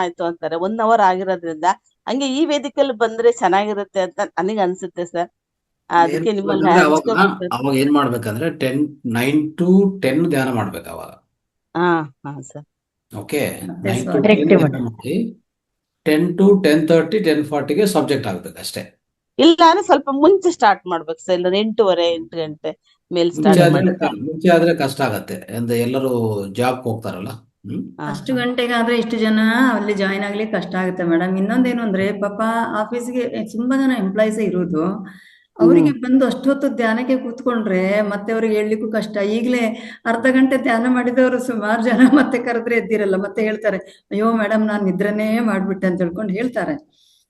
ಆಯ್ತು ಅಂತಾರೆ 1 hour ಆಗಿರೋದ್ರಿಂದ. ಹಂಗೆ ಈ ವೇದಿಕೆಯಲ್ಲಿ ಬಂದ್ರೆ ಚೆನ್ನಾಗಿರುತ್ತೆ ಅಂತ ನನಗೆ ಅನ್ಸುತ್ತೆ ಸರ್. ಅದಕ್ಕೆ ನಿಮ್ಮನ್ನ ಅವಾಗ ಏನ್ ಮಾಡ್ಬೇಕಂದ್ರೆ 9 to 10 ಧ್ಯಾನ ಮಾಡ್ಬೇಕು ಅವಾಗ. ಹಾ ಸರ್. ಓಕೆ, 9 to 10 ಧ್ಯಾನ ಮಾಡಿ 10 to 10:30, 10:40ಗೆ ಸಬ್ಜೆಕ್ಟ್ ಆಗ್ಬೇಕು ಅಷ್ಟೇ. ಇಲ್ಲ ಅಂದ್ರೆ ಸ್ವಲ್ಪ ಮುಂಚೆ ಸ್ಟಾರ್ಟ್ ಮಾಡ್ಬೇಕು ಸರ್. ಇಲ್ಲ 8:30, 8 ಗಂಟೆ ಮೇಲೆ ಸ್ಟಾರ್ಟ್ ಮಾಡಿದ್ರೆ. ಮುಂಚೆ ಆದ್ರೆ ಕಷ್ಟ ಆಗತ್ತೆ, ಅಂದ್ರೆ ಎಲ್ಲರೂ ಜಾಬ್ ಹೋಗ್ತಾರಲ್ಲ. ಅಷ್ಟು ಗಂಟೆಗಾದ್ರೆ ಇಷ್ಟು ಜನ ಅಲ್ಲಿ ಜಾಯಿನ್ ಆಗ್ಲಿಕ್ಕೆ ಕಷ್ಟ ಆಗುತ್ತೆ ಮೇಡಮ್. ಇನ್ನೊಂದೇನು ಅಂದ್ರೆ, ಪಾಪ ಆಫೀಸ್ಗೆ ತುಂಬಾ ಜನ ಎಂಪ್ಲಾಯೀಸ್ ಇರೋದು, ಅವರಿಗೆ ಬಂದು ಅಷ್ಟೊತ್ತು ಧ್ಯಾನಕ್ಕೆ ಕೂತ್ಕೊಂಡ್ರೆ ಮತ್ತೆ ಅವ್ರಿಗೆ ಹೇಳ್ಲಿಕ್ಕೂ ಕಷ್ಟ. ಈಗಲೇ ಅರ್ಧ ಗಂಟೆ ಧ್ಯಾನ ಮಾಡಿದವರು ಸುಮಾರು ಜನ ಮತ್ತೆ ಕರೆದ್ರೆ ಎದ್ದಿರಲ್ಲ, ಮತ್ತೆ ಹೇಳ್ತಾರೆ, ಅಯ್ಯೋ ಮೇಡಮ್ ನಾನ್ ನಿದ್ರೆನೇ ಮಾಡ್ಬಿಟ್ಟೆ ಅಂತ ಹೇಳ್ಕೊಂಡು ಹೇಳ್ತಾರೆ.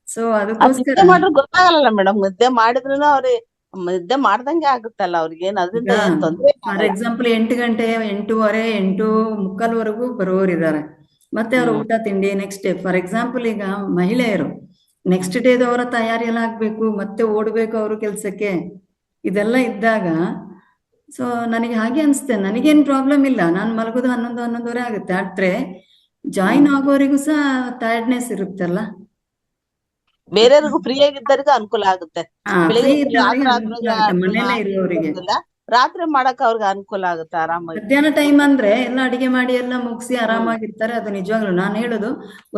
ಸೊ ಅದಕ್ಕೋಸ್ಕರ ಮಾಡ್ರೆ ಗೊತ್ತಾಗಲ್ಲ ಮೇಡಮ್. ನಿದ್ದೆ ಮಾಡಿದ್ರು ಅವ್ರಿಗೆ ನಿದ್ದೆ ಮಾಡ್ದಂಗೆ ಆಗುತ್ತಲ್ಲ ಅವ್ರಿಗೆ. ಅದರಿಂದ ಏನ್ ತೊಂದ್ರೆ ಫಾರ್ ಎಕ್ಸಾಂಪಲ್ 8 ಗಂಟೆ, 8:30, 8:45ವರೆಗೂ ಬರೋರಿದ್ದಾರೆ. ಮತ್ತೆ ಅವ್ರ ಊಟ ತಿಂಡಿ ನೆಕ್ಸ್ಟ್ ಡೇ. ಫಾರ್ ಎಕ್ಸಾಂಪಲ್ ಈಗ ಮಹಿಳೆಯರು ನೆಕ್ಸ್ಟ್ ಡೇದವರ ತಯಾರಿ ಎಲ್ಲ ಆಗ್ಬೇಕು, ಮತ್ತೆ ಓಡ್ಬೇಕು ಅವರು ಕೆಲ್ಸಕ್ಕೆ, ಇದೆಲ್ಲ ಇದ್ದಾಗ ಸೊ ನನಗೆ ಹಾಗೆ ಅನ್ಸುತ್ತೆ. ನನಗೇನ್ ಪ್ರಾಬ್ಲಮ್ ಇಲ್ಲ, ನಾನು ಮಲಗೋದು 11:30 ಆಗುತ್ತೆ. ಆದ್ರೆ ಜಾಯಿನ್ ಆಗೋರಿಗೂ ಸಹ ಟೈರ್ಡ್ನೆಸ್ ಇರುತ್ತಲ್ಲ. ಬೇರೆಯವ್ರಿಗೂ ಫ್ರೀ ಆಗಿದ್ದರಿಗೂ ಅನುಕೂಲ ಆಗುತ್ತೆ. ಮನೇಲೆ ಇರುವವರಿಗೆ ರಾತ್ರಿ ಮಾಡಕ್ ಅವ್ರಿಗೆ ಅನುಕೂಲ ಆಗುತ್ತೆ ಆರಾಮಾಗಿ. ಮಧ್ಯಾಹ್ನ ಟೈಮ್ ಅಂದ್ರೆ ಎಲ್ಲ ಅಡಿಗೆ ಮಾಡಿ ಎಲ್ಲ ಮುಗಿಸಿ ಆರಾಮಾಗಿರ್ತಾರೆ. ಅದು ನಿಜವಾಗ್ಲು ನಾನು ಹೇಳೋದು,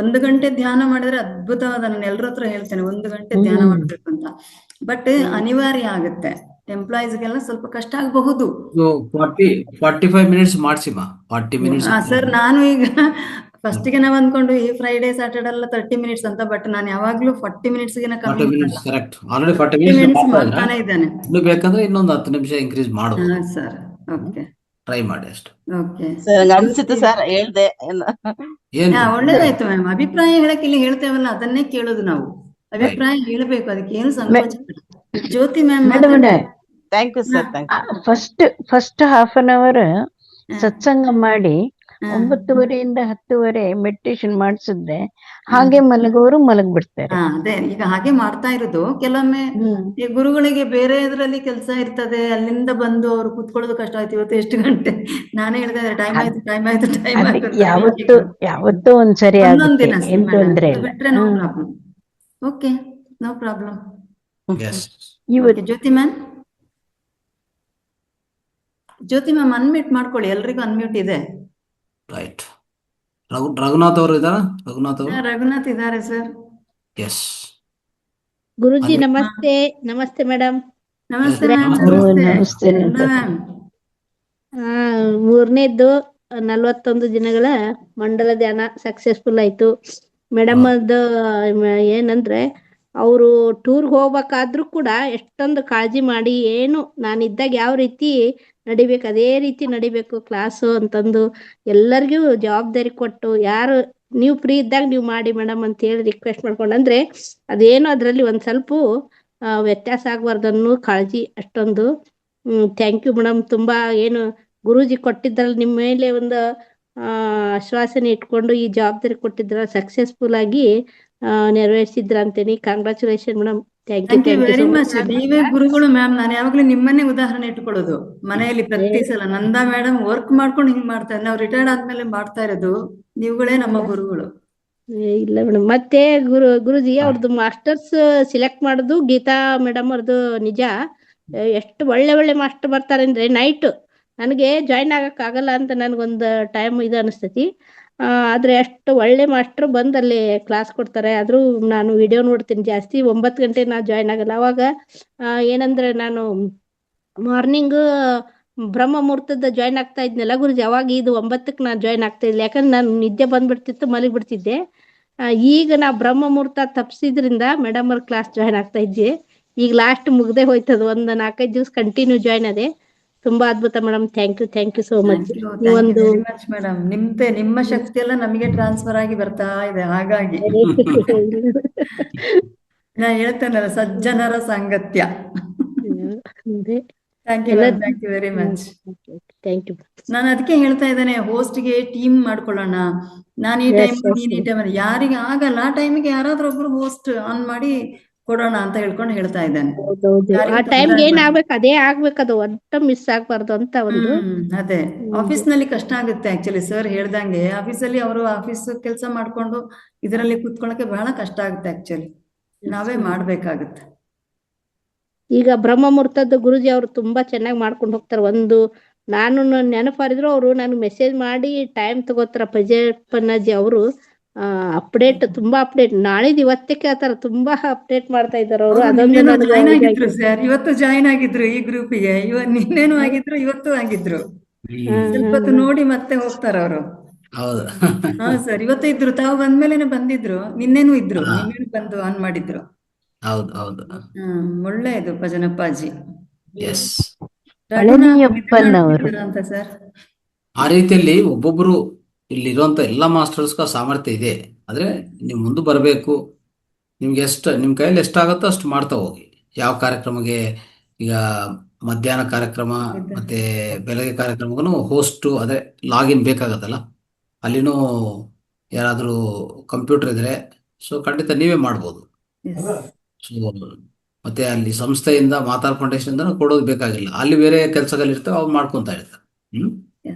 1 ಗಂಟೆ ಧ್ಯಾನ ಮಾಡಿದ್ರೆ ಅದ್ಭುತವಾದ, ನಾನು ಎಲ್ಲರ ಹತ್ರ ಹೇಳ್ತೇನೆ 1 ಗಂಟೆ ಧ್ಯಾನ ಮಾಡ್ಬೇಕು ಅಂತ. ಬಟ್ ಅನಿವಾರ್ಯ ಆಗುತ್ತೆ. ಎಂಪ್ಲಾಯೀಸ್ಗೆಲ್ಲ ಸ್ವಲ್ಪ ಕಷ್ಟ ಆಗಬಹುದು. 45 ಮಿನಿಟ್ಸ್ ಮಾಡ್ಸಿಮಾ, 40 ಮಿನಿಟ್ಸ್. ಸರ್, ನಾನು ಈಗ ಫಸ್ಟ್ಗೆ ನಾವು ಅಂದ್ಕೊಂಡು ಈ ಫ್ರೈಡೆ ಸ್ಯಾಟರ್ಡೆ ಎಲ್ಲ 30 ಮಿನಿಟ್ಸ್ ಅಂತ, ಬಟ್ ನಾನು ಯಾವಾಗ್ಲೂ 40 ಮಿನಿಟ್ಸ್ಗೆ ಕಮ್ಮಿ ಮಾಡಲ್ಲ. ಕರೆಕ್ಟ್, ಆಲ್ರೆಡಿ 40 ಮಿನಿಟ್ಸ್ ಮಾಡ್ತಾನೆ ಇದ್ದೇನೆ. ಇನ್ನು ಬೇಕಂದ್ರೆ ಇನ್ನೊಂದು 10 ನಿಮಿಷ ಇನ್ಕ್ರೀಸ್ ಮಾಡಬಹುದು ಸರ್. ಓಕೆ, ಟ್ರೈ ಮಾಡಿ ಅಷ್ಟು. ಓಕೆ ಅನ್ಸುತ್ತೆ ಸರ್, ಹೇಳ್ದೆ ಒಳ್ಳೇದಾಯ್ತು ಮ್ಯಾಮ್. ಅಭಿಪ್ರಾಯ ಹೇಳಕ್ ಇಲ್ಲಿ ಹೇಳ್ತೇವಲ್ಲ, ಅದನ್ನೇ ಕೇಳೋದು ನಾವು. ಅಭಿಪ್ರಾಯ ಹೇಳಬೇಕು, ಅದಕ್ಕೆ ಏನು ಸಂಕೋಚ ಇಲ್ಲ. Jyothi ma'am. Thank you sir. First half an hour ಸತ್ಸಂಗ ಮಾಡಿ 9:30ಯಿಂದ 10:00 ಮೆಡಿಟೇಷನ್ ಮಾಡಿಸಿದ್ರೆ ಹಾಗೆ ಮಲಗೋರು ಮಲಗ್ಬಿಡ್ತಾರೆ. ಅದೇ ಈಗ ಹಾಗೆ ಮಾಡ್ತಾ ಇರೋದು. ಕೆಲವೊಮ್ಮೆ ಈ ಗುರುಗಳಿಗೆ ಬೇರೆ ಇದ್ರಲ್ಲಿ ಕೆಲಸ ಇರ್ತದೆ, ಅಲ್ಲಿಂದ ಬಂದು ಅವ್ರು ಕೂತ್ಕೊಳ್ಳೋದು ಕಷ್ಟ ಆಯ್ತು. ಇವತ್ತು ಎಷ್ಟು ಗಂಟೆ ನಾನೇ ಹೇಳ್ತಾ ಇದ್ರೆ ಟೈಮ್ ಆಯ್ತು. ಯಾವತ್ತೂ ಒಂದ್ಸರಿ ಆಗುತ್ತೆ, ಏನ್ ತೊಂದ್ರೆ ಇಲ್ಲ. ಬಿಟ್ರೆ no problem. Okay, no problem. Jyothi ma'am unmute ಮಾಡ್ಕೊಳ್ಳಿ, ಎಲ್ರಿಗೂ ಅನ್ಮ್ಯೂಟ್ ಇದೆ. ರೈಟ್. ರಘುನಾಥ್ ಅವರು ಇದ್ದಾರಾ? ರಘುನಾಥ್ ಇದ್ದಾರೆ ಸರ್. ಎಸ್ ಗುರುಜಿ ನಮಸ್ತೆ. ನಮಸ್ತೆ ಮೇಡಮ್. ನಮಸ್ತೆ ಮ್ಯಾಮ್. ಮೂರನೇದ್ದು 41 ದಿನಗಳ ಮಂಡಲ ಧ್ಯಾನ ಸಕ್ಸಸ್ಫುಲ್ ಆಯ್ತು ಮೇಡಮ್. ಅದು ಏನಂದ್ರೆ ಅವರು ಟೂರ್ಗೆ ಹೋಗ್ಬೇಕಾದ್ರೂ ಕೂಡ ಎಷ್ಟೊಂದು ಕಾಳಜಿ ಮಾಡಿ ಏನು ನಾನಿದ್ದಾಗ ಯಾವ ರೀತಿ ನಡಿಬೇಕು ಅದೇ ರೀತಿ ನಡಿಬೇಕು ಕ್ಲಾಸು ಅಂತಂದು ಎಲ್ಲರಿಗೂ ಜವಾಬ್ದಾರಿ ಕೊಟ್ಟು ಯಾರು ನೀವು ಫ್ರೀ ಇದ್ದಾಗ ನೀವು ಮಾಡಿ ಮೇಡಮ್ ಅಂತ ಹೇಳಿ ರಿಕ್ವೆಸ್ಟ್ ಮಾಡ್ಕೊಂಡು ಅಂದ್ರೆ ಅದೇನು ಅದರಲ್ಲಿ ಒಂದು ಸ್ವಲ್ಪ ವ್ಯತ್ಯಾಸ ಆಗಬಾರ್ದು ಅನ್ನೋ ಕಾಳಜಿ ಅಷ್ಟೊಂದು. Thank you madam. ತುಂಬಾ ಏನು ಗುರೂಜಿ ಕೊಟ್ಟಿದ್ರಲ್ಲಿ ನಿಮ್ಮ ಮೇಲೆ ಒಂದು ಆಶ್ವಾಸನೆ ಇಟ್ಕೊಂಡು ಈ ಜವಾಬ್ದಾರಿ ಕೊಟ್ಟಿದ್ರ ಸಕ್ಸಸ್ಫುಲ್ ಆಗಿ ನೆರವೇರಿಸಿದ್ರ ಅಂತೇನಿ. Congratulation madam. Thank you very so much. Much. ನೀವೇ ಗುರುಗಳು ಮ್ಯಾಮ್. ನಾನು ಯಾವಾಗ್ಲೂ ನಿಮ್ಮನ್ನೇ ಉದಾಹರಣೆ ಇಟ್ಕೊಳ್ಳೋದು ಮನೆಯಲ್ಲಿ ಪ್ರತಿ ಸಲ. ನಂದಾ ಮೇಡಮ್ ವರ್ಕ್ ಮಾಡ್ಕೊಂಡು ಹಿಂಗ್ ಮಾಡ್ತಾ ಇದ್ದಾರೆ. ನಾವು ರಿಟೈರ್ಡ್ ಆದ್ಮೇಲೆ ಮಾಡ್ತಾ ಇರೋದು. ನೀವುಗಳೇ ನಮ್ಮ ಗುರುಗಳು. ಇಲ್ಲ ಮೇಡಮ್. ಮತ್ತೆ ಗುರುಜಿ ಅವ್ರದ್ದು ಮಾಸ್ಟರ್ಸ್ ಸಿಲೆಕ್ಟ್ ಮಾಡೋದು ಗೀತಾ ಮೇಡಮ್ ಅವ್ರದ್ದು ನಿಜ. ಎಷ್ಟು ಒಳ್ಳೆ ಒಳ್ಳೆ ಮಾಸ್ಟರ್ ಬರ್ತಾರೆ ಅಂದ್ರೆ ನೈಟ್ ನನಗೆ ಜಾಯಿನ್ ಆಗಕ್ ಆಗಲ್ಲ ಅಂತ ನನ್ಗೊಂದು ಟೈಮ್ ಇದು ಅನಿಸ್ತೈತಿ. ಆದ್ರೆ ಅಷ್ಟು ಒಳ್ಳೆ ಮಾಸ್ಟರ್ ಬಂದ್ ಅಲ್ಲಿ ಕ್ಲಾಸ್ ಕೊಡ್ತಾರೆ. ಆದ್ರೂ ನಾನು ವಿಡಿಯೋ ನೋಡ್ತೀನಿ ಜಾಸ್ತಿ. 9 ಗಂಟೆ ನಾ ಜಾಯಿನ್ ಆಗಲ್ಲ. ಅವಾಗ ಏನಂದ್ರೆ ನಾನು ಮಾರ್ನಿಂಗ್ ಬ್ರಹ್ಮ ಮುಹೂರ್ತದ ಜಾಯಿನ್ ಆಗ್ತಾ ಇದ್ನಲ್ಲ ಗುರುಜಿ, ಅವಾಗ ಇದು 9ಕ್ಕೆ ನಾನು ಜಾಯಿನ್ ಆಗ್ತಾ ಇದ್ದೆ. ಯಾಕಂದ್ರೆ ನಾನು ನಿದ್ದೆ ಬಂದ್ಬಿಡ್ತಿತ್ತು, ಮಲಗಿ ಬಿಡ್ತಿದ್ದೆ. ಈಗ ನಾ ಬ್ರಹ್ಮ ಮುಹೂರ್ತ ತಪ್ಸಿದ್ರಿಂದ ಮೇಡಮ್ ಅವ್ರ ಕ್ಲಾಸ್ ಜಾಯಿನ್ ಆಗ್ತಾ ಇದ್ದೆ. ಈಗ ಲಾಸ್ಟ್ ಮುಗ್ದೆ ಹೋಯ್ತದ. ಒಂದು 4-5 ದಿವಸ ಕಂಟಿನ್ಯೂ ಜಾಯಿನ್ ಅದೇ. ತುಂಬಾ ಅದ್ಭುತ madam. Thank you so much. Thank you very much madam. ನಿಮ್ಮ ಶಕ್ತಿ ಎಲ್ಲ ನಮಗೆ ಟ್ರಾನ್ಸ್ಫರ್ ಆಗಿ ಬರ್ತಾ ಇದೆ. ಹಾಗಾಗಿ ನಾ ಹೇಳ್ತೇನಲ್ಲ, ಸಜ್ಜನರ ಸಾಂಗತ್ಯ. Thank you ma'am. Thank you very much. Thank you. ನಾನು ಅದಕ್ಕೆ ಹೇಳ್ತಾ ಇದ್ದೇನೆ, ಹೋಸ್ಟ್ಗೆ ಟೀಮ್ ಮಾಡ್ಕೊಳ್ಳೋಣ. ನಾನು ಈ ಟೈಮ್, ನೀನ್ ಈ ಟೈಮ್, ಯಾರಿಗೆ ಆಗಲ್ಲ ಆ ಟೈಮಿಗೆ ಯಾರಾದ್ರೂ ಒಬ್ರು ಹೋಸ್ಟ್ ಆನ್ ಮಾಡಿ ಕೊಡೋಣ ಅಂತ ಹೇಳ್ಕೊಂಡು ಹೇಳ್ತಾ ಇದ್ದೇನೆ. ಆ ಟೈಮ್ಗೆ ಏನ್ ಆಗ್ಬೇಕು ಅದೇ ಆಗ್ಬೇಕದು, ಒಟ್ಟ ಮಿಸ್ ಆಗ್ಬಾರ್ದು ಅಂತ ಒಂದು. ಅದೇ ಆಫೀಸ್ ನಲ್ಲಿ ಕಷ್ಟ ಆಗುತ್ತೆ ಆಕ್ಚುಲಿ. ಸರ್ ಹೇಳ್ದಂಗೆ ಆಫೀಸಲ್ಲಿ ಅವರು ಆಫೀಸ್ ಕೆಲಸ ಮಾಡ್ಕೊಂಡು ಇದರಲ್ಲಿ ಕೂತ್ಕೊಳ್ಳಕ್ಕೆ ಬಹಳ ಕಷ್ಟ ಆಗುತ್ತೆ ಆಕ್ಚುಲಿ. ನಾವೇ ಮಾಡ್ಬೇಕಾಗುತ್ತೆ. ಈಗ ಬ್ರಹ್ಮ ಮುಹೂರ್ತದ ಗುರುಜಿ ಅವರು ತುಂಬಾ ಚೆನ್ನಾಗಿ ಮಾಡ್ಕೊಂಡು ಹೋಗ್ತಾರೆ. ಒಂದು ನಾನು ನೆನಪಾರಿದ್ರು ಅವರು ನನಗೆ ಮೆಸೇಜ್ ಮಾಡಿ ಟೈಮ್ ತಗೋತಾರ. ಪಜಪ್ಪಣ್ಣಾಜಿ ಅವರು ಅಪ್ಡೇಟ್, ತುಂಬಾ ಅಪ್ಡೇಟ್. ನಾಳಿದ್ ಇವತ್ತೇ ಕೇಳ್ತಾರ, ತುಂಬಾ ಅಪ್ಡೇಟ್ ಮಾಡ್ತಾ ಇದಾರೆ ಅವರು. ಅದೊಂದು ಜಾಯ್ನ್ ಆಗಿದ್ರು ಸರ್. ಇವತ್ತು ಜಾಯ್ನ್ ಆಗಿದ್ರು ಈ ಗ್ರೂಪಿಗೆ. ನಿನ್ನೇನು ಆಗಿದ್ರು, ಇವತ್ತು ಆಗಿದ್ರು. ಸ್ವಲ್ಪ ಹೊತ್ತು ನೋಡಿ ಮತ್ತೆ ಹೋಗ್ತಾರ ಅವರು. ಹೌದು. ಹಾ ಸರ್, ಇವತ್ತು ಇದ್ರು. ತಾವು ಬಂದ್ಮೇಲೆನೆ ಬಂದಿದ್ರು. ನಿನ್ನೇನು ಇದ್ರು. ನಿನ್ನೇನು ಬಂದು ಆನ್ ಮಾಡಿದ್ರು. ಹೌದು ಹೌದು. ಒಳ್ಳೆಯದು ಭಜನಪ್ಪಾಜಿ. ಎಸ್. ಅಂತ ಸರ್, ಆ ರೀತಿಯಲ್ಲಿ ಒಬ್ಬೊಬ್ರು ಇಲ್ಲಿರುವಂತ ಎಲ್ಲ ಮಾಸ್ಟರ್ಸ್ಗೂ ಸಾಮರ್ಥ್ಯ ಇದೆ. ಆದ್ರೆ ನೀವು ಮುಂದೆ ಬರಬೇಕು. ನಿಮ್ಗೆ ನಿಮ್ ಕೈಯಲ್ಲಿ ಎಷ್ಟಾಗುತ್ತೋ ಅಷ್ಟು ಮಾಡ್ತಾ ಹೋಗಿ. ಯಾವ ಕಾರ್ಯಕ್ರಮಕ್ಕೆ, ಈಗ ಮಧ್ಯಾಹ್ನ ಕಾರ್ಯಕ್ರಮ ಮತ್ತೆ ಬೆಳಗ್ಗೆ ಕಾರ್ಯಕ್ರಮಕ್ಕೂ ಹೋಸ್ಟ್ ಅದೇ ಲಾಗಿನ್ ಬೇಕಾಗತ್ತಲ್ಲ, ಅಲ್ಲಿನೂ ಯಾರಾದ್ರೂ ಕಂಪ್ಯೂಟರ್ ಇದ್ರೆ ಸೊ ಖಂಡಿತ ನೀವೇ ಮಾಡ್ಬೋದು. ಸೊ ಮತ್ತೆ ಅಲ್ಲಿ ಸಂಸ್ಥೆಯಿಂದ ಮಾತಾರ್ ಫೌಂಡೇಶನ್ ಕೊಡೋದು ಬೇಕಾಗಿಲ್ಲ. ಅಲ್ಲಿ ಬೇರೆ ಕೆಲಸಗಳಿರ್ತವೆ, ಅವು ಮಾಡ್ಕೊಂತ ಇರ್ತಾರೆ.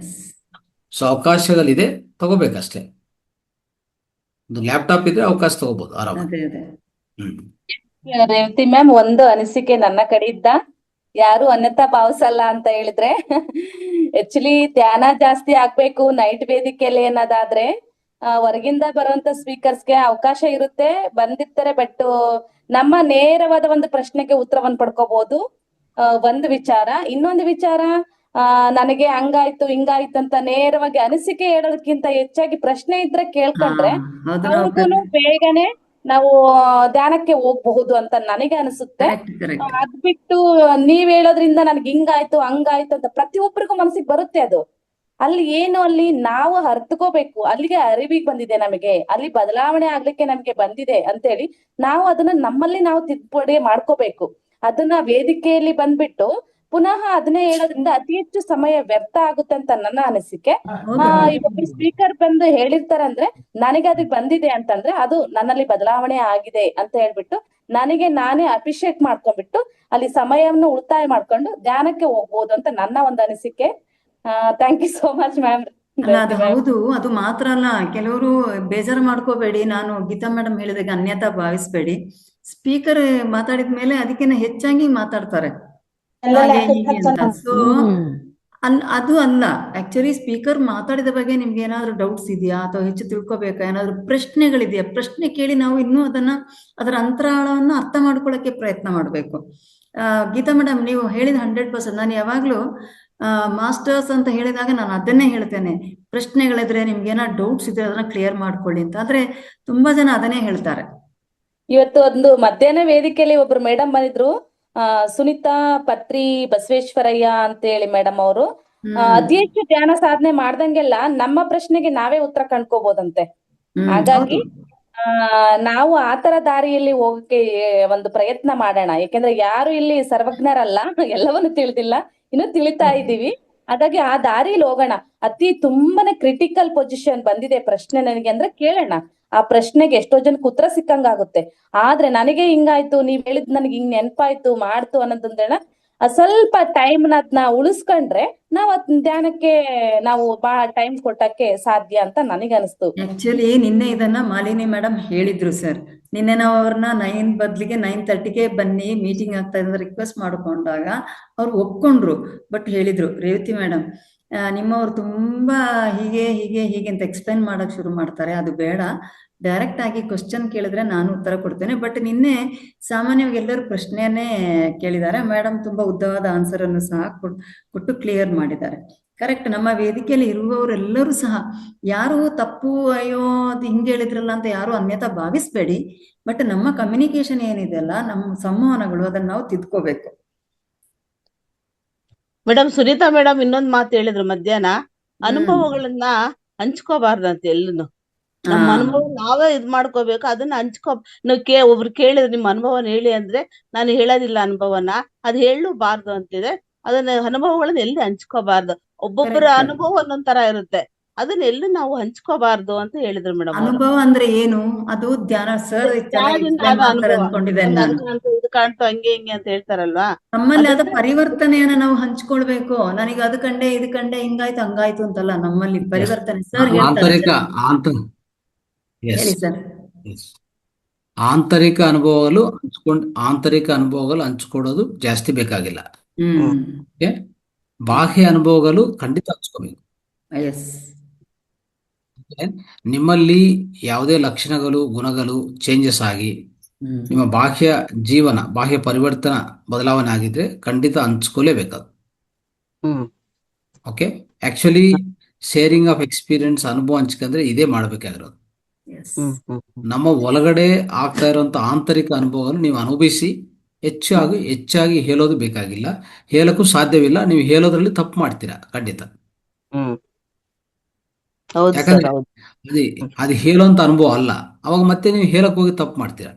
ಸೊ ಅವಕಾಶಗಳಿದೆ, ತಗೋಬೇಕಷ್ಟೇ. ಒಂದು ಲ್ಯಾಪ್ಟಾಪ್ ಇದ್ರೆ ಅವಕಾಶ ತಗೋಬಹುದು ಆರಾಮಾಗಿ. ರೇವತಿ ಮ್ಯಾಮ್, ಒಂದು ಅನಿಸಿಕೆ ನನ್ನ ಕಡೆಯಿಂದ, ಯಾರು ಅನ್ಯತಾ ಭಾವಿಸಲ್ಲ ಅಂತ ಹೇಳಿದ್ರೆ, ಆಕ್ಚುಲಿ ಧ್ಯಾನ ಜಾಸ್ತಿ ಆಗ್ಬೇಕು ನೈಟ್ ವೇದಿಕೆಯಲ್ಲಿ ಅನ್ನೋದಾದ್ರೆ ಹೊರಗಿಂದ ಬರುವಂತ ಸ್ಪೀಕರ್ಸ್ಗೆ ಅವಕಾಶ ಇರುತ್ತೆ, ಬಂದಿರ್ತಾರೆ. ಬಟ್ ನಮ್ಮ ನೇರವಾದ ಒಂದು ಪ್ರಶ್ನೆಗೆ ಉತ್ತರವನ್ನು ಪಡ್ಕೋಬಹುದು. ಒಂದು ವಿಚಾರ. ಇನ್ನೊಂದು ವಿಚಾರ, ನನಗೆ ಹಂಗಾಯ್ತು ಹಿಂಗಾಯ್ತು ಅಂತ ನೇರವಾಗಿ ಅನಿಸಿಕೆ ಹೇಳೋದಕ್ಕಿಂತ ಹೆಚ್ಚಾಗಿ ಪ್ರಶ್ನೆ ಇದ್ರೆ ಕೇಳ್ಕೊಂಡ್ರೆ ಅವ್ರಿಗೂ ಬೇಗನೆ ನಾವು ಧ್ಯಾನಕ್ಕೆ ಹೋಗ್ಬಹುದು ಅಂತ ನನಗೆ ಅನಿಸುತ್ತೆ. ಅದ್ ಬಿಟ್ಟು ನೀವ್ ಹೇಳೋದ್ರಿಂದ ನನ್ಗೆ ಹಿಂಗಾಯ್ತು ಹಂಗಾಯ್ತು ಅಂತ ಪ್ರತಿಯೊಬ್ಬರಿಗೂ ಮನಸ್ಸಿಗೆ ಬರುತ್ತೆ. ಅದು ಅಲ್ಲಿ ಏನು, ಅಲ್ಲಿ ನಾವು ಅರ್ಥಕೋಬೇಕು. ಅಲ್ಲಿಗೆ ಅರಿವಿಗೆ ಬಂದಿದೆ ನಮಗೆ, ಅಲ್ಲಿ ಬದಲಾವಣೆ ಆಗ್ಲಿಕ್ಕೆ ನಮ್ಗೆ ಬಂದಿದೆ ಅಂತೇಳಿ ನಾವು ಅದನ್ನ ನಮ್ಮಲ್ಲಿ ನಾವು ತಿದ್ದುಪಡಿ ಮಾಡ್ಕೋಬೇಕು. ಅದನ್ನ ವೇದಿಕೆಯಲ್ಲಿ ಬಂದ್ಬಿಟ್ಟು ಪುನಃ ಅದನ್ನೇ ಹೇಳೋದ್ರಿಂದ ಅತಿ ಹೆಚ್ಚು ಸಮಯ ವ್ಯರ್ಥ ಆಗುತ್ತೆ ಅಂತ ನನ್ನ ಅನಿಸಿಕೆ. ಒಬ್ರು ಸ್ಪೀಕರ್ ಬಂದು ಹೇಳಿರ್ತಾರೆ ಅಂದ್ರೆ ನನಗೆ ಅದು ಬಂದಿದೆ ಅಂತಂದ್ರೆ ಅದು ನನ್ನಲ್ಲಿ ಬದಲಾವಣೆ ಆಗಿದೆ ಅಂತ ಹೇಳ್ಬಿಟ್ಟು ನನಗೆ ನಾನೇ ಅಪ್ರಿಶಿಯೇಟ್ ಮಾಡ್ಕೊಂಡ್ಬಿಟ್ಟು ಅಲ್ಲಿ ಸಮಯವನ್ನು ಉಳಿತಾಯ ಮಾಡ್ಕೊಂಡು ಧ್ಯಾನಕ್ಕೆ ಹೋಗ್ಬೋದು ಅಂತ ನನ್ನ ಒಂದು ಅನಿಸಿಕೆ. Thank you so much ma'am. ಅದು ಹೌದು, ಅದು ಮಾತ್ರ ಅಲ್ಲ. ಕೆಲವರು ಬೇಜಾರು ಮಾಡ್ಕೋಬೇಡಿ, ನಾನು ಗೀತಾ ಮೇಡಮ್ ಹೇಳಿದಾಗ ಅನ್ಯತಾ ಭಾವಿಸ್ಬೇಡಿ. ಸ್ಪೀಕರ್ ಮಾತಾಡಿದ್ಮೇಲೆ ಅದಕ್ಕಿಂತ ಹೆಚ್ಚಾಗಿ ಮಾತಾಡ್ತಾರೆ ಅಂತ. ಸೊ ಅದು ಅಲ್ಲ, ಆಕ್ಚುಲಿ ಸ್ಪೀಕರ್ ಮಾತಾಡಿದ ಬಗ್ಗೆ ನಿಮ್ಗೆ ಏನಾದ್ರು ಡೌಟ್ಸ್ ಇದೆಯಾ ಅಥವಾ ಹೆಚ್ಚು ತಿಳ್ಕೊಬೇಕಾ, ಏನಾದ್ರು ಪ್ರಶ್ನೆಗಳಿದೆಯಾ, ಪ್ರಶ್ನೆ ಕೇಳಿ ನಾವು ಇನ್ನೂ ಅದರ ಅಂತರಾಳವನ್ನು ಅರ್ಥ ಮಾಡ್ಕೊಳ್ಳಕ್ಕೆ ಪ್ರಯತ್ನ ಮಾಡ್ಬೇಕು. ಗೀತಾ ಮೇಡಮ್, ನೀವು ಹೇಳಿದ 100%. ನಾನು ಯಾವಾಗ್ಲೂ ಮಾಸ್ಟರ್ಸ್ ಅಂತ ಹೇಳಿದಾಗ ನಾನು ಅದನ್ನೇ ಹೇಳ್ತೇನೆ, ಪ್ರಶ್ನೆಗಳಿದ್ರೆ ನಿಮ್ಗೆ ಏನಾದ್ರು ಡೌಟ್ಸ್ ಇದ್ರೆ ಅದನ್ನ ಕ್ಲಿಯರ್ ಮಾಡ್ಕೊಳ್ಳಿ ಅಂತ. ಆದ್ರೆ ತುಂಬಾ ಜನ ಅದನ್ನೇ ಹೇಳ್ತಾರೆ. ಇವತ್ತು ಒಂದು ಮಧ್ಯಾಹ್ನ ವೇದಿಕೆಯಲ್ಲಿ ಒಬ್ರು ಮೇಡಮ್ ಬಂದಿದ್ರು, ಸುನಿತಾ ಪತ್ರಿ ಬಸವೇಶ್ವರಯ್ಯ ಅಂತ ಹೇಳಿ ಮೇಡಮ್ ಅವರು. ಅತಿ ಹೆಚ್ಚು ಧ್ಯಾನ ಸಾಧನೆ ಮಾಡ್ದಂಗೆಲ್ಲ ನಮ್ಮ ಪ್ರಶ್ನೆಗೆ ನಾವೇ ಉತ್ತರ ಕಂಡ್ಕೋಬಹುದಂತೆ. ಹಾಗಾಗಿ ನಾವು ಆತರ ದಾರಿಯಲ್ಲಿ ಹೋಗಕ್ಕೆ ಒಂದು ಪ್ರಯತ್ನ ಮಾಡೋಣ. ಯಾಕೆಂದ್ರೆ ಯಾರು ಇಲ್ಲಿ ಸರ್ವಜ್ಞರಲ್ಲ, ಎಲ್ಲವನ್ನು ತಿಳಿದಿಲ್ಲ, ಇನ್ನು ತಿಳಿತಾ ಇದ್ದೀವಿ. ಹಾಗಾಗಿ ಆ ದಾರಿಲಿ ಹೋಗೋಣ. ತುಂಬಾನೇ ಕ್ರಿಟಿಕಲ್ ಪೊಸಿಷನ್ ಬಂದಿದೆ ಪ್ರಶ್ನೆ ನನಗೆ ಅಂದ್ರೆ ಕೇಳೋಣ. ಆ ಪ್ರಶ್ನೆಗೆ ಎಷ್ಟೋ ಜನಕ್ಕೆ ಉತ್ತರ ಸಿಕ್ಕಂಗಾಗುತ್ತೆ. ಆದ್ರೆ ನನಗೆ ಹಿಂಗಾಯ್ತು, ನೀವ್ ಹೇಳಿದ್ ನನಗೆ ಹಿಂಗ್ ನೆನಪಾಯ್ತು ಮಾಡ್ತು ಅನ್ನೋದಂದ್ರೆ ಸ್ವಲ್ಪ ಟೈಮ್ನ ಅದನ್ನ ಉಳಿಸ್ಕೊಂಡ್ರೆ ನಾವ್ ಧ್ಯಾನಕ್ಕೆ ನಾವು ಬಹಳ ಟೈಮ್ ಕೊಟ್ಟಕ್ಕೆ ಸಾಧ್ಯ ಅಂತ ನನಗನ್ನಿಸ್ತು. ಆಕ್ಚುಲಿ ನಿನ್ನೆ ಇದನ್ನ ಮಾಲಿನಿ ಮೇಡಮ್ ಹೇಳಿದ್ರು ಸರ್. ನಿನ್ನೆ ನಾವು ಅವ್ರನ್ನ 9 ಬದ್ಲಿಗೆ 9:30ಗೆ ಬನ್ನಿ ಮೀಟಿಂಗ್ ಆಗ್ತಾ ಇದೆ ರಿಕ್ವೆಸ್ಟ್ ಮಾಡ್ಕೊಂಡಾಗ ಅವ್ರು ಒಪ್ಕೊಂಡ್ರು. ಬಟ್ ಹೇಳಿದ್ರು, ರೇವತಿ ಮೇಡಮ್ ನಿಮ್ಮವ್ರು ತುಂಬಾ ಹೀಗೆ ಹೀಗೆ ಹೀಗೆ ಅಂತ ಎಕ್ಸ್ಪ್ಲೈನ್ ಮಾಡಕ್ ಶುರು ಮಾಡ್ತಾರೆ, ಅದು ಬೇಡ, ಡೈರೆಕ್ಟ್ ಆಗಿ ಕ್ವಶನ್ ಕೇಳಿದ್ರೆ ನಾನು ಉತ್ತರ ಕೊಡ್ತೇನೆ. ಬಟ್ ನಿನ್ನೆ ಸಾಮಾನ್ಯವಾಗಿ ಎಲ್ಲರೂ ಪ್ರಶ್ನೆಯನ್ನೇ ಕೇಳಿದ್ದಾರೆ. ಮೇಡಮ್ ತುಂಬಾ ಉದ್ದವಾದ ಆನ್ಸರ್ ಅನ್ನು ಸಹ ಕೊಟ್ಟು ಕ್ಲಿಯರ್ ಮಾಡಿದ್ದಾರೆ. ಕರೆಕ್ಟ್. ನಮ್ಮ ವೇದಿಕೆಯಲ್ಲಿ ಇರುವವರೆಲ್ಲರೂ ಸಹ ಯಾರು ತಪ್ಪು ಅಯ್ಯೋ ಅದು ಹಿಂಗೆ ಹೇಳಿದ್ರಲ್ಲ ಅಂತ ಯಾರು ಅನ್ಯತಾ ಭಾವಿಸ್ಬೇಡಿ. ಬಟ್ ನಮ್ಮ ಕಮ್ಯುನಿಕೇಶನ್ ಏನಿದೆ ಅಲ್ಲ, ನಮ್ಮ ಸಂವಹನಗಳು ಅದನ್ನ ನಾವು ತಿದ್ಕೋಬೇಕು. ಮೇಡಮ್ ಸುನೀತಾ ಮೇಡಮ್ ಇನ್ನೊಂದ್ ಮಾತು ಹೇಳಿದ್ರು ಮಧ್ಯಾಹ್ನ, ಅನುಭವಗಳನ್ನ ಹಂಚ್ಕೋಬಾರ್ದಂತೆ ಎಲ್ಲನು. ನಮ್ಮ ಅನುಭವ ನಾವೇ ಇದ್ ಮಾಡ್ಕೋಬೇಕು, ಅದನ್ನ ಒಬ್ರು ಕೇಳಿದ್ರು ನಿಮ್ಮ ಅನುಭವನ ಹೇಳಿ ಅಂದ್ರೆ ನಾನು ಹೇಳೋದಿಲ್ಲ ಅನುಭವನ, ಅದು ಹೇಳಬಾರ್ದು ಅಂತಿದೆ. ಅದನ್ನ ಅನುಭವಗಳನ್ನ ಎಲ್ಲಿ ಹಂಚ್ಕೋಬಾರ್ದು. ಒಬ್ಬೊಬ್ಬರ ಅನುಭವ ಒಂದೊಂದ್ ತರ ಇರುತ್ತೆ, ಅದನ್ನ ಎಲ್ಲೂ ನಾವು ಹಂಚ್ಕೋಬಾರ್ದು ಅಂತ ಹೇಳಿದ್ರು ಮೇಡಮ್. ಅನುಭವ ಅಂದ್ರೆ ಏನು? ಅದು ಧ್ಯಾನ ಸರ್ ಅನ್ಕೊಂಡಿದ್ದೇನೆ ನಾನು. ಇದು ಕಾಣ್ತು ಹಂಗೆ ಹಿಂಗೆ ಅಂತ ಹೇಳ್ತಾರಲ್ವಾ, ನಮ್ಮಲ್ಲಿ ಅದ ಪರಿವರ್ತನೆಯನ್ನ ನಾವು ಹಂಚ್ಕೊಳ್ಬೇಕು. ನನಗೆ ಅದು ಕಂಡೆ ಇದು ಕಂಡೆ ಹಿಂಗಾಯ್ತು ಹಂಗಾಯ್ತು ಅಂತಲ್ಲ, ನಮ್ಮಲ್ಲಿ ಪರಿವರ್ತನೆ ಸರ್ ಹೇಳಿ ಸರ್. ಆಂತರಿಕ ಅನುಭವಗಳು ಹಂಚ್ಕೊಳ್ಳೋದು ಜಾಸ್ತಿ ಬೇಕಾಗಿಲ್ಲ. ಬಾಹ್ಯ ಅನುಭವಗಳು ಖಂಡಿತ ಹಂಚ್ಕೋಬೇಕು. ನಿಮ್ಮಲ್ಲಿ ಯಾವುದೇ ಲಕ್ಷಣಗಳು ಗುಣಗಳು ಚೇಂಜಸ್ ಆಗಿ ನಿಮ್ಮ ಬಾಹ್ಯ ಪರಿವರ್ತನಾ ಬದಲಾವಣೆ ಆಗಿದ್ರೆ ಖಂಡಿತ ಹಂಚ್ಕೊಳ್ಳೇಬೇಕದು. Okay, actually sharing of experience ಅನುಭವ ಹಂಚ್ಕೊಂಡ್ರೆ ಇದೇ ಮಾಡ್ಬೇಕಾಗಿರೋದು. ನಮ್ಮ ಒಳಗಡೆ ಆಗ್ತಾ ಇರುವಂತ ಆಂತರಿಕ ಅನುಭವವನ್ನು ನೀವು ಅನುಭವಿಸಿ ಹೆಚ್ಚಾಗಿ ಹೇಳೋದು ಬೇಕಾಗಿಲ್ಲ, ಹೇಳಕ್ಕೂ ಸಾಧ್ಯವಿಲ್ಲ. ನೀವು ಹೇಳೋದ್ರಲ್ಲಿ ತಪ್ಪು ಮಾಡ್ತೀರಾ ಖಂಡಿತ. ಯಾಕಂದ್ರೆ ಅದು ಹೇಳುವಂತ ಅನುಭವ ಅಲ್ಲ, ಅವಾಗ ಮತ್ತೆ ನೀವು ಹೇಳಕ್ ಹೋಗಿ ತಪ್ಪು ಮಾಡ್ತೀರಾ.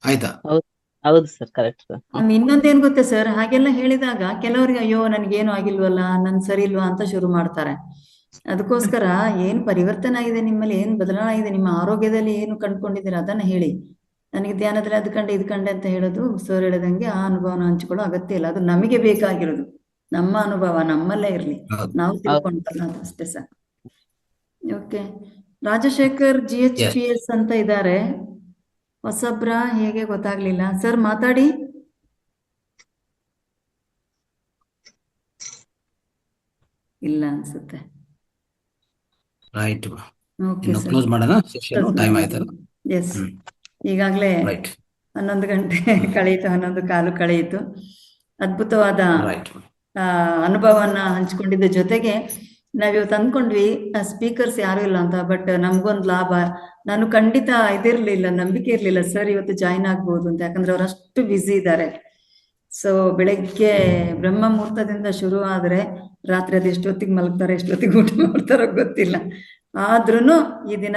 ಆಯ್ತಾ? ಹೌದು ಸರ್, ಕರೆಕ್ಟ್ ಸರ್. ಇನ್ನೊಂದೇನ್ ಗೊತ್ತಾ ಸರ್, ಹಾಗೆಲ್ಲ ಹೇಳಿದಾಗ ಕೆಲವರಿಗೆ ಅಯ್ಯೋ ನನ್ಗೇನು ಆಗಿಲ್ವಲ್ಲ, ನನ್ ಸರಿ ಇಲ್ವಾ ಅಂತ ಶುರು ಮಾಡ್ತಾರೆ. ಅದಕ್ಕೋಸ್ಕರ ಏನ್ ಪರಿವರ್ತನೆ ಆಗಿದೆ ನಿಮ್ಮಲ್ಲಿ, ಏನ್ ಬದಲಾವಣೆ ಆಗಿದೆ, ನಿಮ್ಮ ಆರೋಗ್ಯದಲ್ಲಿ ಏನು ಕಂಡ್ಕೊಂಡಿದ್ದೀರಾ ಅದನ್ನ ಹೇಳಿ. ನನಗೆ ಧ್ಯಾನದಲ್ಲಿ ಅದು ಕಂಡೆ ಇದು ಕಂಡೆ ಅಂತ ಹೇಳೋದು ಸರ್ ಹೇಳಿದಂಗೆ ಆ ಅನುಭವನ ಹಂಚ್ಕೊಳ್ಳೋ ಅಗತ್ಯ ಇಲ್ಲ. ಅದು ನಮಗೆ ಬೇಕಾಗಿರೋದು, ನಮ್ಮ ಅನುಭವ ನಮ್ಮಲ್ಲೇ ಇರ್ಲಿ, ನಾವು ತಿಳ್ಕೊಂಡಲ್ಲ ಅಷ್ಟೇ ಸರ್. ಓಕೆ, ರಾಜಶೇಖರ್ GHPS ಅಂತ ಇದ್ದಾರೆ. ಹೊಸಬ್ರ ಹೇಗೆ ಗೊತ್ತಾಗ್ಲಿಲ್ಲ ಸರ್, ಮಾತಾಡಿ. ಇಲ್ಲ ಅನ್ಸುತ್ತೆ. ರೈಟ್, ಓಕೆ ಸರ್, ಕ್ಲೋಸ್ ಮಾಡೋಣ ಸೆಷನ್, ಟೈಮ್ ಆಯ್ತಲ್ಲ. ಎಸ್, ಈಗಾಗಲೇ 11 ಗಂಟೆ ಕಳೆಯಿತು, 11 ಕಾಲು ಕಳೆಯಿತು. ಅದ್ಭುತವಾದ ಅನುಭವವನ್ನ ಹಂಚ್ಕೊಂಡಿದ್ದ ಜೊತೆಗೆ ನಾವಿವತ್ತು ಅಂದ್ಕೊಂಡ್ವಿ ಸ್ಪೀಕರ್ಸ್ ಯಾರು ಇಲ್ಲ ಅಂತ. ಬಟ್ ನಮ್ಗೊಂದು ಲಾಭ, ನಾನು ಖಂಡಿತ ಇದಿರ್ಲಿಲ್ಲ, ನಂಬಿಕೆ ಇರ್ಲಿಲ್ಲ ಸರ್ ಇವತ್ತು ಜಾಯಿನ್ ಆಗ್ಬೋದು ಅಂತ. ಯಾಕಂದ್ರೆ ಅವ್ರು ಅಷ್ಟು ಬ್ಯುಸಿ ಇದ್ದಾರೆ. ಸೊ ಬೆಳಗ್ಗೆ ಬ್ರಹ್ಮ ಮುಹೂರ್ತದಿಂದ ಶುರು ಆದ್ರೆ ರಾತ್ರಿ ಅದು ಎಷ್ಟೊತ್ತಿಗೆ ಮಲಗ್ತಾರೆ, ಎಷ್ಟೊತ್ತಿಗೆ ಊಟ ಮಾಡ್ತಾರೋ ಗೊತ್ತಿಲ್ಲ. ಆದ್ರೂನು ಈ ದಿನ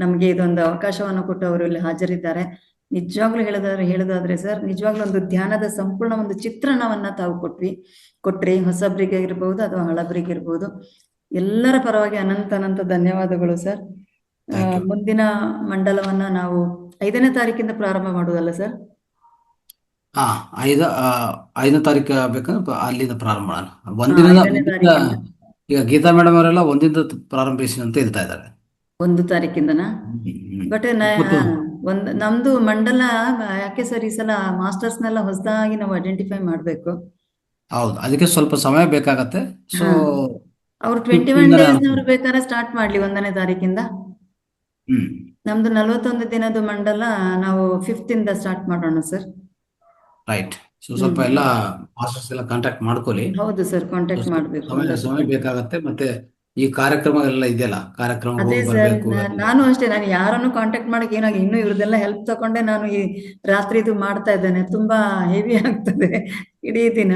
ನಮ್ಗೆ ಇದೊಂದು ಅವಕಾಶವನ್ನು ಕೊಟ್ಟು ಅವರು ಇಲ್ಲಿ ಹಾಜರಿದ್ದಾರೆ. ನಿಜವಾಗ್ಲೂ ಹೇಳೋದಾದ್ರೆ ಸರ್, ನಿಜವಾಗ್ಲೂ ಒಂದು ಧ್ಯಾನದ ಸಂಪೂರ್ಣ ಒಂದು ಚಿತ್ರಣವನ್ನ ತಾವು ಕೊಟ್ರಿ. ಹೊಸಬ್ರಿಗೆ ಇರ್ಬಹುದು ಅಥವಾ ಹಳಬ್ರಿಗೆ ಇರ್ಬಹುದು, ಎಲ್ಲರ ಪರವಾಗಿ ಅನಂತ ಧನ್ಯವಾದಗಳು ಸರ್. ಮುಂದಿನ ಮಂಡಲವನ್ನ ನಾವು 5ನೇ ತಾರೀಕಿಂದ ಪ್ರಾರಂಭ ಮಾಡುವುದಲ್ಲ ಸರ್? 5ನೇ ತಾರೀಕು ಬೇಕಂದ್ರೆ ಅಲ್ಲಿಂದ ಪ್ರಾರಂಭ ಮಾಡೋಣ. ಒಂದಿನ ಈಗ ಗೀತಾ ಮೇಡಮ್ ಅವರೆಲ್ಲ ಒಂದಿಂದ ಪ್ರಾರಂಭಿಸಿ ಅಂತ ಹೇಳ್ತಾ ಇದ್ದಾರೆ. 1 ತಾರೀಕಿಂದನಾ? ಬಟ್ ನಮ್ದು ಮಂಡಲ ಯಾಕೆ ಸರ್ ಈ ಸಲ ಮಾಸ್ಟರ್ಸ್ನೆಲ್ಲ ಹೊಸದಾಗಿ ನಾವು ಐಡೆಂಟಿಫೈ ಮಾಡ್ಬೇಕು. ಹೌದು, ಅದಕ್ಕೆ ಸ್ವಲ್ಪ ಸಮಯ ಬೇಕಾಗತ್ತೆ. ಸೊ ಅವ್ರು 21 ಡೇಸ್ನವ್ರು ಬೇಕಾದ್ರೆ ಸ್ಟಾರ್ಟ್ ಮಾಡ್ಲಿ 1ನೇ ತಾರೀಕಿಂದ. ನಮ್ದು 41 ದಿನದ ಮಂಡಲ ನಾವು 5th ಇಂದ ಸ್ಟಾರ್ಟ್ ಮಾಡೋಣ ಸರ್. ರೈಟ್. ಸೊ ಸ್ವಲ್ಪ ಎಲ್ಲ ಮಾಸ್ಟರ್ಸ್ ಎಲ್ಲ ಕಾಂಟ್ಯಾಕ್ಟ್ ಮಾಡ್ಕೊಳ್ಳಿ. ಹೌದು ಸರ್, ಕಾಂಟ್ಯಾಕ್ಟ್ ಮಾಡ್ಬೇಕು. ಸಮಯ ಬೇಕಾಗತ್ತೆ. ಮತ್ತೆ ಈ ಕಾರ್ಯಕ್ರಮ ಎಲ್ಲ ಇದೆಯಲ್ಲ, ಕಾರ್ಯಕ್ರಮಕ್ಕೆ ಅದೇ ಹೋಗಿ ಸರ್, ಬರ್ಬೇಕು ನಾನು ಅಷ್ಟೇ, ನಾನು ಯಾರನ್ನು ಕಾಂಟ್ಯಾಕ್ಟ್ ಮಾಡಕ್ಕೆ ಏನಾಗಿ ಇನ್ನು ಇವ್ರದೆಲ್ಲ ಹೆಲ್ಪ್ ತಗೊಂಡೆ ನಾನು ಈ ರಾತ್ರಿ ಇದು ಮಾಡ್ತಾ ಇದ್ದೇನೆ. ತುಂಬಾ ಹೆವಿ ಆಗ್ತದೆ ಇಡೀ ದಿನ.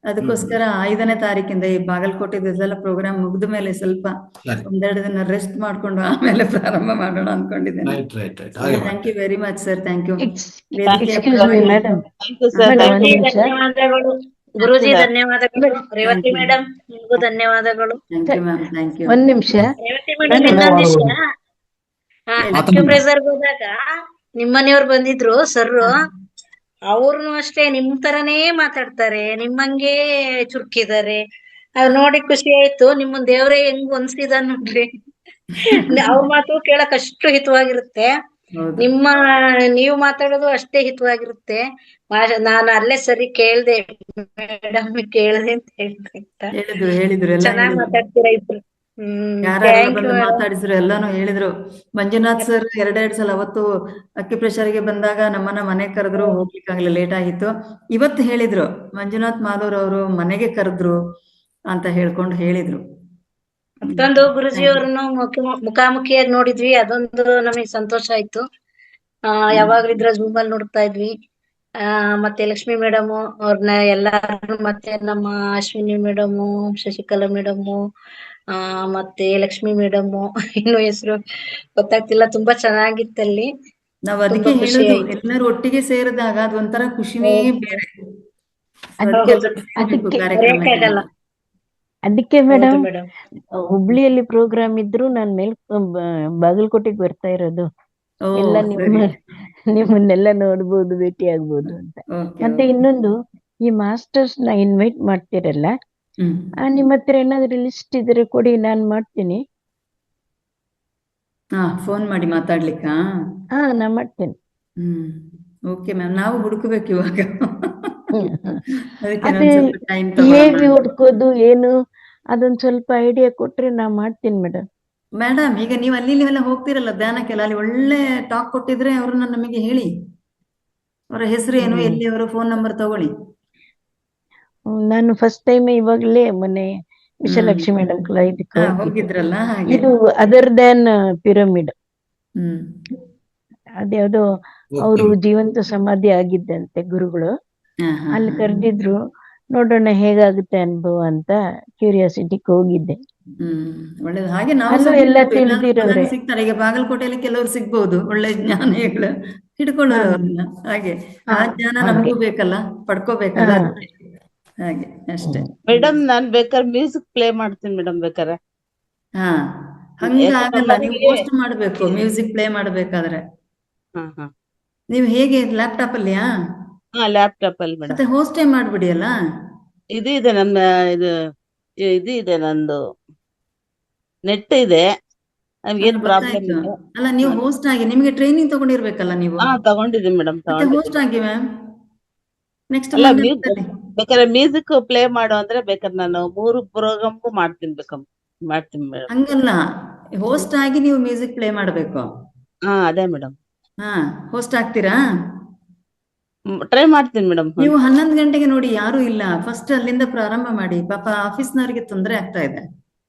ಅದಕ್ಕೋಸ್ಕರ 5ನೇ ತಾರೀಕಿಂದ ಈ ಬಾಗಲಕೋಟೆದೆಲ್ಲ ಪ್ರೋಗ್ರಾಮ್ ಮುಗಿದ ಮೇಲೆ ಸ್ವಲ್ಪ ಸರಿ. ಒಂದೆರಡು ದಿನ ರೆಸ್ಟ್ ಮಾಡ್ಕೊಂಡು ಆಮೇಲೆ ಪ್ರಾರಂಭ ಮಾಡೋಣ ಅನ್ಕೊಂಡಿದ್ದೇನೆ. ರೈಟ್ ರೈಟ್ ರೈಟ್ ಹಾಗೆ ಮಾಡಿ. Thank you very much sir, thank you. Excuse me madam, thank you sir, madam thank ಒಂದು ಯು. ನಿಮಿಷ. ಧನ್ಯವಾದಗಳು ಗುರೂಜಿ, ಸರ್. ಧನ್ಯವಾದಗಳು. ರೇವತಿ ಮೇಡಮ್ ನಿಮಗೂ ಧನ್ಯವಾದಗಳು. Thank you ma'am, thank you. ಒಂದ್ ನಿಮಿಷ ರೇವತಿ ಮೇಡಮ್ ಇನ್ನೊಂದ್ ವಿಷಯ, ಮಾತಾಡಿ. ಅಕ್ಯುಪ್ರೆಸರ್ ಹೋದಾಗ ನಿಮ್ಮನೆಯವ್ರು ಬಂದಿದ್ರು ಸರ್, ಅವ್ರು ಅಷ್ಟೇ ನಿಮ್ ತರನೇ ಮಾತಾಡ್ತಾರೆ, ನಿಮ್ಮಂಗೆ ಚುರುಕಿದ್ದಾರೆ. ಅದ್ ನೋಡಿ ಖುಷಿ ಆಯ್ತು. ನಿಮ್ಮನ್ ದೇವ್ರೇ ಹೆಂಗ್ ಹೊಂದ್ಸಿದ ನೋಡ್ರಿ. ಅವ್ರ ಮಾತು ಕೇಳಕ್ ಅಷ್ಟು ಹಿತವಾಗಿರುತ್ತೆ, ಹೌದು. ನೀವು ಮಾತಾಡೋದು ಅಷ್ಟೇ ಹಿತವಾಗಿರುತ್ತೆ. ನಾನು ಅಲ್ಲೇ ಸರಿ ಕೇಳ್ದೆ, ಮೇಡಮ್ ಕೇಳ್ದೆ ಅಂತ ಹೇಳಿದ್ರು ಎಲ್ಲ ಚೆನ್ನಾಗ್ ಹೇಳಿದ್ರು. ಮಾತಾಡ್ತೀರಾ ಇಬ್ರು. ಯಾರೆಲ್ಲ ಥ್ಯಾಂಕ್ ಬಂದು ಯು ಮೇಡಮ್. ಮಾತಾಡಿದ್ರು, ಎಲ್ಲಾನು ಹೇಳಿದ್ರು. ಮಂಜುನಾಥ್ ಸರ್ ಎರಡೆರಡು ಸಲ ಅವತ್ತು ಅಕ್ಯುಪ್ರೆಷರ್ಗೆ ಬಂದಾಗ ನಮ್ಮನ್ನ ಮನೆಗೆ ಕರೆದ್ರು, ಹೋಗ್ಲಿಕ್ಕಾಗಲಿಲ್ಲ, ಲೇಟ್ ಆಗಿತ್ತು. ಇವತ್ತು ಹೇಳಿದ್ರು, ಮಂಜುನಾಥ್ ಮಾಲೂರ್ ಅವರು ಮನೆಗೆ ಕರೆದ್ರು ಅಂತ ಹೇಳ್ಕೊಂಡು ಹೇಳಿದ್ರು. ಮತ್ತೊಂದು ಗುರುಜಿ ಅವ್ರನ್ನು ಮುಖಾಮುಖಿಯಾಗಿ ನೋಡಿದ್ವಿ, ಅದೊಂದು ನಮಗೆ ಸಂತೋಷ ಆಯ್ತು. ಯಾವಾಗ್ಲೂ ಇದ್ರ ಜೂಮ್ ಅಲ್ಲಿ ನೋಡ್ತಾ ಇದ್ವಿ. ಮತ್ತೆ ಲಕ್ಷ್ಮಿ ಮೇಡಮ್ ಅವ್ರನ್ನ ಎಲ್ಲಾರು, ಮತ್ತೆ ನಮ್ಮ ಅಶ್ವಿನಿ ಮೇಡಮ್, ಶಶಿಕಲಾ ಮೇಡಮ್, ಮತ್ತೆ ಲಕ್ಷ್ಮಿ ಮೇಡಮ್, ಇನ್ನು ಹೆಸರು ಗೊತ್ತಾಗ್ತಿಲ್ಲ. ತುಂಬಾ ಚೆನ್ನಾಗಿತ್ತಲ್ಲಿ. ನಾವ್ ಅದಕ್ಕೆ ತುಂಬಾ ಖುಷಿ ಹೇಳುದು, ಆಯ್ತು. ಎಲ್ಲರೂ ಒಟ್ಟಿಗೆ ಸೇರಿದಾಗ ಅದೊಂಥರ ಖುಷಿನೇ ಬೇರೆ. ಅದಕ್ಕೆ ಮರೆಯಕ್ಕಾಗಲ್ಲ. ಅದಕ್ಕೆ ಹೌದು ಮೇಡಮ್, ಮೇಡಮ್. ಹುಬ್ಳಿಯಲ್ಲಿ ಪ್ರೋಗ್ರಾಮ್ ಇದ್ರು ನಾನ್ ಬಾಗಲಕೋಟೆಗೆ ಬರ್ತಾ ಇರೋದು. ಓ ಎಲ್ಲ ಸರಿ. ನಿಮ್ಮನ್ನೆಲ್ಲ ನೋಡ್ಬೋದು, ಭೇಟಿ ಆಗ್ಬೋದು ಅಂತ. ಓಕೆ ಮತ್ತೆ ಓಕೆ. ಇನ್ನೊಂದು, ಈ ಮಾಸ್ಟರ್ಸ್ ನ ಇನ್ವೈಟ್ ಮಾಡ್ತಿರಲ್ಲ, ನಿಮ್ಮ ಹತ್ರ ಏನಾದ್ರು ಲಿಸ್ಟ್ ಇದ್ರೆ ಕೊಡಿ, ನಾನ್ ಮಾಡ್ತೀನಿ. ಫೋನ್ ಮಾಡಿ ಮಾತಾಡ್ಲಿಕ್ಕಾ? ನಾ ಮಾಡ್ತೇನೆ. ಓಕೆ ಮ್ಯಾಮ್, ನಾವು ಹುಡುಕಬೇಕು ಇವಾಗ. ಅದಕ್ಕೆ ಅದೇ ಒಂದ್ ಸ್ವಲ್ಪ ಟೈಮ್ ತಗೊಳ್ಳೋಣ. ಹೇಗೆ ಹುಡ್ಕೋದು ಏನು, ಅದೊಂದ್ ಸ್ವಲ್ಪ ಐಡಿಯಾ ಕೊಟ್ರೆ ನಾ ಮಾಡ್ತೀನಿ ಮೇಡಮ್. ಮೇಡಮ್, ಈಗ ನೀವು ಅಲ್ಲಿ ಇಲ್ಲೆಲ್ಲ ಹೋಗ್ತಿರಲ್ಲ ಧ್ಯಾನಕ್ಕೆಲ್ಲ, ಅಲ್ಲಿ ಒಳ್ಳೆ ಟಾಕ್ ಕೊಟ್ಟಿದ್ರೆ ಅವ್ರನ್ನ ನಮಗೆ ಹೇಳಿ. ಅವರ ಹೆಸರು ಏನು, ಎಲ್ಲಿಯವರು, ಫೋನ್ ನಂಬರ್ ತಗೊಳ್ಳಿ. ನಾನು ಫಸ್ಟ್ ಟೈಮ್ ಇವಾಗಲೇ ಮೊನ್ನೆ ವಿಶಾಲಾಕ್ಷಿ ಮೇಡಮ್ ಇದಕ್ಕೆ ಹೋಗಿದ್ರಲ್ಲ ಹಾಗೆ. ಇದು ಅದರ್ ದ್ಯಾನ್ ಪಿರಮಿಡ್, ಅದ್ಯಾವ್ದೋ ಅವರು ಜೀವಂತ ಸಮಾಧಿ ಆಗಿದ್ದಂತೆ ಗುರುಗಳು, ಅಲ್ಲಿ ಕರೆದಿದ್ರು. ನೋಡೋಣ ಹೇಗಾಗುತ್ತೆ ಅನುಭವ ಅಂತ ಕ್ಯೂರಿಯಾಸಿಟಿಗೆ ಹೋಗಿದ್ದೆ. ಒಳ್ಳೇದು. ಹಾಗೆ ನಾವು ಅಲ್ಲೂ ಎಲ್ಲ ತಿಳಿದಿರೋರೆ ಸಿಗ್ತಾರೆ. ಈಗ ಬಾಗಲಕೋಟೆಯಲ್ಲಿ ಕೆಲವರು ಸಿಗ್ಬಹುದು, ಒಳ್ಳೆ ಜ್ಞಾನಿಗಳು, ಹಿಡ್ಕೊಳ್ಳೋರು ಅವ್ರನ್ನ. ಹಾಗೆ ಆ ಜ್ಞಾನ ನಮಗೂ ಬೇಕಲ್ಲ, ಪಡ್ಕೋಬೇಕಲ್ಲ, ಹಾಗೆ ಅಷ್ಟೇ. ಮೇಡಮ್, ನಾನ್ ಬೇಕಾದ್ರೆ ಮ್ಯೂಸಿಕ್ ಪ್ಲೇ ಮಾಡ್ತೀನಿ ಮೇಡಮ್ ಬೇಕಾರೆ. ಹಂಗಾಗಲ್ಲ, ನೀವು ಹೋಸ್ಟ್ ಮಾಡ್ಬೇಕು. ಮ್ಯೂಸಿಕ್ ಪ್ಲೇ ಮಾಡ್ಬೇಕಾದ್ರೆ ನೀವು ಹೇಗೆ ಲ್ಯಾಪ್ಟಾಪ್ ಅಲ್ಲಿಯಾ? ಲ್ಯಾಪ್ಟಾಪ್ ಅಲ್ಲಿ ಮೇಡಮ್. ಮತ್ತೆ ಹೋಸ್ಟೇ ಮಾಡ್ಬಿಡಿ ಅಲ್ಲ. ಇದು ಇದೆ ನನ್ನ ಇದು ಇದೆ, ನಂದು ನೆಟ್ ಇದೆ, ನಮ್ಗೇನ್ ಪ್ರಾಬ್ಲಮ್ ಇಲ್ಲ. ಅಲ್ಲ, ನೀವು ಹೋಸ್ಟ್ ಆಗಿ ನಿಮಗೆ ಟ್ರೈನಿಂಗ್ ತಗೊಂಡಿರ್ಬೇಕಲ್ಲ ನೀವು. ತಗೊಂಡಿದ್ದೀನಿ ಮೇಡಮ್, ಹೋಸ್ಟ್ ಆಗಿ ಮ್ಯಾಮ್. ನೆಕ್ಸ್ಟ್ ಅಲ್ಲ, ಬೇಕಾದ್ರೆ ಮ್ಯೂಸಿಕ್ ಪ್ಲೇ ಮಾಡು ಅಂದ್ರೆ ಬೇಕಾದ್ರೆ ನಾನು 3 ಪ್ರೋಗ್ರಾಮ್ಗೂ ಮಾಡ್ತೀನಿ ಮಾಡ್ತೀನಿ ಮೇಡಮ್. ಹಂಗಲ್ಲ, ಹೋಸ್ಟ್ ಆಗಿ ನೀವು ಮ್ಯೂಸಿಕ್ ಪ್ಲೇ ಮಾಡ್ಬೇಕು. ಅದೇ ಮೇಡಮ್. ಹೋಸ್ಟ್ ಆಗ್ತೀರಾ? ಟ್ರೈ ಮಾಡ್ತೀನಿ ಮೇಡಮ್. ನೀವು 11 ಗಂಟೆಗೆ ನೋಡಿ, ಯಾರು ಇಲ್ಲ, ಫಸ್ಟ್ ಅಲ್ಲಿಂದ ಪ್ರಾರಂಭ ಮಾಡಿ. ಪಾಪ ಆಫೀಸ್ನವರಿಗೆ ತೊಂದರೆ ಆಗ್ತಾ ಇದೆ.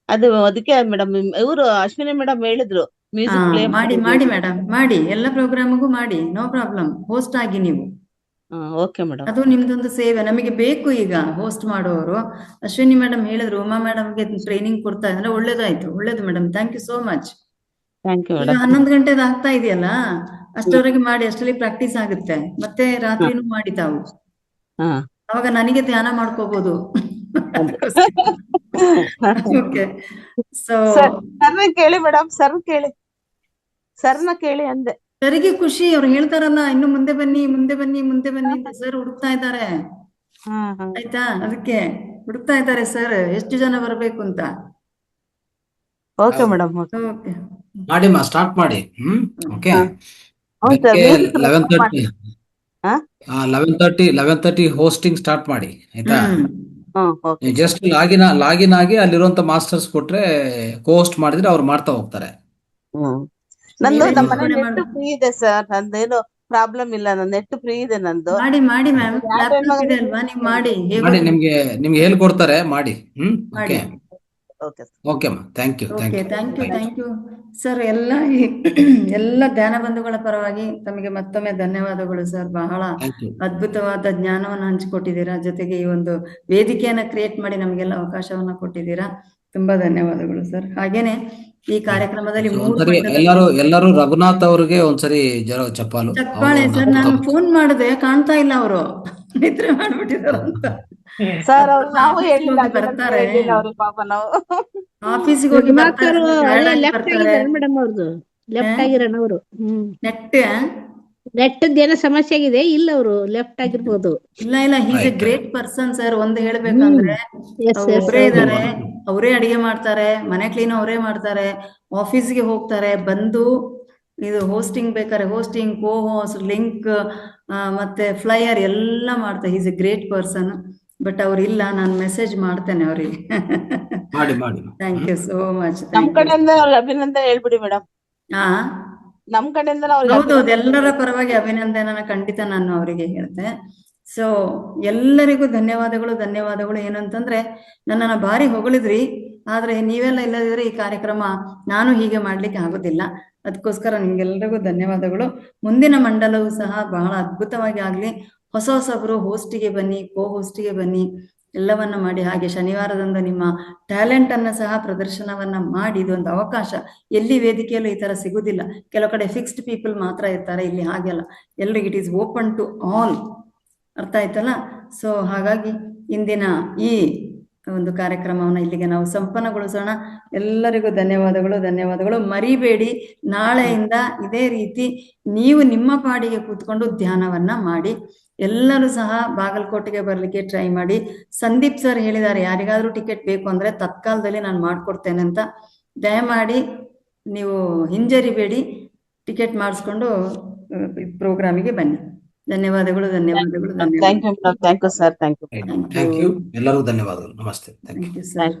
ಅದಕ್ಕೆ ಮೇಡಮ್ ಇವರು ಅಶ್ವಿನಿ ಮೇಡಮ್ ಹೇಳಿದ್ರು ಮ್ಯೂಸಿಕ್ ಪ್ಲೇ ಮಾಡಿ ಮಾಡಿ ಮೇಡಮ್, ಮಾಡಿ, ಎಲ್ಲ ಪ್ರೋಗ್ರಾಮ್ಗೂ ಮಾಡಿ, ನೋ ಪ್ರಾಬ್ಲಮ್. ಹೋಸ್ಟ್ ಆಗಿ ನೀವು. Okay madam. ಅದು ನಿಮ್ದೊಂದು ಸೇವೆ, ನಮಗೆ ಬೇಕು ಈಗ ಹೋಸ್ಟ್ ಮಾಡುವವರು. ಅಶ್ವಿನಿ ಮೇಡಮ್ ಹೇಳಿದ್ರು, ಉಮಾ ಮೇಡಮ್ಗೆ ಟ್ರೈನಿಂಗ್ ಕೊಡ್ತಾ ಇದ್ರೆ ಒಳ್ಳೇದಾಯ್ತು. ಒಳ್ಳೇದು madam, thank you so much. ಈಗ 11 ಗಂಟೆದು ಆಗ್ತಾ ಇದೆಯಲ್ಲ, ಅಷ್ಟರವರೆಗೆ ಮಾಡಿ, ಅಷ್ಟರಲ್ಲಿ ಪ್ರಾಕ್ಟೀಸ್ ಆಗುತ್ತೆ. ಮತ್ತೆ ರಾತ್ರಿನೂ ಮಾಡಿ ತಾವು, ಅವಾಗ ನನಗೆ ಧ್ಯಾನ ಮಾಡ್ಕೋಬಹುದು. ಓಕೆ. ಸೊ ಸರ್ನ ಕೇಳಿ ಮೇಡಮ್, ಸರ್ನ ಕೇಳಿ ಅಂದೆ. ಸರಿಗೆ ಖುಷಿ, ಅವ್ರು ಹೇಳ್ತಾರಲ್ಲ, ಇನ್ನು ಮುಂದೆ ಬನ್ನಿ ಮುಂದೆ ಬನ್ನಿ ಮುಂದೆ ಬನ್ನಿ ಅಂತ ಸರ್ ಹುಡುಕ್ತಾ ಇದ್ದಾರೆ. ಆಯ್ತಾ, ಅದಕ್ಕೆ ಹುಡುಕ್ತಾ ಇದ್ದಾರೆ ಸರ್, ಎಷ್ಟು ಜನ ಬರ್ಬೇಕು ಅಂತ. Okay madam. ಓಕೆ, ಮಾಡಿ ಸ್ಟಾರ್ಟ್ ಮಾಡಿ. ಓಕೆ. 11:30 ಹೋಸ್ಟಿಂಗ್ ಸ್ಟಾರ್ಟ್ ಮಾಡಿ, ಆಯ್ತಾ? ಜಸ್ಟ್ ಲಾಗಿನ್ ಆಗಿ ಅಲ್ಲಿರುವಂತ ಮಾಸ್ಟರ್ಸ್ ಕೊಟ್ರೆ, ಹೋಸ್ಟ್ ಮಾಡಿದ್ರೆ ಅವ್ರು ಮಾಡ್ತಾ ಹೋಗ್ತಾರೆ. ನಂದು ನಮ್ಮನೆ ನೆಟ್ ಫ್ರೀ ಇದೆ ಸರ್, ನಂದೇನು ಪ್ರಾಬ್ಲಮ್ ಇಲ್ಲ, ನನ್ನ ನೆಟ್ ಫ್ರೀ ಇದೆ ನಂದು. ಮಾಡಿ ಮಾಡಿ ಮ್ಯಾಮ್, ಲ್ಯಾಪ್ಟಾಪ್ ಇದೆ ಅಲ್ವಾ, ನೀವು ಮಾಡಿ. ನಿಮ್ಗೆ ಹೇಳ್ಕೊಡ್ತಾರೆ, ಮಾಡಿ. ಓಕೆ. ಓಕೆ ಓಕೆ ಅಮ್ಮ, thank you okay, thank you sir. ಎಲ್ಲ ಧ್ಯಾನ ಬಂಧುಗಳ ಪರವಾಗಿ ತಮಗೆ ಮತ್ತೊಮ್ಮೆ ಧನ್ಯವಾದಗಳು ಸರ್. ಬಹಳ ಅದ್ಭುತವಾದ ಜ್ಞಾನವನ್ನು ಹಂಚಿಕೊಟ್ಟಿದ್ದೀರಾ, ಜೊತೆಗೆ ಈ ಒಂದು ವೇದಿಕೆಯನ್ನ ಕ್ರಿಯೇಟ್ ಮಾಡಿ ನಮಗೆಲ್ಲ ಅವಕಾಶವನ್ನ ಕೊಟ್ಟಿದ್ದೀರಾ. ತುಂಬಾ ಧನ್ಯವಾದಗಳು ಸರ್. ಹಾಗೇನೆ ಈ ಕಾರ್ಯಕ್ರಮದಲ್ಲಿ ಒಂದ್ಸರಿ ಎಲ್ಲರೂ ರಘುನಾಥ್ ಅವ್ರಿಗೆ ಒಂದ್ಸರಿ ಚಪ್ಪಾಳು. ಚಪ್ಪಾಳೆ ಸರ್. ನಾನು ಫೋನ್ ಮಾಡಿದೆ, ಕಾಣ್ತಾ ಇಲ್ಲ, ಅವರು ನಿದ್ರೆ ಮಾಡ್ಬಿಟ್ಟಿದಾರಂತ. ಸರ್ ನಾವು ಹೇಳಿಲ್ಲ ಬರ್ತಾರೆ, ಪಾಪ ನಾವು ಆಫೀಸಿಗೆ ಹೋಗಿ ಬರ್ತಾರೆ, ಲೆಫ್ಟ್ ಆಗಿದ್ದಾರೆ ಮೇಡಮ್, ಅವ್ರದ್ದು ಲೆಫ್ಟ್ ಆಗಿರೋಣ ಅವರು. ನೆಟ್ ಏನೋ ಸಮಸ್ಯೆ ಆಗಿದೆ, ಇಲ್ಲ ಅವರು ಲೆಫ್ಟ್ ಆಗಿರ್ಬೋದು. ಇಲ್ಲ, he's a great person sir. ಒಂದು ಹೇಳ್ಬೇಕಂದ್ರೆ ಒಬ್ಬರೇ ಇದಾರೆ, ಅವರೇ ಅಡಿಗೆ ಮಾಡ್ತಾರೆ, ಮನೆ ಕ್ಲೀನ್ ಅವರೇ ಮಾಡ್ತಾರೆ, ಆಫೀಸ್ಗೆ ಹೋಗ್ತಾರೆ, ಬಂದು ಇದು ಹೋಸ್ಟಿಂಗ್ ಬೇಕಾದ್ರೆ ಹೋಸ್ಟಿಂಗ್, ಕೋ ಹೋಸ್ಟ್, ಲಿಂಕ್ ಮತ್ತೆ ಫ್ಲೈಯರ್ ಎಲ್ಲ ಮಾಡ್ತಾರೆ. Is a great person. But ಅವ್ರಿಲ್ಲ, ನಾನು ಮೆಸೇಜ್ ಮಾಡ್ತೇನೆ ಅವರಿಗೆ. Thank you so much. ನಮ್ ಕಡೆಯಿಂದ ಅವ್ರಿಗೆ ಅಭಿನಂದನೆ ಹೇಳ್ಬಿಡಿ ಮೇಡಮ್. ನಮ್ ಕಡೆಯಿಂದ ಹೌದೌದು, ಎಲ್ಲರ ಪರವಾಗಿ ಅಭಿನಂದನೆ ಖಂಡಿತ ನಾನು ಅವರಿಗೆ ಹೇಳ್ತೆ. ಸೊ ಎಲ್ಲರಿಗೂ ಧನ್ಯವಾದಗಳು. ಏನಂತಂದ್ರೆ ನನ್ನನ್ನು ಭಾರಿ ಹೊಗಳಿದ್ರಿ, ಆದ್ರೆ ನೀವೆಲ್ಲ ಇಲ್ಲದಿದ್ರೆ ಈ ಕಾರ್ಯಕ್ರಮ ನಾನು ಹೀಗೆ ಮಾಡ್ಲಿಕ್ಕೆ ಆಗೋದಿಲ್ಲ. ಅದಕ್ಕೋಸ್ಕರ ನಿಮ್ಗೆಲ್ಲರಿಗೂ ಧನ್ಯವಾದಗಳು. ಮುಂದಿನ ಮಂಡಲವು ಸಹ ಬಹಳ ಅದ್ಭುತವಾಗಿ ಆಗ್ಲಿ. ಹೊಸಬ್ರು ಹೋಸ್ಟಿಗೆ ಬನ್ನಿ, ಕೋ ಹೋಸ್ಟಿಗೆ ಬನ್ನಿ, ಎಲ್ಲವನ್ನ ಮಾಡಿ. ಹಾಗೆ ಶನಿವಾರದಂದು ನಿಮ್ಮ ಟ್ಯಾಲೆಂಟ್ ಅನ್ನ ಸಹ ಪ್ರದರ್ಶನವನ್ನ ಮಾಡಿ. ಇದೊಂದು ಅವಕಾಶ, ಎಲ್ಲಿ ವೇದಿಕೆಯಲ್ಲೂ ಈ ತರ ಸಿಗುದಿಲ್ಲ. ಕೆಲವು ಕಡೆ ಫಿಕ್ಸ್ಡ್ ಪೀಪಲ್ ಮಾತ್ರ ಇರ್ತಾರೆ, ಇಲ್ಲಿ ಹಾಗೆಲ್ಲ ಎಲ್ರಿಗೂ it is open to all. ಅರ್ಥ ಆಯ್ತಲ್ಲ? ಸೊ ಹಾಗಾಗಿ ಇಂದಿನ ಈ ಒಂದು ಕಾರ್ಯಕ್ರಮವನ್ನು ಇಲ್ಲಿಗೆ ನಾವು ಸಂಪನ್ನಗೊಳಿಸೋಣ. ಎಲ್ಲರಿಗೂ ಧನ್ಯವಾದಗಳು. ಮರಿಬೇಡಿ, ನಾಳೆಯಿಂದ ಇದೇ ರೀತಿ ನೀವು ನಿಮ್ಮ ಪಾಡಿಗೆ ಕೂತ್ಕೊಂಡು ಧ್ಯಾನವನ್ನ ಮಾಡಿ. ಎಲ್ಲರೂ ಸಹ ಬಾಗಲಕೋಟೆಗೆ ಬರ್ಲಿಕ್ಕೆ ಟ್ರೈ ಮಾಡಿ. ಸಂದೀಪ್ ಸರ್ ಹೇಳಿದ್ದಾರೆ, ಯಾರಿಗಾದ್ರೂ ಟಿಕೆಟ್ ಬೇಕು ಅಂದ್ರೆ ತತ್ಕಾಲದಲ್ಲಿ ನಾನು ಮಾಡ್ಕೊಡ್ತೇನೆ ಅಂತ. ದಯಮಾಡಿ ನೀವು ಹಿಂಜರಿಬೇಡಿ, ಟಿಕೆಟ್ ಮಾಡಿಸ್ಕೊಂಡು ಪ್ರೋಗ್ರಾಮಿಗೆ ಬನ್ನಿ. ಧನ್ಯವಾದಗಳು. Thank you sir. Thank you. ಎಲ್ಲರಿಗೂ ಧನ್ಯವಾದಗಳು. ನಮಸ್ತೆ. Thank you sir.